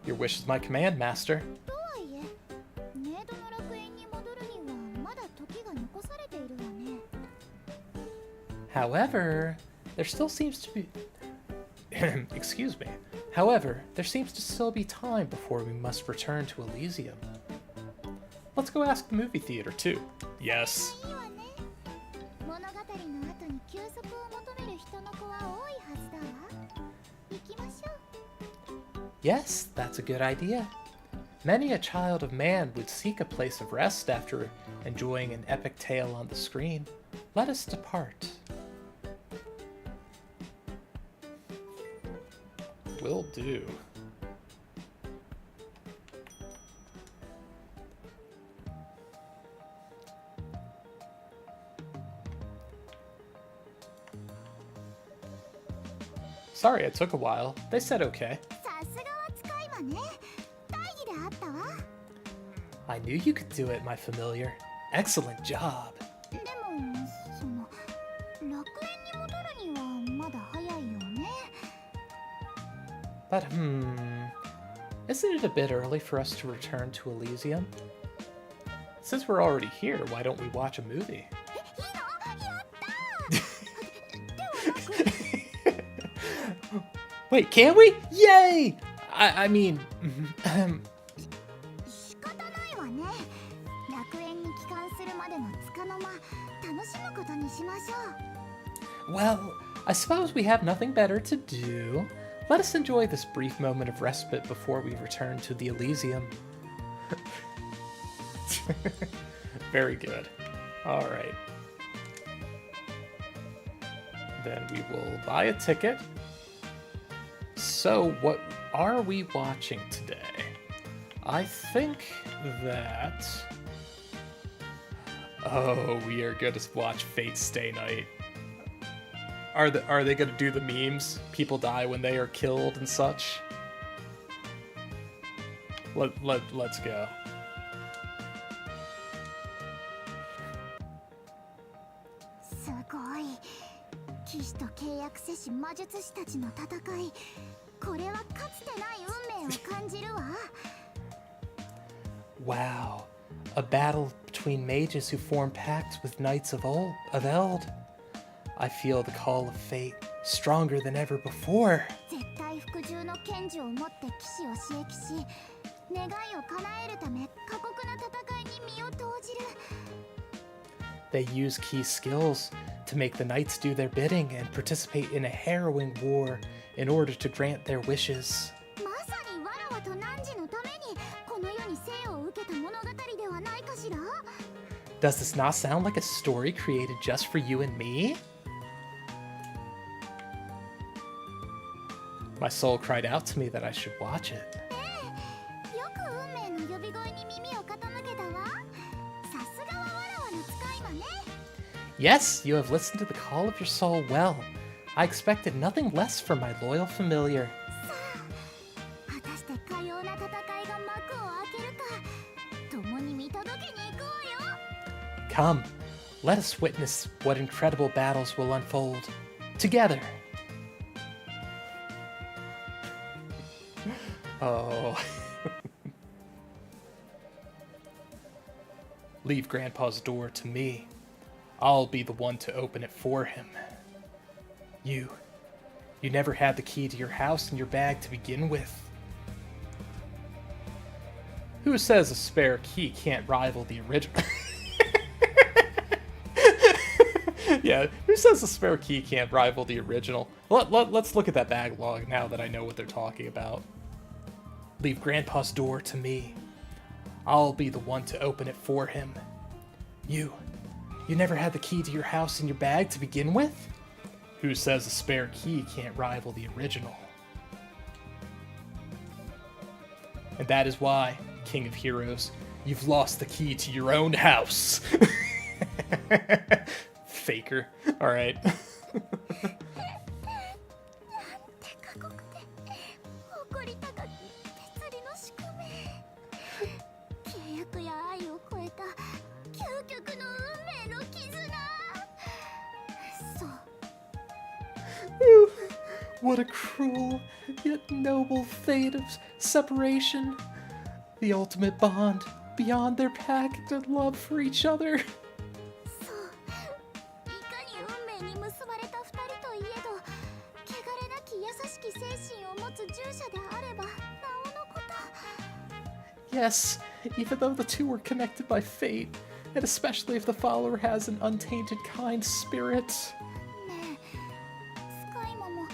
Your wish is my command, master. とはいえ、メイドの楽園に戻るにはまだ時が残されているわね。 However, there still seems to be... Excuse me. However, there seems to still be time before we must return to Elysium. Let's go ask the movie theater, too. Yes. いいわね。物語の後に休息を求める人の子は多いはずだわ。行きましょう。 Yes, that's a good idea. Many a child of man would seek a place of rest after enjoying an epic tale on the screen. Let us depart. Will do. Sorry it took a while. They said okay. さすがは使い魔ね。大義であったわ。 I knew you could do it, my familiar. Excellent job. でも、楽園に戻るにはまだ早いよね。 But isn't it a bit early for us to return to Elysium? Since we're already here, why don't we watch a movie? いいの？やったー。 Wait, can we? Yay! I mean, 仕方ないわね。楽園に帰還するまでの束の間、楽しむことにしましょう。 well, I suppose we have nothing better to do. Let us enjoy this brief moment of respite before we return to the Elysium. Very good. All right. Then we will buy a ticket. So, what are we watching today? I think that... Oh, we are going to watch Fate Stay Night. Are they going to do the memes? People die when they are killed and such? Let's go. Wow, a battle between mages who form pacts with knights of Eld. I feel the call of fate stronger than ever before. They use key skills to make the knights do their bidding and participate in a harrowing war in order to grant their wishes. まさにわらわと汝のためにこの世に生を受けた物語ではないかしら Does this not sound like a story created just for you and me? My soul cried out to me that I should watch it. よく運命の呼び声に耳を傾けたわさすがはわらわの使い魔ね Yes, you have listened to the call of your soul well. I expected nothing less from my loyal familiar. さあ果たしてかような戦いが幕を開けるか共に見届けに行くわよ Come, let us witness what incredible battles will unfold. Together. Oh. Leave Grandpa's door to me. I'll be the one to open it for him. You never had the key to your house in your bag to begin with. Who says a spare key can't rival the original? Yeah, who says a spare key can't rival the original? Let's look at that bag log now that I know what they're talking about. Leave Grandpa's door to me. I'll be the one to open it for him. You never had the key to your house in your bag to begin with? Who says a spare key can't rival the original? And that is why, King of Heroes, you've lost the key to your own house. Faker. Alright. なんて過酷で誇り高き鉄理の宿命契約や愛を超えた究極の運命の絆そう What a cruel, yet noble fate of separation. The ultimate bond, beyond their pact and love for each other. そういかに運命に結ばれた二人といえど汚れなき優しき精神を持つ従者であればなおのこと Yes, even though the two were connected by fate, and especially if the follower has an untainted kind spirit. ねえ使い魔もい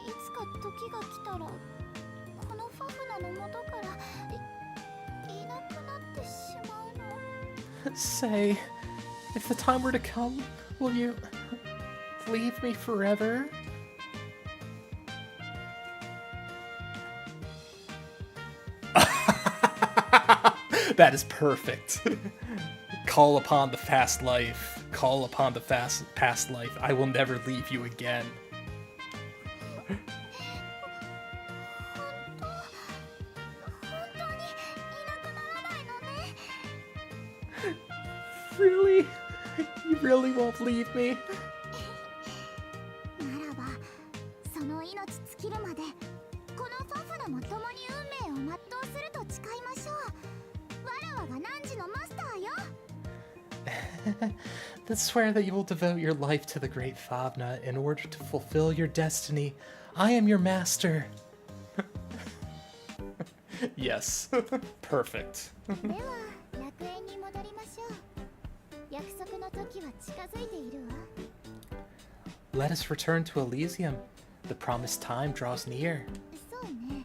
つか時が来たらこのファフナの元からいなくなってしまうの Say, if the time were to come, will you leave me forever? That is perfect. Call upon the fast life. Call upon the past life. I will never leave you again. 本当にいなくならないのね Really? You really won't leave me? ならばその命尽きるまでこのファフナも共に運命を全うすると誓いましょうわらわが汝のマスターよ Then swear that you will devote your life to the great Favna in order to fulfill your destiny. I am your master. Yes. Perfect. では楽園に戻りましょう約束の時は近づいているわ Let us return to Elysium. The promised time draws near. そうね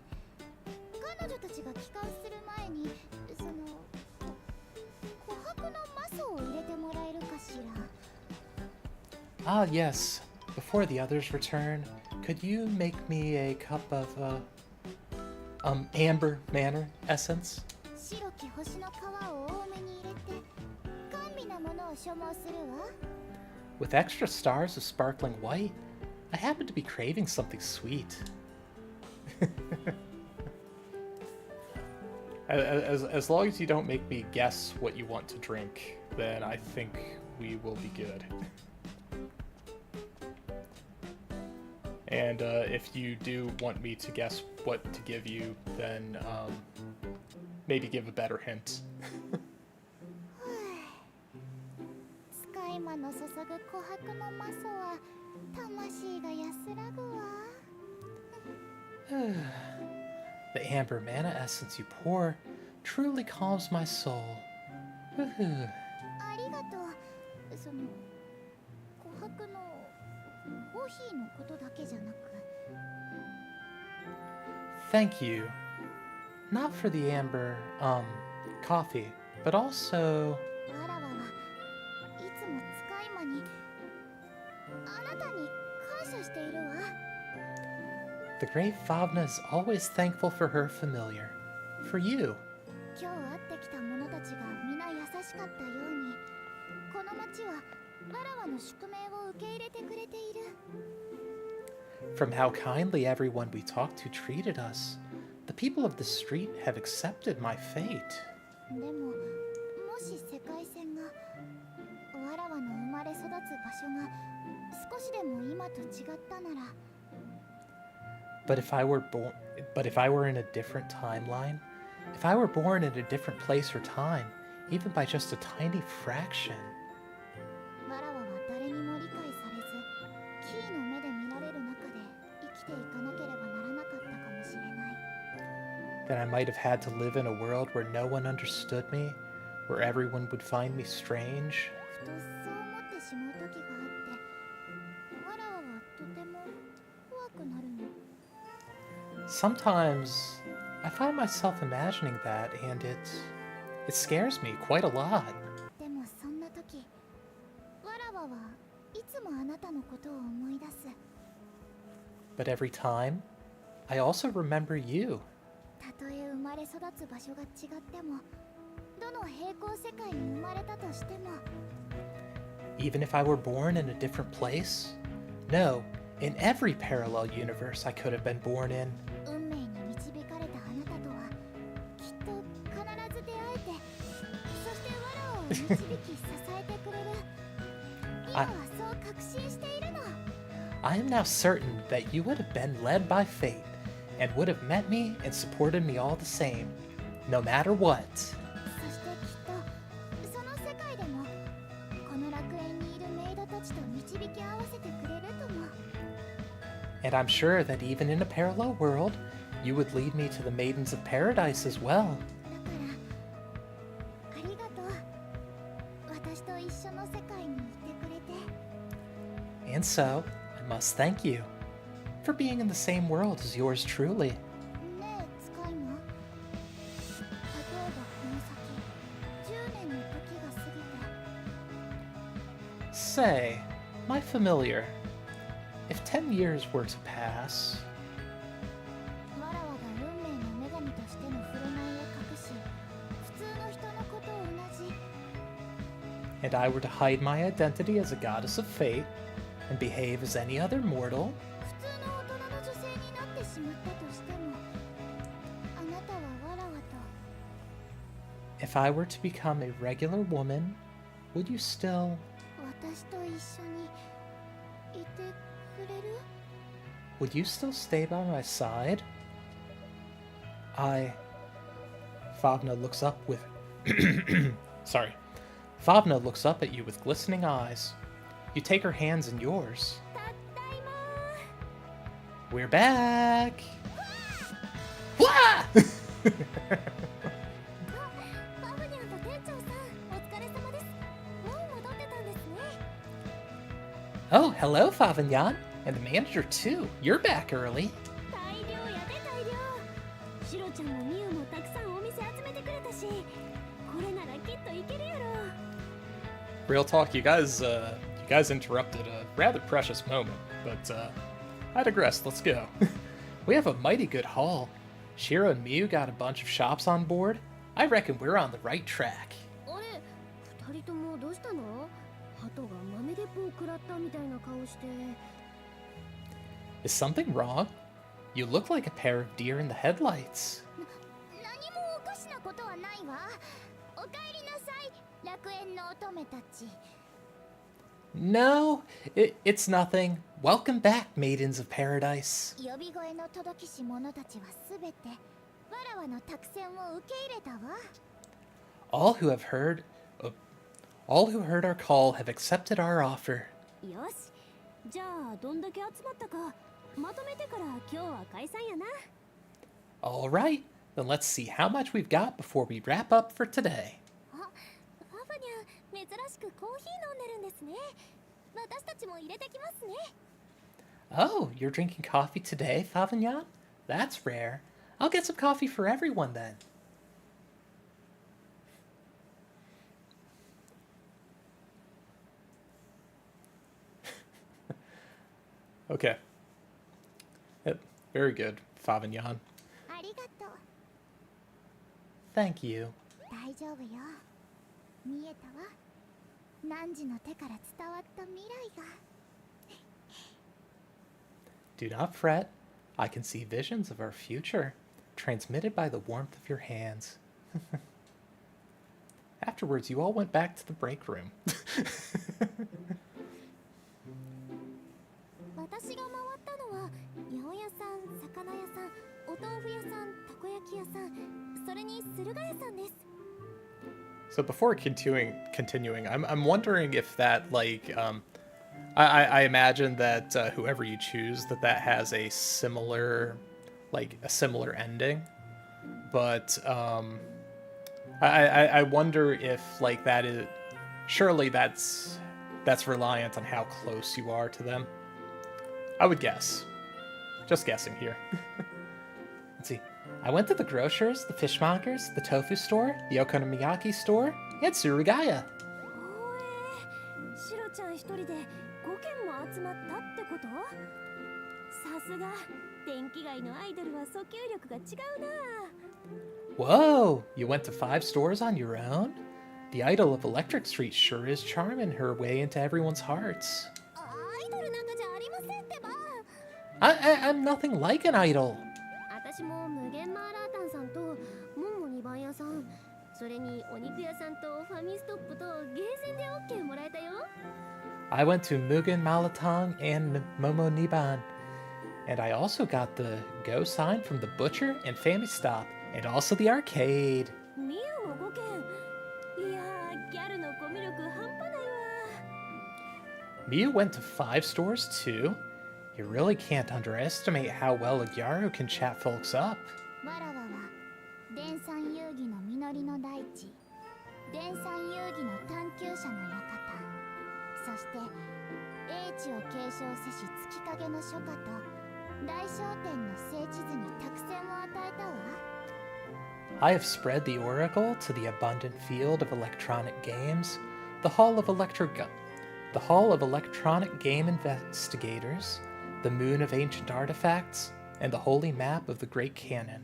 彼女たちが帰還する前にその琥珀のマスを入れてもらえるかしら Ah, yes. Before the others return, could you make me a cup of, amber manor essence? 白き星の皮を多めに入れて甘美なものを所望するわ With extra stars of sparkling white? I happen to be craving something sweet. As long as you don't make me guess what you want to drink, then I think we will be good. And if you do want me to guess what to give you, then maybe give a better hint. 使い魔の注ぐ琥珀のマスは魂が安らぐわ The amber mana essence you pour truly calms my soul. Woohoo. ありがとうその琥くのコーヒーのことだけじゃなく。 Thank you. Not for the amber, coffee, but also... わらわはいつも使い魔にあなたに感謝しているわ。 The great Favna is always thankful for her familiar. For you. 今日会ってきた者たちが皆優しかったように、この町はわらわの宿命を受け入れてくれている。 From how kindly everyone we talked to treated us, the people of the street have accepted my fate. でも、もし世界線がわらわの生まれ育つ場所が少しでも今と違ったなら。 But if I were in a different timeline, if I were born in a different place or time, even by just a tiny fraction, わらわは誰にも理解されず、キーの目で見られる中で生きていかなければならなかったかもしれない。 then I might have had to live in a world where no one understood me, where everyone would find me strange. ふとそう思ってしまう時があって、わらわはとても怖くなるの。 Sometimes I find myself imagining that, and it scares me quite a lot. でもそんな時、わらわはいつもあなたのことを思い出す。 But every time, I also remember you. たとえ生まれ育つ場所が違っても、どの平行世界に生まれたとしても、 Even if I were born in a different place? No, in every parallel universe I could have been born in. 運命に導かれたあなたとはきっと必ず出会えて、そしてわらわを導き支えてくれる。今はそう確信しているの。 I am now certain that you would have been led by fate and would have met me and supported me all the same, no matter what. そしてきっとその世界でもこの楽園にいるメイドたちと導き合わせてくれるとも。 And I'm sure that even in a parallel world, you would lead me to the Maidens of Paradise as well. だからありがとう。私と一緒の世界にいてくれて。 And so, I must thank you for being in the same world as yours truly. ねえ使い魔、例えばこの先10年の時が過ぎて。 Say, my familiar, if 10 years were to pass, わらわが運命の女神としての振る舞いを隠し、普通の人のことを同じ。 and I were to hide my identity as a goddess of fate and behave as any other mortal, 普通の大人の女性になってしまったとしても、あなたはわらわと。 if I were to become a regular woman, would you still, 私と一緒にいてくれる？ would you still stay by my side? Favna looks up with, sorry. Favna looks up at you with glistening eyes. You take her hands in yours. たったいま。 We're back! Wah! ファブニャンと店長さん、お疲れ様です。もう戻ってたんですね。 Oh, hello, Favignon. And the manager, too. You're back early. 大量やで大量。シロちゃんもミュウもたくさんお店集めてくれたし、これならきっといけるやろ。 Real talk, you guys interrupted a rather precious moment, but I digress. Let's go. We have a mighty good haul. Shiro and Miu got a bunch of shops on board. I reckon we're on the right track. あれ、二人ともどうしたの？鳩が豆鉄砲を食らったみたいな顔して。 Is something wrong? You look like a pair of deer in the headlights. 何もおかしなことはないわ。おかえりなさい、楽園の乙女たち。 No, it's nothing. Welcome back, Maidens of Paradise. 呼び声の届きし者たちはすべてわらわの託戦を受け入れたわ。 All who heard our call have accepted our offer. よし、じゃあどんだけ集まったかまとめてから今日は解散やな。 All right, then let's see how much we've got before we wrap up for today. あ、ファブニャン珍しくコーヒー飲んでるんですね。私たちも入れてきますね。 Oh, you're drinking coffee today, Favignon? That's rare. I'll get some coffee for everyone then. Okay. Yep, very good, Favignon. ありがとう。 Thank you. 大丈夫よ。見えたわ。汝の手から伝わった未来が。 Do not fret. I can see visions of our future, transmitted by the warmth of your hands. Afterwards, you all went back to the break room. 私が回ったのは八百屋さん、魚屋さん、お豆腐屋さん、たこ焼き屋さん、それに駿河屋さんです。 So before continuing, I'm wondering if that I imagine that whoever you choose that has a similar ending, but I wonder if that is surely that's reliant on how close you are to them. I would guess. Just guessing here. Let's see. I went to the grocer's, the fishmonger's, the tofu store, the okonomiyaki store, and Surugaya. ほえ、シロちゃん一人で5軒も集まったってこと？さすが、電気街のアイドルは訴求力が違うな。 Whoa! You went to 5 stores on your own? The idol of Electric Street sure is charming her way into everyone's hearts. アイドルなんかじゃありませんってば。 I'm nothing like an idol. 私も無限マーラータンさんとモンモ2番屋さん、それにお肉屋さんとファミストップとゲーセンで OK もらえたよ。 I went to Mugen Malatang and Momo Niban. And I also got the go sign from the butcher and Family Stop, and also the arcade. ミユも5軒。いやー、ギャルのコミュ力半端ないわ。 Miyu went to 5 stores too. You really can't underestimate how well a Gyaru can chat folks up. わらわは電算遊戯の実りの大地、電算遊戯の探求者の館、そして英知を継承せし月影の書家と大商店の聖地図に託線を与えたわ。 I have spread the oracle to the abundant field of electronic games, the hall of electronic game investigators, the moon of ancient artifacts, and the holy map of the great canon.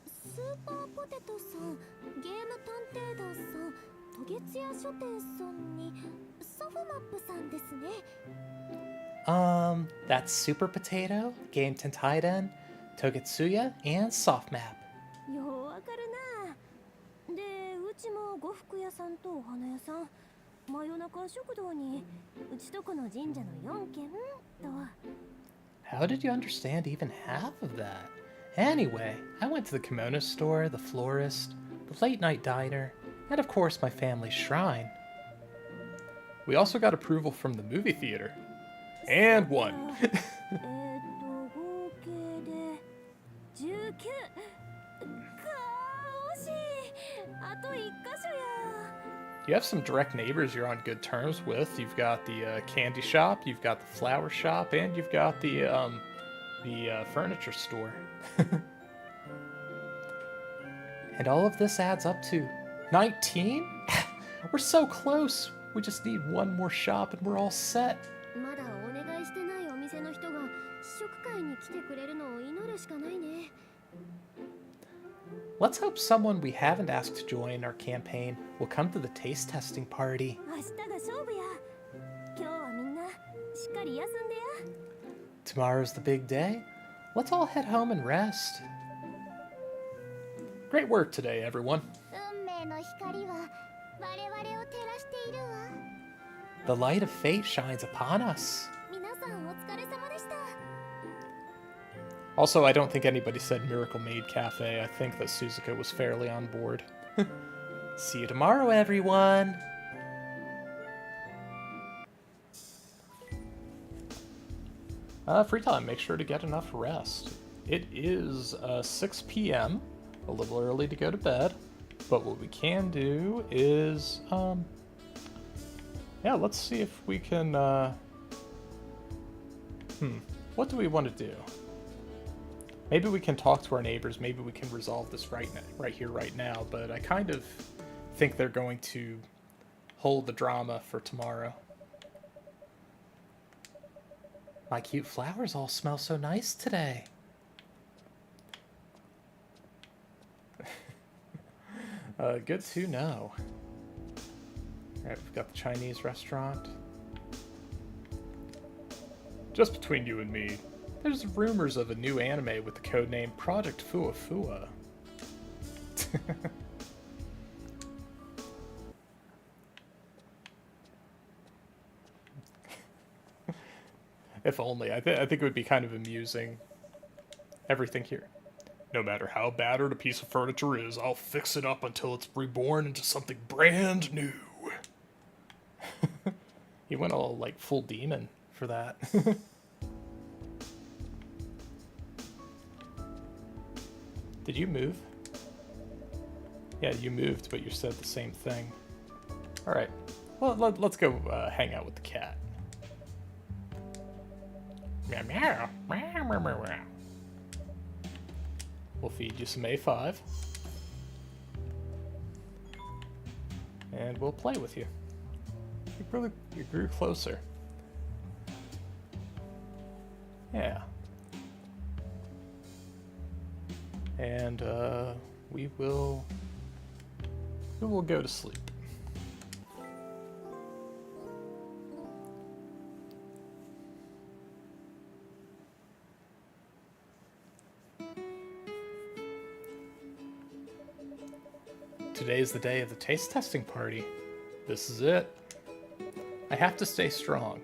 スーパーポテトさん、ゲーム探偵団さん、渡月屋書店さんにソフマップさんですね。 That's Super Potato, Game Tentaiden, Togetsuya, and Soft Map. ようわかるな。で、うちも呉服屋さんとお花屋さん、真夜中食堂にうちとこの神社の4軒と。 How did you understand even half of that? Anyway, I went to the kimono store, the florist, the late night diner, and of course my family's shrine. We also got approval from the movie theater. And one. 合計で19。惜しい。あと1箇所や。 You have some direct neighbors you're on good terms with. You've got the candy shop, you've got the flower shop, and you've got the furniture store. And all of this adds up to 19? We're so close. We just need one more shop and we're all set. まだお願いしてないお店の人が試食会に来てくれるのを祈るしかないね。 Let's hope someone we haven't asked to join our campaign will come to the taste testing party. 明日が勝負や。今日はみんなしっかり休んでや。 Tomorrow's the big day. Let's all head home and rest. Great work today, everyone. 運命の光は我々を照らしているわ。 The light of fate shines upon us. 皆さんお疲れ様でした。 Also, I don't think anybody said Miracle Maid Cafe. I think that Suzuka was fairly on board. See you tomorrow, everyone! Free time, make sure to get enough rest. It is 6 p.m., a little early to go to bed, but what we can do is Yeah, let's see if we can, what do we want to do? Maybe we can talk to our neighbors, maybe we can resolve this right here, right now, but I kind of think they're going to hold the drama for tomorrow. My cute flowers all smell so nice today. Good to know. Alright, we've got the Chinese restaurant. Just between you and me, there's rumors of a new anime with the codename Project Fua Fua. If only. I think it would be kind of amusing. Everything here. No matter how battered a piece of furniture is, I'll fix it up until it's reborn into something brand new. He went all, like, full demon for that. Did you move? Yeah, you moved, but you said the same thing. Alright. Well, let's go hang out with the cat. Meow meow. Meow meow meow meow. We'll feed you some A5. And we'll play with you. You grew closer. Yeah. And we will go to sleep. Today's the day of the taste testing party. This is it. I have to stay strong.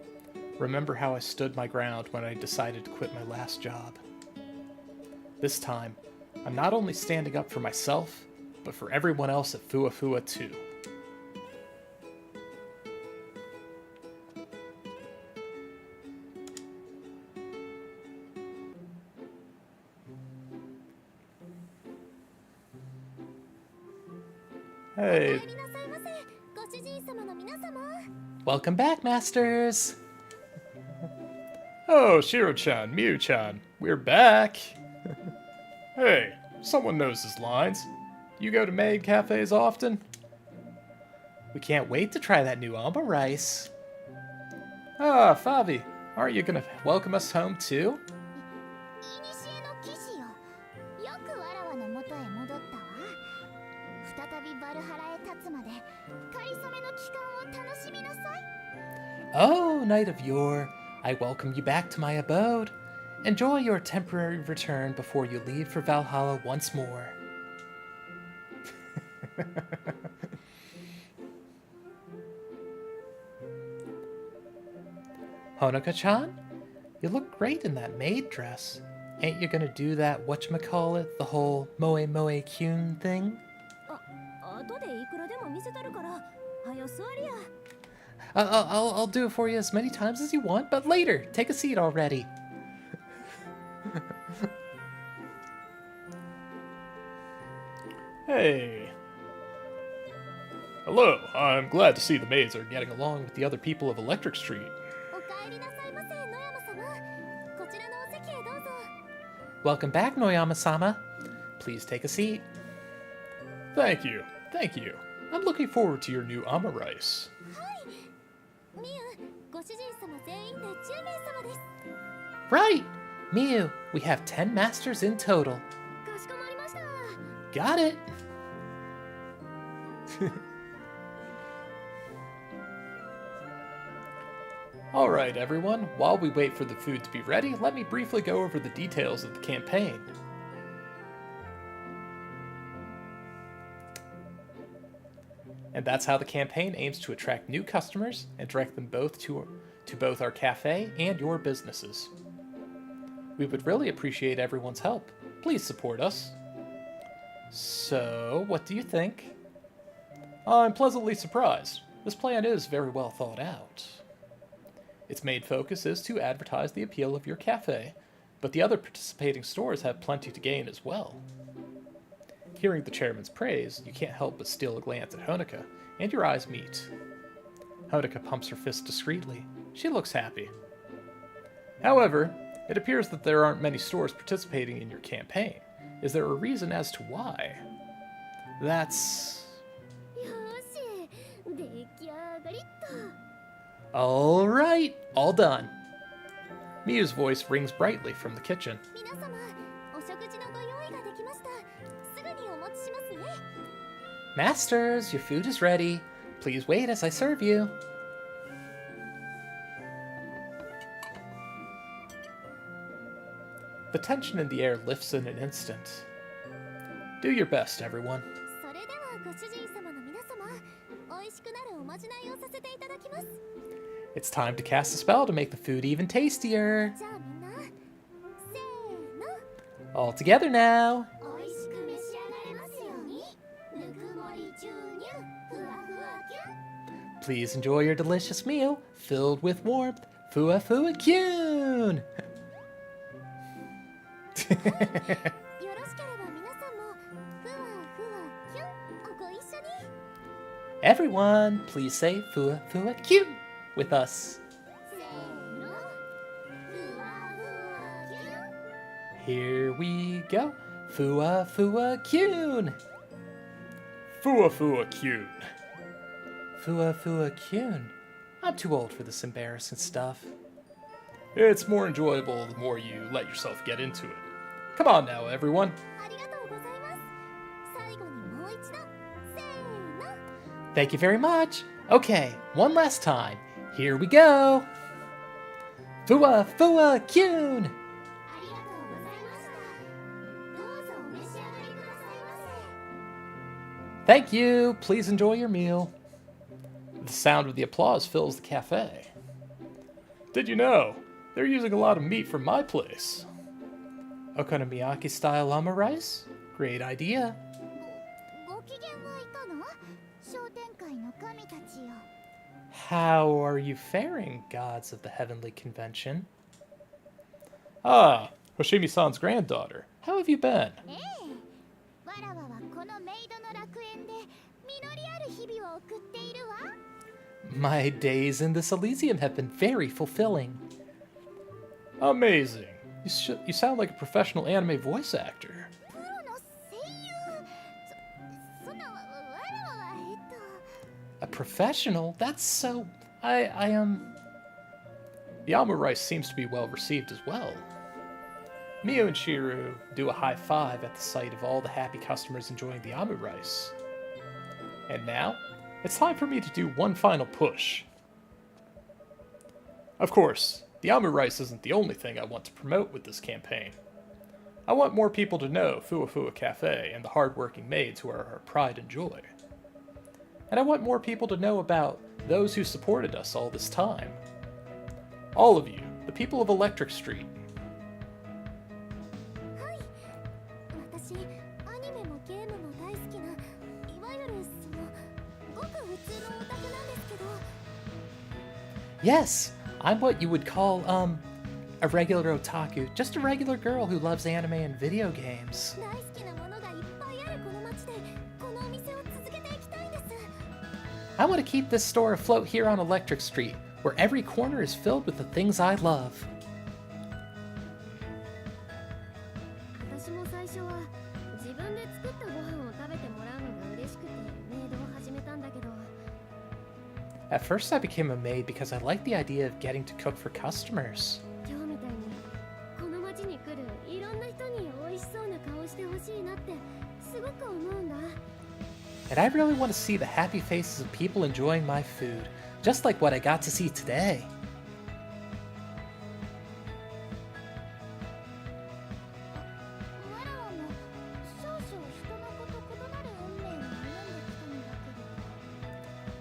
Remember how I stood my ground when I decided to quit my last job. This time, I'm not only standing up for myself, but for everyone else at Fua Fua too. Hey. Welcome back, Masters! Oh, Shiro-chan, Miu-chan, we're back! Hey, someone knows his lines. You go to Maid cafes often? We can't wait to try that new almond rice. Ah, Fabi, aren't you gonna welcome us home too? Oh, Knight of Yore, I welcome you back to my abode. Enjoy your temporary return before you leave for Valhalla once more. Honoka-chan? You look great in that maid dress. Ain't you gonna do that whatchamacallit, the whole moe moe kyun thing? I'll do it for you as many times as you want, but later. Take a seat already. Hey. Hello, I'm glad to see the maids are getting along with the other people of Electric Street. Welcome back, Noyama-sama. Please take a seat. Thank you, thank you. I'm looking forward to your new ama rice. Right! Miu, we have 10 masters in total. Got it! Alright everyone, while we wait for the food to be ready, let me briefly go over the details of the campaign. And that's how the campaign aims to attract new customers and direct them both to both our cafe and your businesses. We would really appreciate everyone's help. Please support us. So, what do you think? I'm pleasantly surprised. This plan is very well thought out. Its main focus is to advertise the appeal of your cafe, but the other participating stores have plenty to gain as well. Hearing the chairman's praise, you can't help but steal a glance at Honoka, and your eyes meet. Honika pumps her fist discreetly. She looks happy. However, it appears that there aren't many stores participating in your campaign. Is there a reason as to why? That's... Alright, all done. Miu's voice rings brightly from the kitchen. Masters, your food is ready. Please wait as I serve you. The tension in the air lifts in an instant. Do your best, everyone. It's time to cast a spell to make the food even tastier. All together now. Please enjoy your delicious meal, filled with warmth. Fua fua kyun! Everyone, please say fua fua kyun with us. Here we go. Fua fua kyun. Fua fua kyun. Fua fua kyun. I'm too old for this embarrassing stuff. It's more enjoyable the more you let yourself get into it. Come on now, everyone. Thank you very much. Okay, one last time. Here we go. Fua fua kyun. Thank you. Please enjoy your meal. The sound of the applause fills the cafe. Did you know? They're using a lot of meat from my place. Okonomiyaki-style llama rice? Great idea. How are you faring, gods of the heavenly convention? Ah, Hoshimi-san's granddaughter. How have you been? My days in this Elysium have been very fulfilling. Amazing. You sound like a professional anime voice actor. A professional? That's so... The llama rice seems to be well received as well. Miu and Shiru do a high five at the sight of all the happy customers enjoying the llama rice. And now, it's time for me to do one final push. Of course, the llama rice isn't the only thing I want to promote with this campaign. I want more people to know Fua Fua Cafe and the hard-working maids who are our pride and joy. And I want more people to know about those who supported us all this time. All of you, the people of Electric Street. Yes, I'm what you would call, a regular otaku. Just a regular girl who loves anime and video games. I want to keep this store afloat here on Electric Street, where every corner is filled with the things I love. At first I became a maid because I liked the idea of getting to cook for customers. And I really want to see the happy faces of people enjoying my food, just like what I got to see today.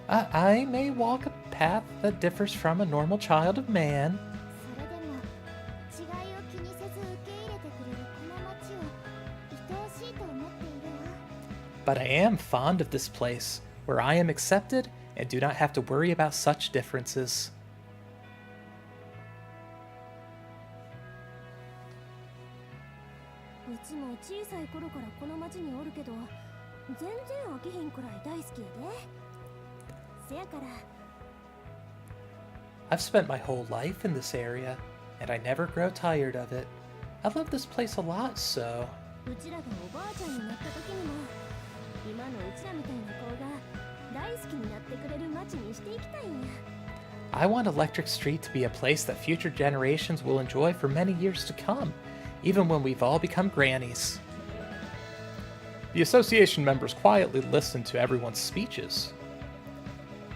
I may walk a path that differs from a normal child of man. But I am fond of this place, where I am accepted and do not have to worry about such differences. I've spent my whole life in this area, and I never grow tired of it. I love this place a lot, so... うちらがおばあちゃんになった時にも今のうちらみたいな子が大好きになってくれる街にしていきたいんや。 I want Electric Street to be a place that future generations will enjoy for many years to come, even when we've all become grannies. The association members quietly listened to everyone's speeches.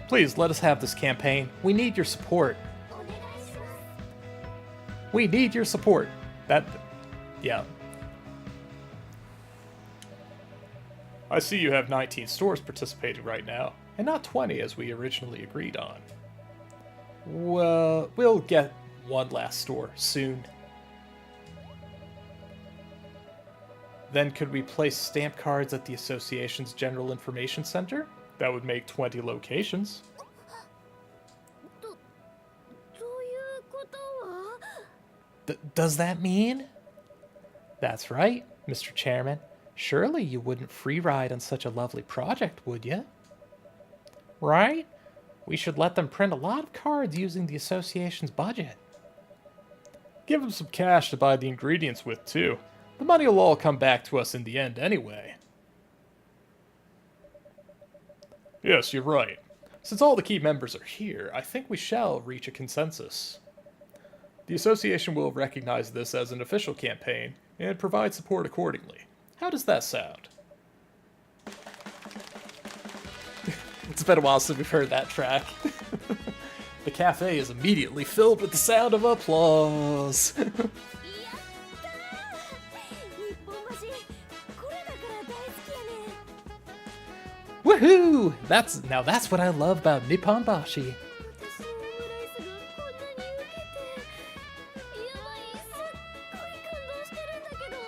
Please let us have this campaign. We need your support. お願いします。 We need your support. Yeah. I see you have 19 stores participating right now, and not 20 as we originally agreed on. Well, we'll get one last store soon. Then could we place stamp cards at the association's General Information Center? That would make 20 locations. どういうことは？ Does that mean? That's right, Mr. Chairman. Surely you wouldn't free ride on such a lovely project, would you? Right? We should let them print a lot of cards using the association's budget. Give them some cash to buy the ingredients with, too. The money will all come back to us in the end anyway. Yes, you're right. Since all the key members are here, I think we shall reach a consensus. The association will recognize this as an official campaign and provide support accordingly. How does that sound? It's been a while since we've heard that track. The cafe is immediately filled with the sound of applause. やったー！日本橋、これだから大好きやねん。 Woohoo! That's what I love about Nippon Bashi. 私のオムライスがこんなにウケて、やばい、すっごい感動してるんだけど。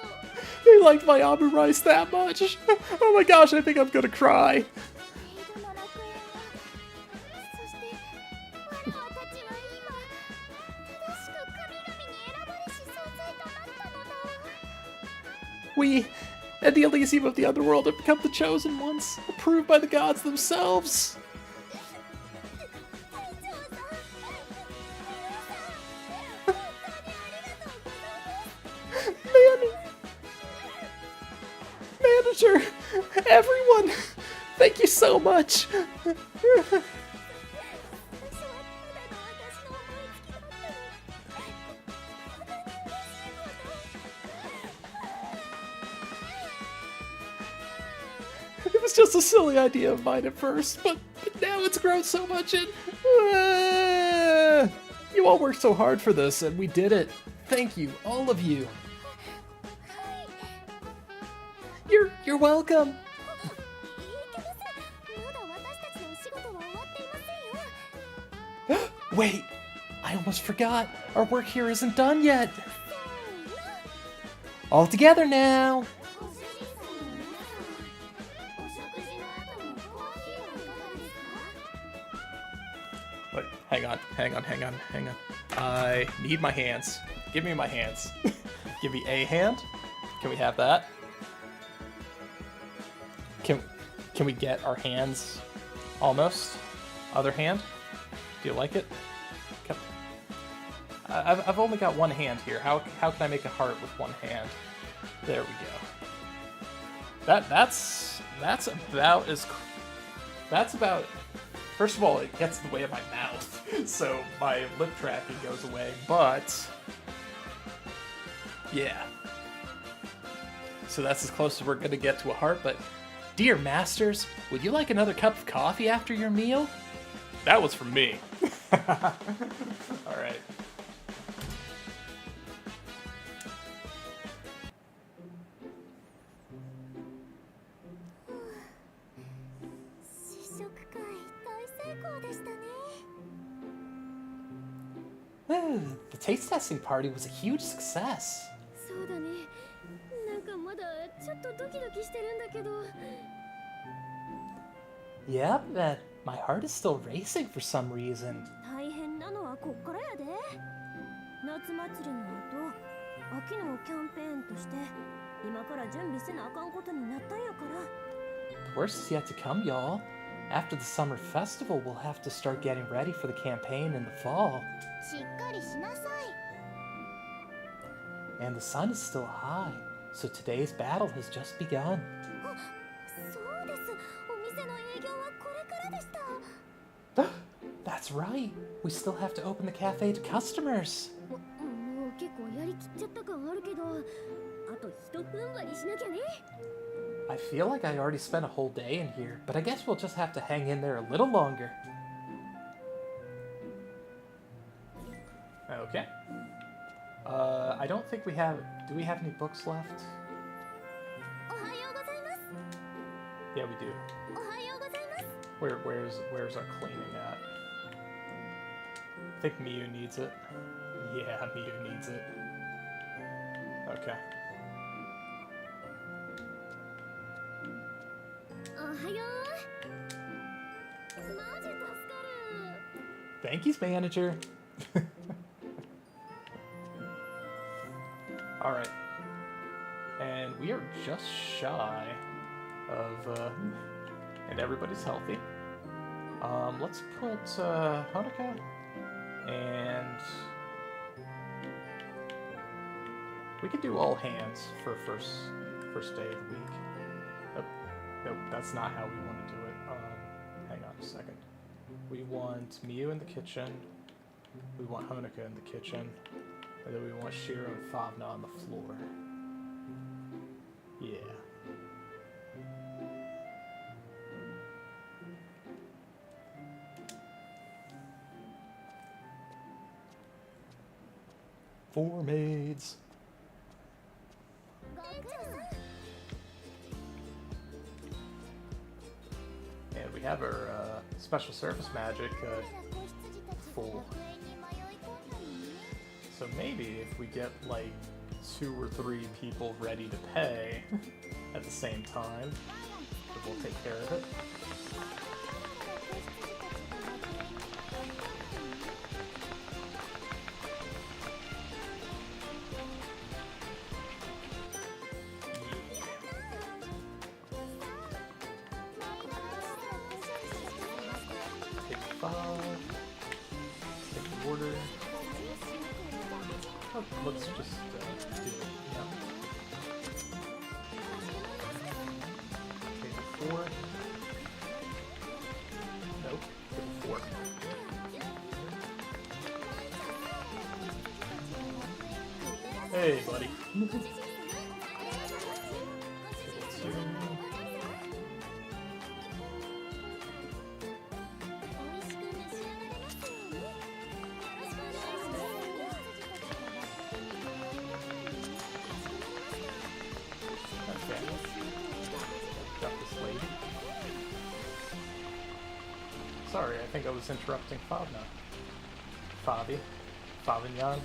They liked my omurice that much. Oh my gosh, I think I'm gonna cry. メイドの楽園は、そしてファラーたちは今、正しく神々に選ばれし存在となったのだ。 We and the Elysium of the Underworld have become the chosen ones, approved by the gods themselves. 隊長さん、皆さん、本当にありがとうございます。 Manager, everyone, thank you so much. 最初はただの私の思いつきだったの。こんなに嬉しいこと。 It was just a silly idea of mine at first, but now it's grown so much and... you all worked so hard for this, and we did it. Thank you, all of you. はい。 You're welcome. いけません。まだ私たちのお仕事は終わっていませんよ。 Wait, I almost forgot. Our work here isn't done yet. All together now. ご主人様の皆様、お食事の後のコーヒーはいかがですか？ Wait, hang on. I need my hands. Give me my hands. Give me a hand. Can we have that? Can we get our hands almost? Other hand? Do you like it? Okay. I've only got one hand here. How can I make a heart with one hand? There we go. That's about. First of all, it gets in the way of my mouth, so my lip tracking goes away. But yeah. So that's as close as we're gonna get to a heart. But dear masters, would you like another cup of coffee after your meal? That was from me. All right. The taste testing party was a huge success. そうだね。なんかまだちょっとドキドキしてるんだけど。 Yeah, but my heart is still racing for some reason. 大変なのはこっからやで。夏祭りの後、秋のキャンペーンとして今から準備せなあかんことになったんやから。 The worst is yet to come, y'all. After the summer festival, we'll have to start getting ready for the campaign in the fall. しっかりしなさい。 And the sun is still high, so today's battle has just begun. あ、そうです。お店の営業はこれからでした。That's right. We still have to open the cafe to customers. もう結構やりきっちゃった感あるけど、あと一踏ん張りしなきゃね。 I feel like I already spent a whole day in here, but I guess we'll just have to hang in there a little longer. Okay. I don't think we have... Do we have any books left? おはようございます。 Yeah, we do. おはようございます。 Where's our cleaning at? I think Miyu needs it. Yeah, Miyu needs it. Okay. おはよう。マジ助かる。 Thank you, manager. Alright. And we are just shy of, and everybody's healthy. Let's put, Honika and we could do all hands for first day of the week. Oh, nope, that's not how we want to do it. Hang on a second. We want Miyu in the kitchen. We want Honika in the kitchen. And then we want Shiro and Favna on the floor. Yeah. Four maids. And we have our special service magic full. So maybe if we get like 2 or 3 people ready to pay at the same time, we'll take care of it. Take 5. Take the order. Oh, let's just do it. Yeah. Table 4. Nope. Table 4. Hey, buddy. Table 2. Sorry, I think I was interrupting Favna. Favignon.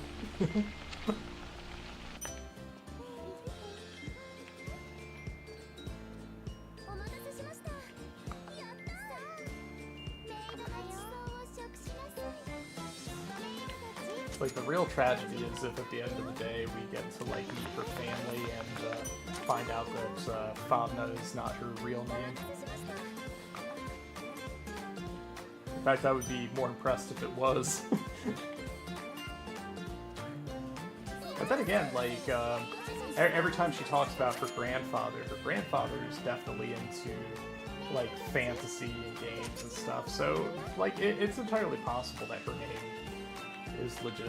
Like, the real tragedy is if at the end of the day we get to, like, meet her family and find out that Favna is not her real name. In fact, I would be more impressed if it was. But then again, like, every time she talks about her grandfather is definitely into, like, fantasy and games and stuff. So, like, it's entirely possible that her name is legit.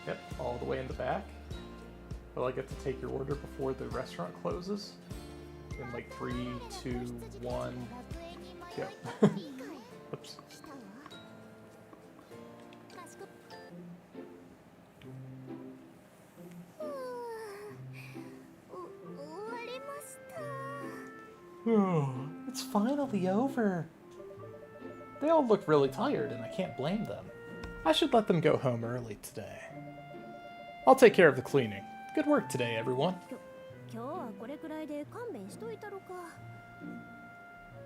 Yep, all the way in the back. Will I get to take your order before the restaurant closes? In like 3, 2, 1, go. Oops. Oh, it's finally over. They all look really tired, and I can't blame them. I should let them go home early today. I'll take care of the cleaning. Good work today, everyone.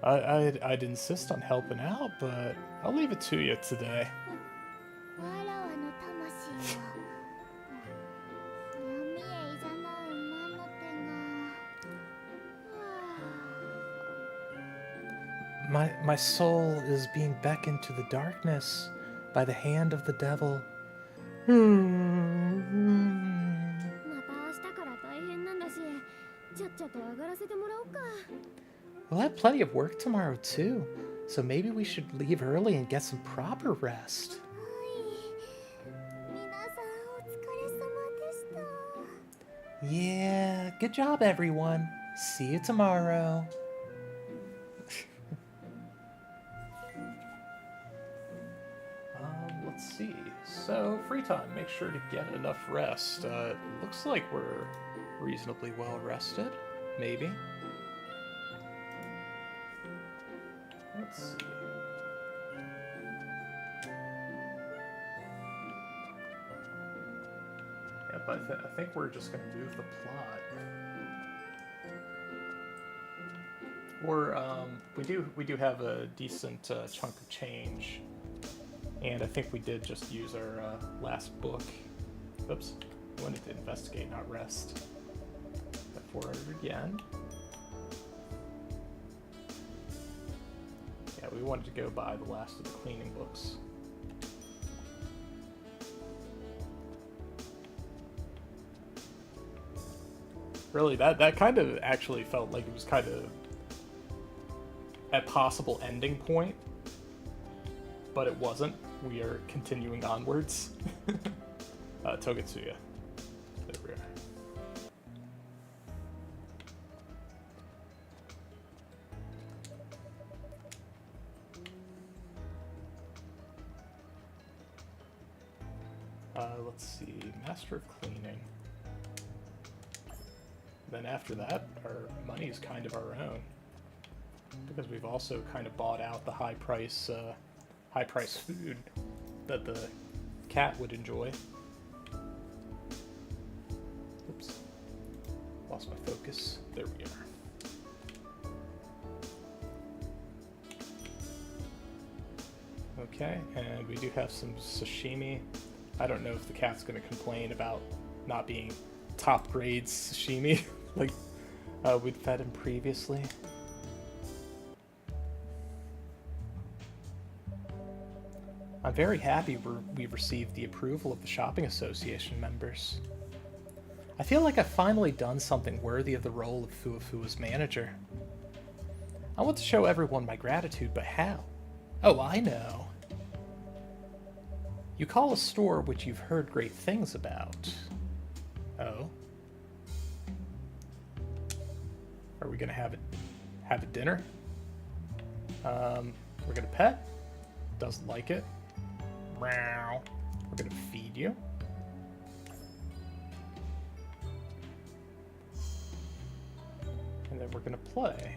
I'd insist on helping out, but I'll leave it to you today. My soul is being beckoned to the darkness by the hand of the devil. また明日から大変なんだし、ちゃっちゃと上がらせてもらおうか。 We'll have plenty of work tomorrow too, so maybe we should leave early and get some proper rest. 皆さんお疲れ様でした。 Yeah, good job everyone. See you tomorrow. Let's see. So, free time. Make sure to get enough rest. It looks like we're reasonably well rested. Maybe. Let's see. Yep, I think we're just going to move the plot. Or we do have a decent chunk of change, and I think we did just use our last book. Oops, we wanted to investigate, not rest. That 400 yen. Yeah, we wanted to go buy the last of the cleaning books. Really, that kind of actually felt like it was kind of a possible ending point, but it wasn't. We are continuing onwards. Togetsuya. There we are. Let's see, Master of Cleaning. Then after that, our money is kind of our own, because we've also kind of bought out the high price food that the cat would enjoy. Oops, lost my focus. There we are. Okay, and we do have some sashimi. I don't know if the cat's going to complain about not being top grade sashimi like we'd fed him previously. I'm very happy we've received the approval of the Shopping Association members. I feel like I've finally done something worthy of the role of Fuafua's manager. I want to show everyone my gratitude, but how? Oh, I know. You call a store which you've heard great things about. Oh? Are we gonna have a dinner? We're gonna pet? Doesn't like it. Meow. We're gonna feed you. And then we're gonna play.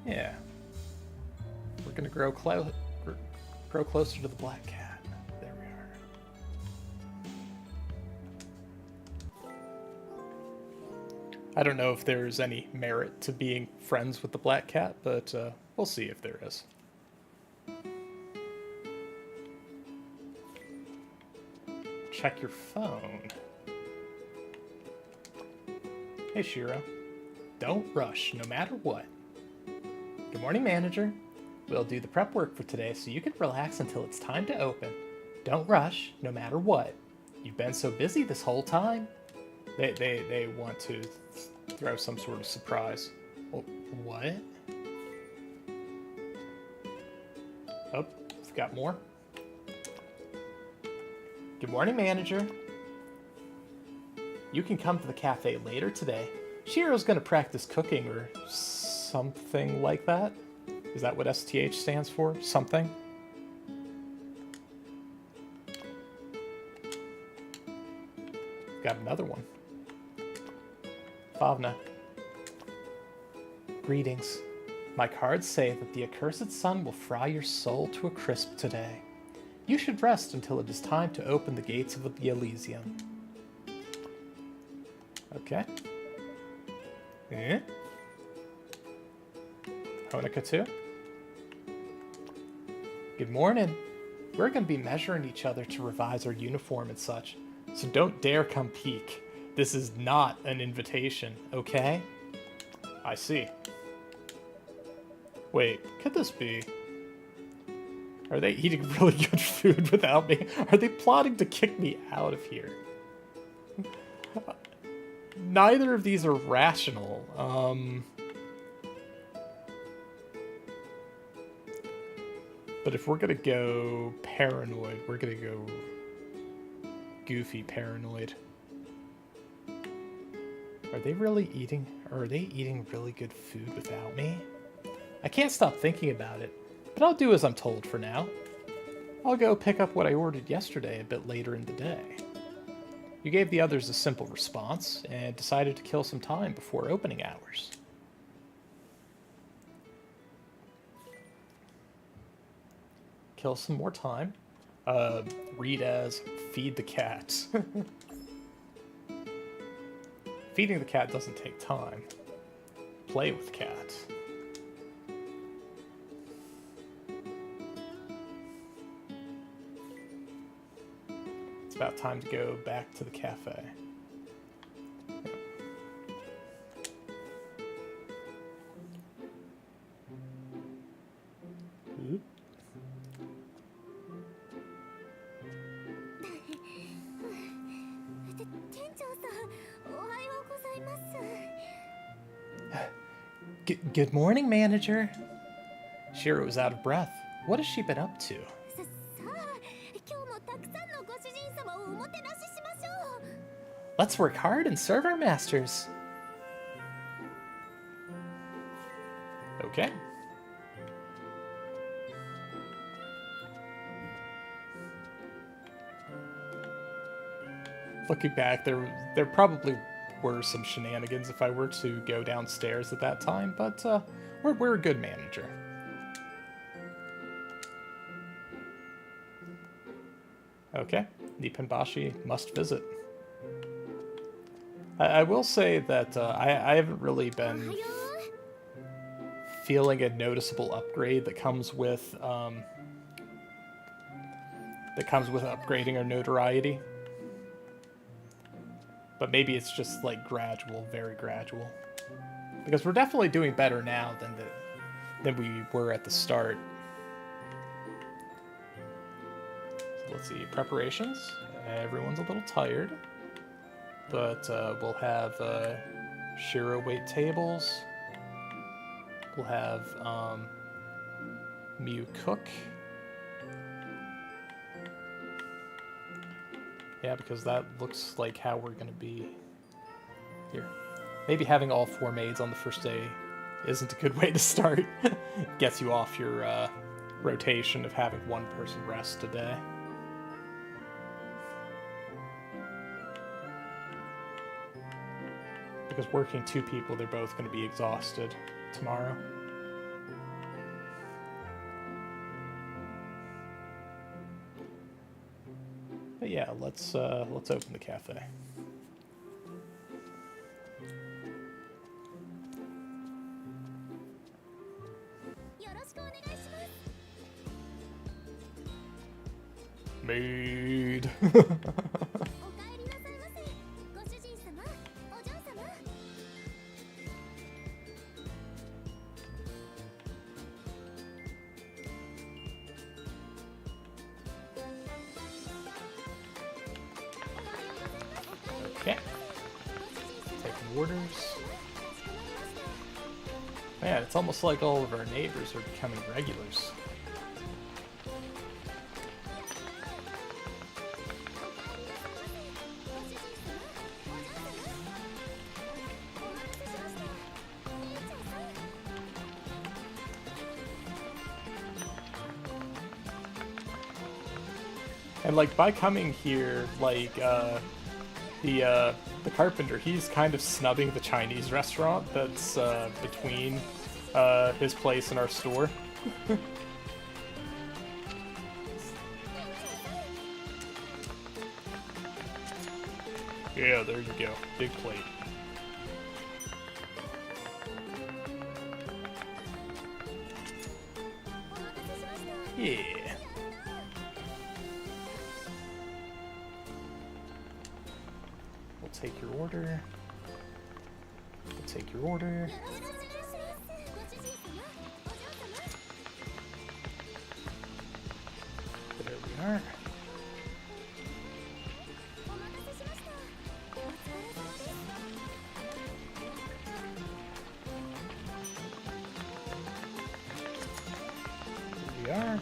Yeah. We're gonna grow closer to the black cat. There we are. I don't know if there's any merit to being friends with the black cat, but we'll see if there is. Check your phone. Hey, Shiro. Don't rush, no matter what. Good morning, manager. We'll do the prep work for today so you can relax until it's time to open. Don't rush, no matter what. You've been so busy this whole time. They want to throw some sort of surprise. Oh, what? Oh, we've got more. Good morning, manager. You can come to the cafe later today. Shiro's gonna practice cooking or something like that. Is that what STH stands for? Something? Got another one. Favna. Greetings. My cards say that the accursed sun will fry your soul to a crisp today. You should rest until it is time to open the gates of the Elysium. Okay. Honika too? Good morning. We're going to be measuring each other to revise our uniform and such, so don't dare come peek. This is not an invitation, okay? I see. Wait, could this be? Are they eating really good food without me? Are they plotting to kick me out of here? Neither of these are rational. But if we're gonna go paranoid, we're gonna go goofy paranoid. Are they really eating? Or are they eating really good food without me? I can't stop thinking about it, but I'll do as I'm told for now. I'll go pick up what I ordered yesterday a bit later in the day. You gave the others a simple response and decided to kill some time before opening hours. Kill some more time. Read as feed the cat. Feeding the cat doesn't take time. Play with cat. It's about time to go back to the cafe. Oop. 店長さん、おはようございます。 Good morning, manager. Shiro was out of breath. What has she been up to? さあ、今日もたくさんのご主人様をおもてなししましょう。 Let's work hard and serve our masters. Okay. Looking back, there probably were some shenanigans if I were to go downstairs at that time, but we're a good manager. Okay, Nipponbashi must visit. I will say that I haven't really been feeling a noticeable upgrade that comes with upgrading our notoriety. But maybe it's just like gradual, very gradual. Because we're definitely doing better now than we were at the start. So let's see, preparations. Everyone's a little tired. But we'll have Shiro wait tables. We'll have Miu cook. Yeah, because that looks like how we're going to be here. Maybe having all 4 maids on the first day isn't a good way to start. Gets you off your rotation of having one person rest a day. Because working 2 people, they're both going to be exhausted tomorrow. But yeah, let's open the cafe. Maid. Okay. Taking orders. Man, it's almost like all of our neighbors are becoming regulars. And like by coming here, like the carpenter, he's kind of snubbing the Chinese restaurant that's between his place and our store. Yeah, there you go. Big plate. Yeah. We'll take your order. We'll take your order. are. Here we are.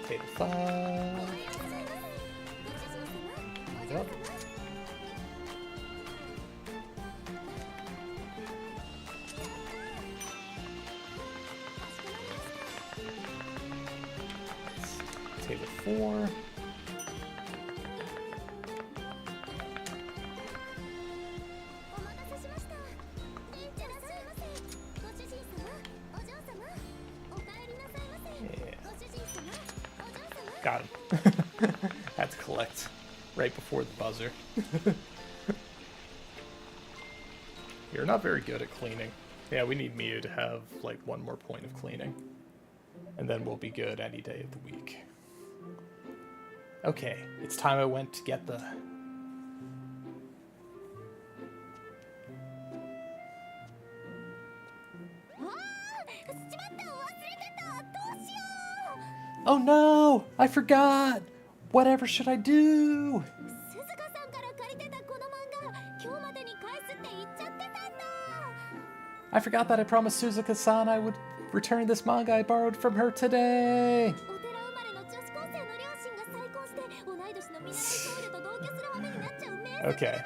Table 5. Yep. Table 4. Got him. Had to collect right before the buzzer. You're not very good at cleaning. Yeah, we need Mew to have like one more point of cleaning. And then we'll be good any day of the week. Okay, it's time I went to get the... Oh no! I forgot! Whatever should I do? I forgot that I promised Suzuka-san I would return this manga I borrowed from her today! Okay.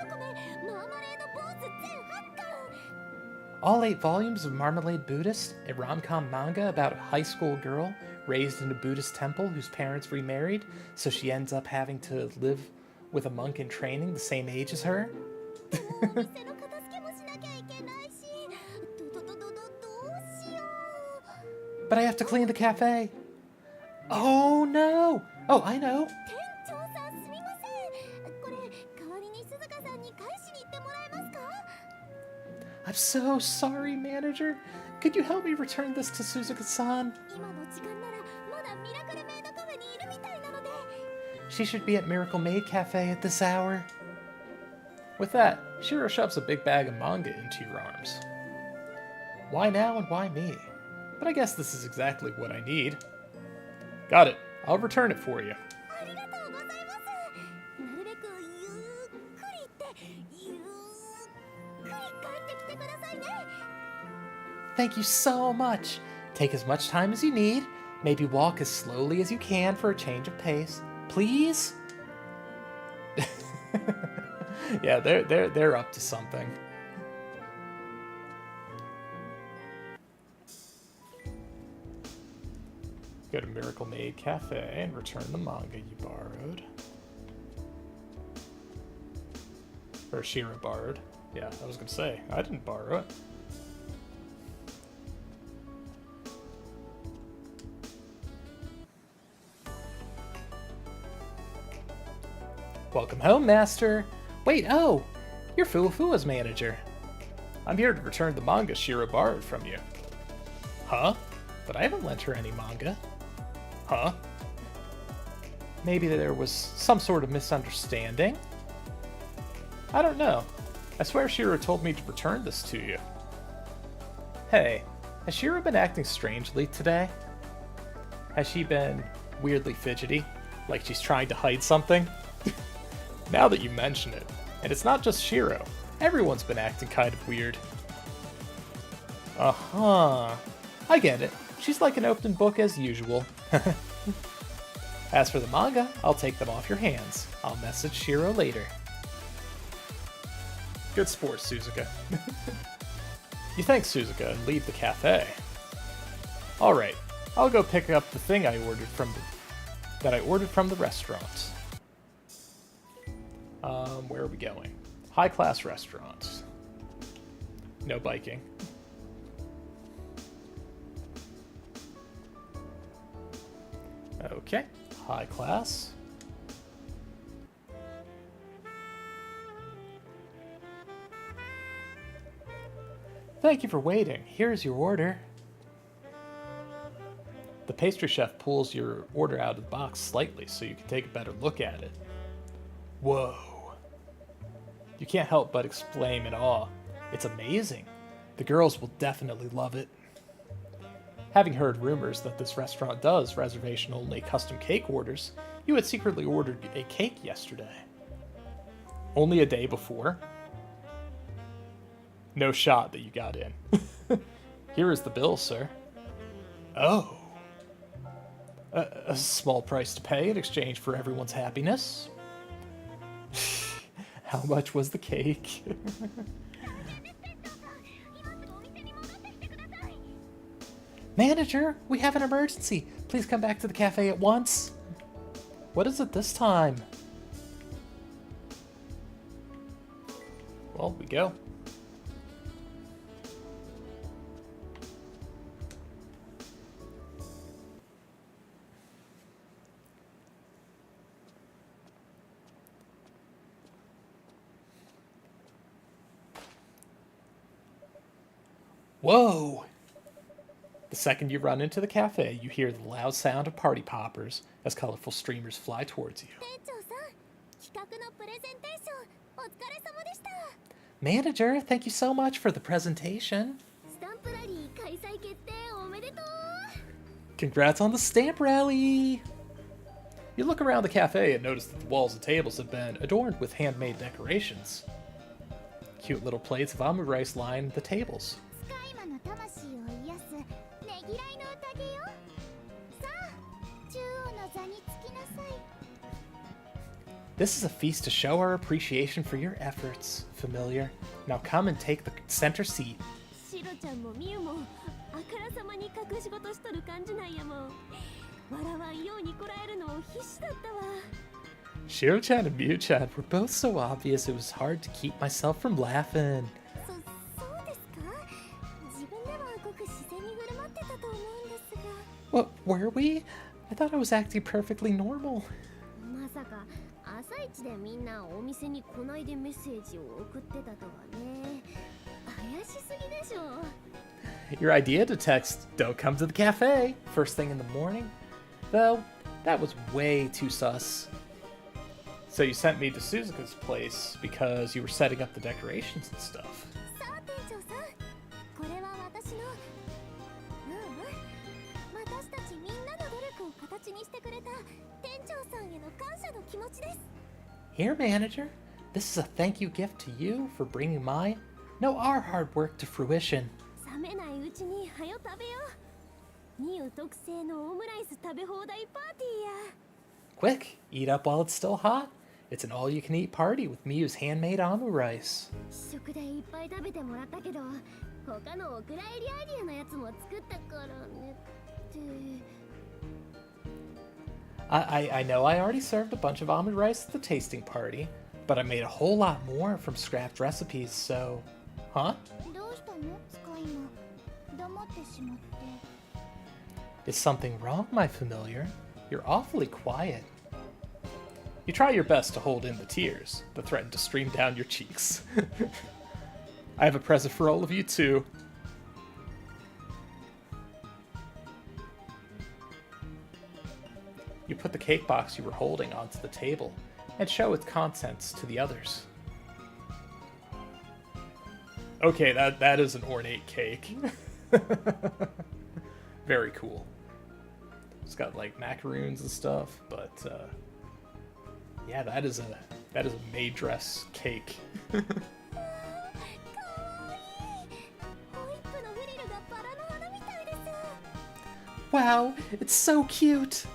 All 8 volumes of Marmalade Buddhist, a rom-com manga about a high school girl raised in a Buddhist temple whose parents remarried, so she ends up having to live with a monk in training the same age as her. But I have to clean the cafe. Oh no! Oh, I know. I'm so sorry, manager. Could you help me return this to Suzuka-san? She should be at Miracle Maid Cafe at this hour. With that, Shiro shoves a big bag of manga into your arms. Why now and why me? But I guess this is exactly what I need. Got it. I'll return it for you. Thank you so much. Take as much time as you need. Maybe walk as slowly as you can for a change of pace. Please? Yeah, they're up to something. Go to Miracle Maid Cafe and return the manga you borrowed. Or Shiro borrowed. Yeah, I was gonna say, I didn't borrow it. Welcome home, Master. Wait, oh, you're Fuwafuwa's manager. I'm here to return the manga Shiro borrowed from you. Huh? But I haven't lent her any manga. Huh? Maybe there was some sort of misunderstanding? I don't know. I swear Shiro told me to return this to you. Hey, has Shiro been acting strangely today? Has she been weirdly fidgety? Like she's trying to hide something? Now that you mention it, and it's not just Shiro, everyone's been acting kind of weird. Uh-huh. I get it. She's like an open book as usual. As for the manga, I'll take them off your hands. I'll message Shiro later. Good sport, Suzuka. You thank Suzuka and leave the cafe. Alright, I'll go pick up the thing I ordered from the restaurant. Where are we going? High-class restaurants. No biking. Okay, high class. Thank you for waiting. Here's your order. The pastry chef pulls your order out of the box slightly so you can take a better look at it. Whoa. You can't help but exclaim in awe. It's amazing. The girls will definitely love it. Having heard rumors that this restaurant does reservation-only custom cake orders, you had secretly ordered a cake yesterday. Only a day before. No shot that you got in. Here is the bill, sir. Oh. A small price to pay in exchange for everyone's happiness. How much was the cake? Manager, we have an emergency. Please come back to the cafe at once. What is it this time? Well, we go. Whoa! The second you run into the cafe, you hear the loud sound of party poppers as colorful streamers fly towards you. Manager, thank you so much for the presentation. Congrats on the stamp rally! You look around the cafe and notice that the walls and tables have been adorned with handmade decorations. Cute little plates of amu rice line the tables. This is a feast to show our appreciation for your efforts, familiar. Now come and take the center seat. Shiro-chan and Miyu-chan were both so obvious it was hard to keep myself from laughing. What, were we? I thought I was acting perfectly normal. Your idea to text, "Don't come to the cafe," first thing in the morning? Though, that was way too sus. So you sent me to Suzuka's place because you were setting up the decorations and stuff. Here, manager. This is a thank you gift to you for bringing our hard work to fruition. Quick, eat up while it's still hot. It's an all-you-can-eat party with Miyu's handmade amu rice. I know I already served a bunch of amu rice at the tasting party, but I made a whole lot more from scrapped recipes, so... Huh? Is something wrong, my familiar? You're awfully quiet. You try your best to hold in the tears that threaten to stream down your cheeks. I have a present for all of you, too. You put the cake box you were holding onto the table and show its contents to the others. Okay, that is an ornate cake. Very cool. It's got like macaroons and stuff, but yeah, that is a maid dress cake. Wow, it's so cute.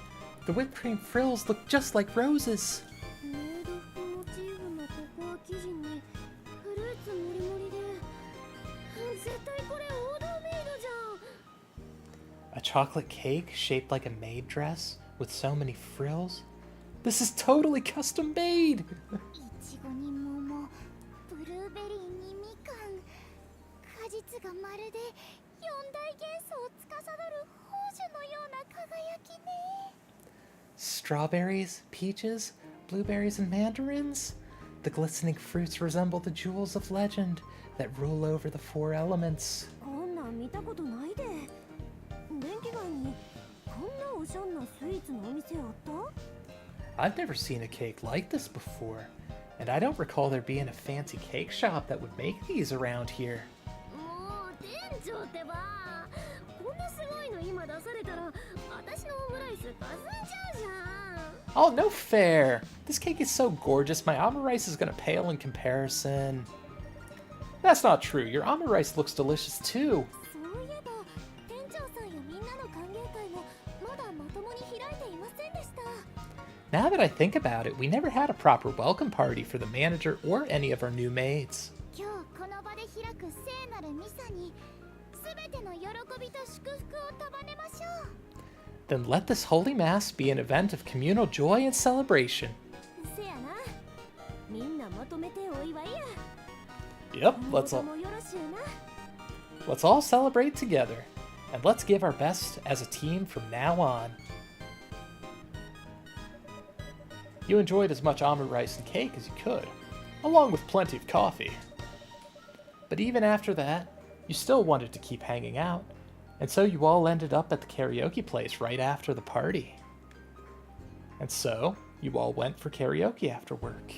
The whipped cream frills look just like roses. A chocolate cake shaped like a maid dress with so many frills? This is totally custom made! Strawberries, peaches, blueberries, and mandarins? The glistening fruits resemble the jewels of legend that rule over the four elements. I've never seen a cake like this before. And I don't recall there being a fancy cake shop that would make these around here. もう店長ってばこんなすごいの今出されたら私のオムライスかすんじゃうじゃん Oh, no fair! This cake is so gorgeous, my omurice is gonna pale in comparison. That's not true, your omurice looks delicious too. そういえば店長さんやみんなの歓迎会もまだまともに開いていませんでした Now that I think about it, we never had a proper welcome party for the manager or any of our new maids. 今日この場で開く聖なるミサに全ての喜びと祝福を束ねましょう Then let this holy mass be an event of communal joy and celebration. せやなみんなまとめてお祝いや Yep, 今後ともよろしゅうな let's all celebrate together. And let's give our best as a team from now on. You enjoyed as much omurice and cake as you could, along with plenty of coffee. But even after that, you still wanted to keep hanging out, and so you all ended up at the karaoke place right after the party. And so, you all went for karaoke after work.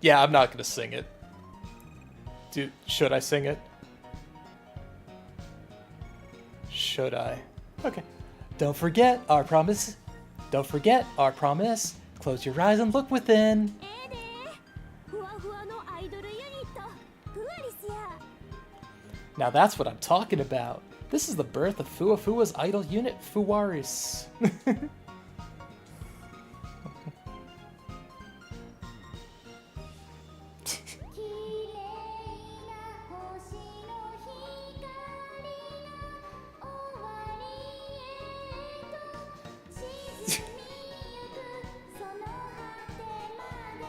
Yeah, I'm not gonna sing it. Should I sing it? Should I? Okay. Don't forget our promise. Don't forget our promise. Close your eyes and look within. ええでふわふわのアイドルユニットフワリスや Now that's what I'm talking about. This is the birth of Fuafua's idol unit, Fuwaris. 綺麗な星の光が終わりへと沈みゆくその果てまで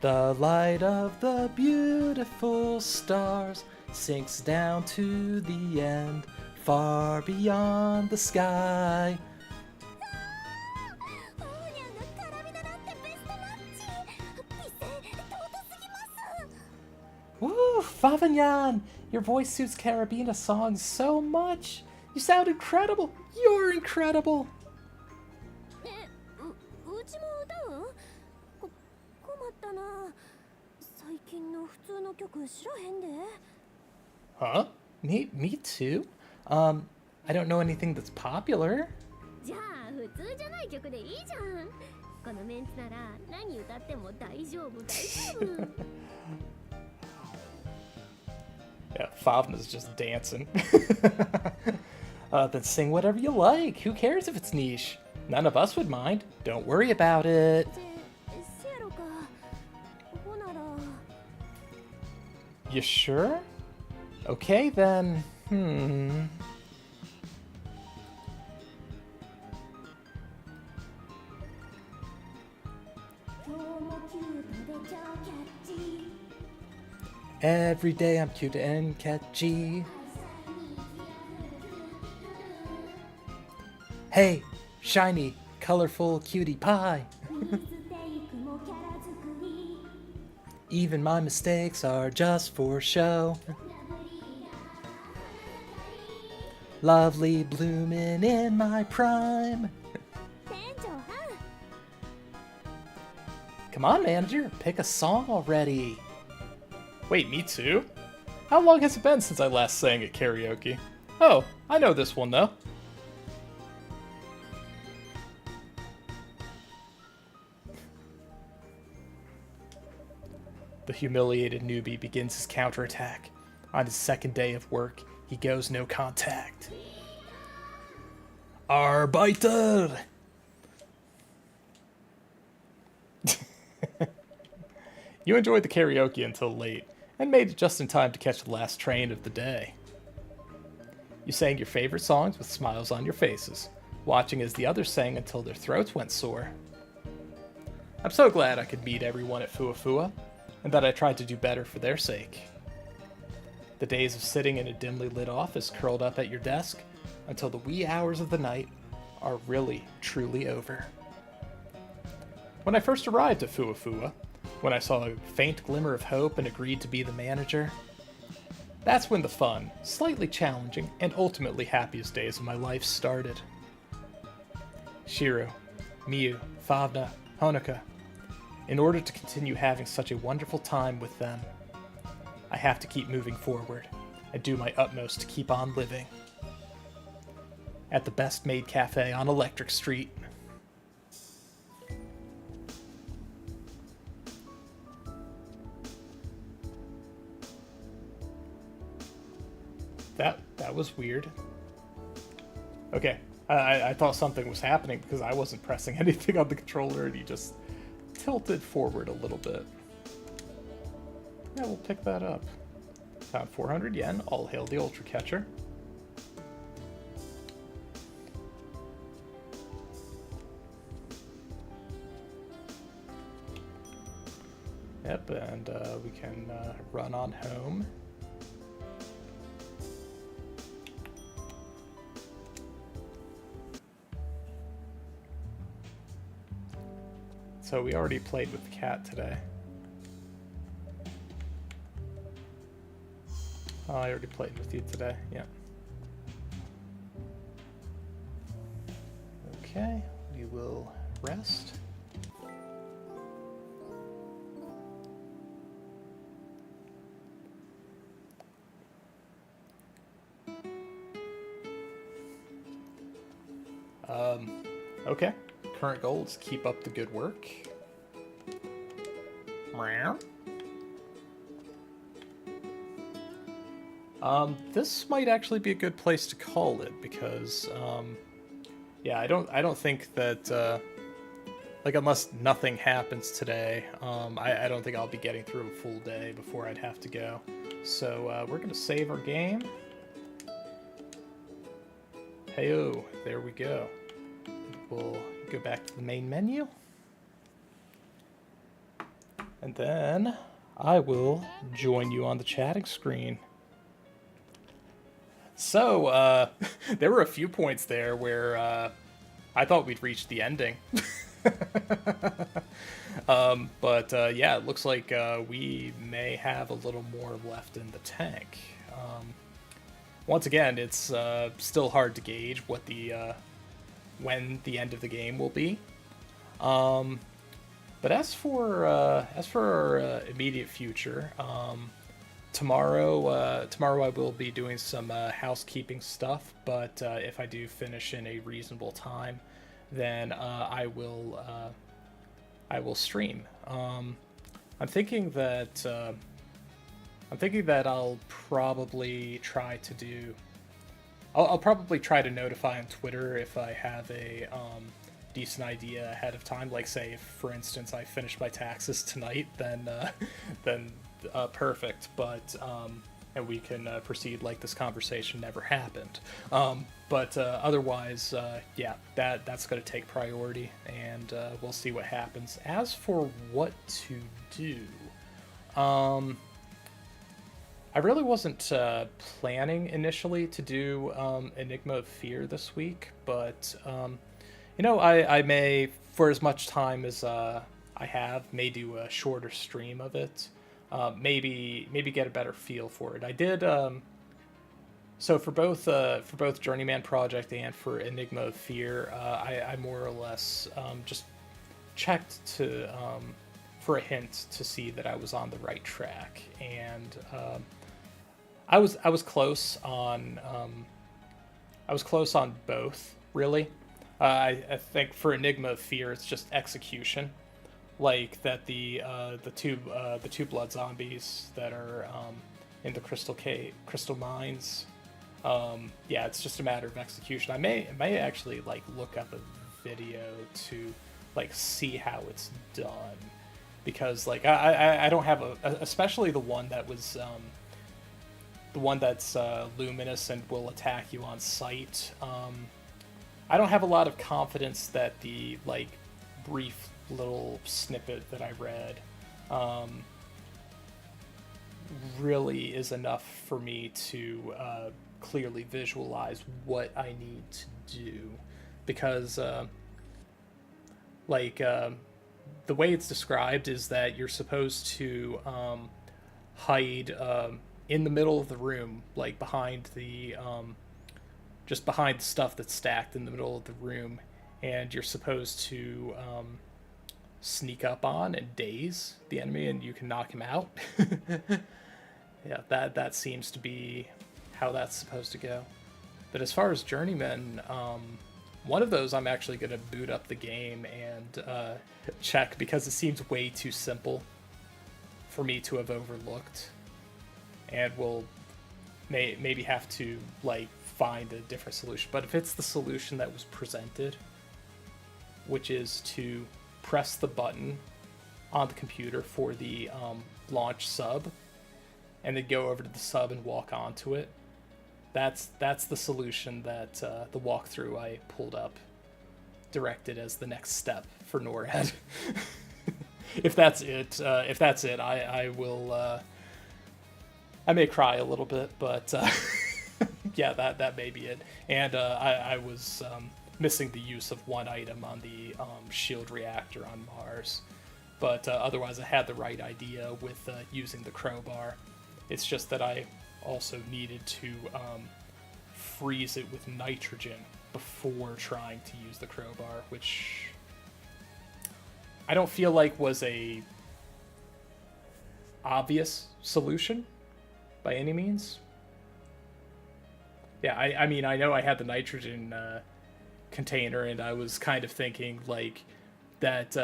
The light of the beautiful stars sinks down to the end, far beyond the sky. オーニャンがカラビナなんてベストマッチ美声尊すぎます Woo, Favignon! Your voice suits Carabina's songs so much. You sound incredible. You're incredible. えうちも歌う困ったな最近の普通の曲知らへんで Huh? Me too. I don't know anything that's popular. じゃあ普通じゃない曲でいいじゃんこのメンツなら何歌っても大丈夫大丈夫 Yeah, Favna's just dancing. Then sing whatever you like. Who cares if it's niche? None of us would mind. Don't worry about it. せやろかほなら You sure? Okay then. 今日もキュートで超キャッチ Every day I'm cute and catchy. Hey, shiny, colorful cutie pie. ミステイクもキャラ作り Even my mistakes are just for show. Lovely blooming in my prime. 店長は Come on, manager, pick a song already. Wait, me too? How long has it been since I last sang at karaoke? Oh, I know this one though. The humiliated newbie begins his counterattack. On his second day of work, he goes no contact. Arbeiter! You enjoyed the karaoke until late, and made it just in time to catch the last train of the day. You sang your favorite songs with smiles on your faces, watching as the others sang until their throats went sore. I'm so glad I could meet everyone at Fuafua, and that I tried to do better for their sake. The days of sitting in a dimly lit office curled up at your desk until the wee hours of the night are really, truly over. When I first arrived at Fuafua, when I saw a faint glimmer of hope and agreed to be the manager, that's when the fun, slightly challenging, and ultimately happiest days of my life started. Shiro, Miu, Favna, Honoka. In order to continue having such a wonderful time with them, I have to keep moving forward and do my utmost to keep on living. At the best Maid Cafe on Electric Street. That was weird. Okay, I thought something was happening because I wasn't pressing anything on the controller and he just tilted forward a little bit. Yeah, we'll pick that up. Found 400 yen. All hail the Ultra Catcher. Yep, and we can run on home. So we already played with the cat today. Oh, I already played with you today, yeah. Okay, we will rest. Okay. Current goal is keep up the good work. This might actually be a good place to call it because, yeah, I don't think that, like, unless nothing happens today, I don't think I'll be getting through a full day before I'd have to go. So, we're gonna save our game. Hey-oh, there we go. We'll go back to the main menu. And then I will join you on the chatting screen. So, there were a few points there where I thought we'd reached the ending. But yeah, it looks like we may have a little more left in the tank. Once again, it's still hard to gauge what the when the end of the game will be. But as for our immediate future, tomorrow I will be doing some housekeeping stuff. But if I do finish in a reasonable time, then I will stream. I'm thinking that I'll probably try to do. I'll probably try to notify on Twitter if I have a decent idea ahead of time. Like, say, if, for instance, I finish my taxes tonight, then perfect. But and we can proceed like this conversation never happened. But otherwise, yeah, that's going to take priority, and we'll see what happens. As for what to do, I really wasn't planning initially to do Enigma of Fear this week, but you know, I may, for as much time as I have, may do a shorter stream of it. Maybe get a better feel for it. I did so for both Journeyman Project and for Enigma of Fear, I more or less just checked to for a hint to see that I was on the right track, and I was close on both, really. I think for Enigma of Fear, it's just execution, like that the two blood zombies that are in the crystal mines. Yeah, it's just a matter of execution. I may actually like look up a video to like see how it's done, because like I don't have especially the one that was the one that's luminous and will attack you on sight. I don't have a lot of confidence that the like brief little snippet that I read really is enough for me to clearly visualize what I need to do, because like the way it's described is that you're supposed to hide in the middle of the room, like behind the just behind the stuff that's stacked in the middle of the room, and you're supposed to sneak up on and daze the enemy, and you can knock him out. Yeah, that seems to be how that's supposed to go. But as far as Journeyman, one of those I'm actually going to boot up the game and check, because it seems way too simple for me to have overlooked, and we'll maybe have to like find a different solution. But if it's the solution that was presented, which is to press the button on the computer for the launch sub, and then go over to the sub and walk onto it, that's the solution that the walkthrough I pulled up directed as the next step for NORAD. If that's it, I will. I may cry a little bit, but yeah, that may be it. And I was missing the use of one item on the shield reactor on Mars, but otherwise I had the right idea with using the crowbar. It's just that I also needed to freeze it with nitrogen before trying to use the crowbar, which I don't feel like was a obvious solution by any means. Yeah, I mean, I know I had the nitrogen container, and I was kind of thinking like that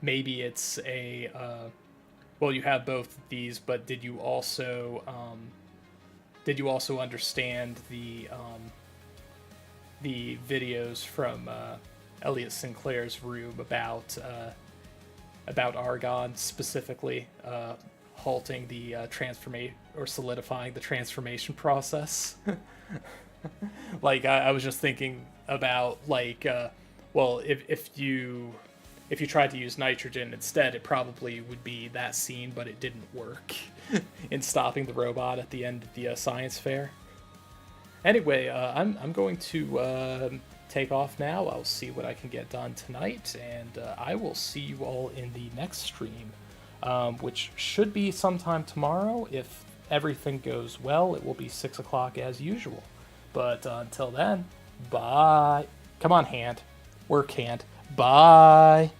maybe it's a well, you have both of these, but did you also understand the videos from Elliot Sinclair's room about Argon, specifically halting the transformation or solidifying the transformation process? Like I was just thinking about like well, if you tried to use nitrogen instead, it probably would be that scene, but it didn't work in stopping the robot at the end of the science fair. Anyway, I'm going to take off now. I'll see what I can get done tonight, and I will see you all in the next stream, which should be sometime tomorrow. If everything goes well, it will be 6 o'clock as usual. But until then, bye. Come on, hand. Work, hand. Bye.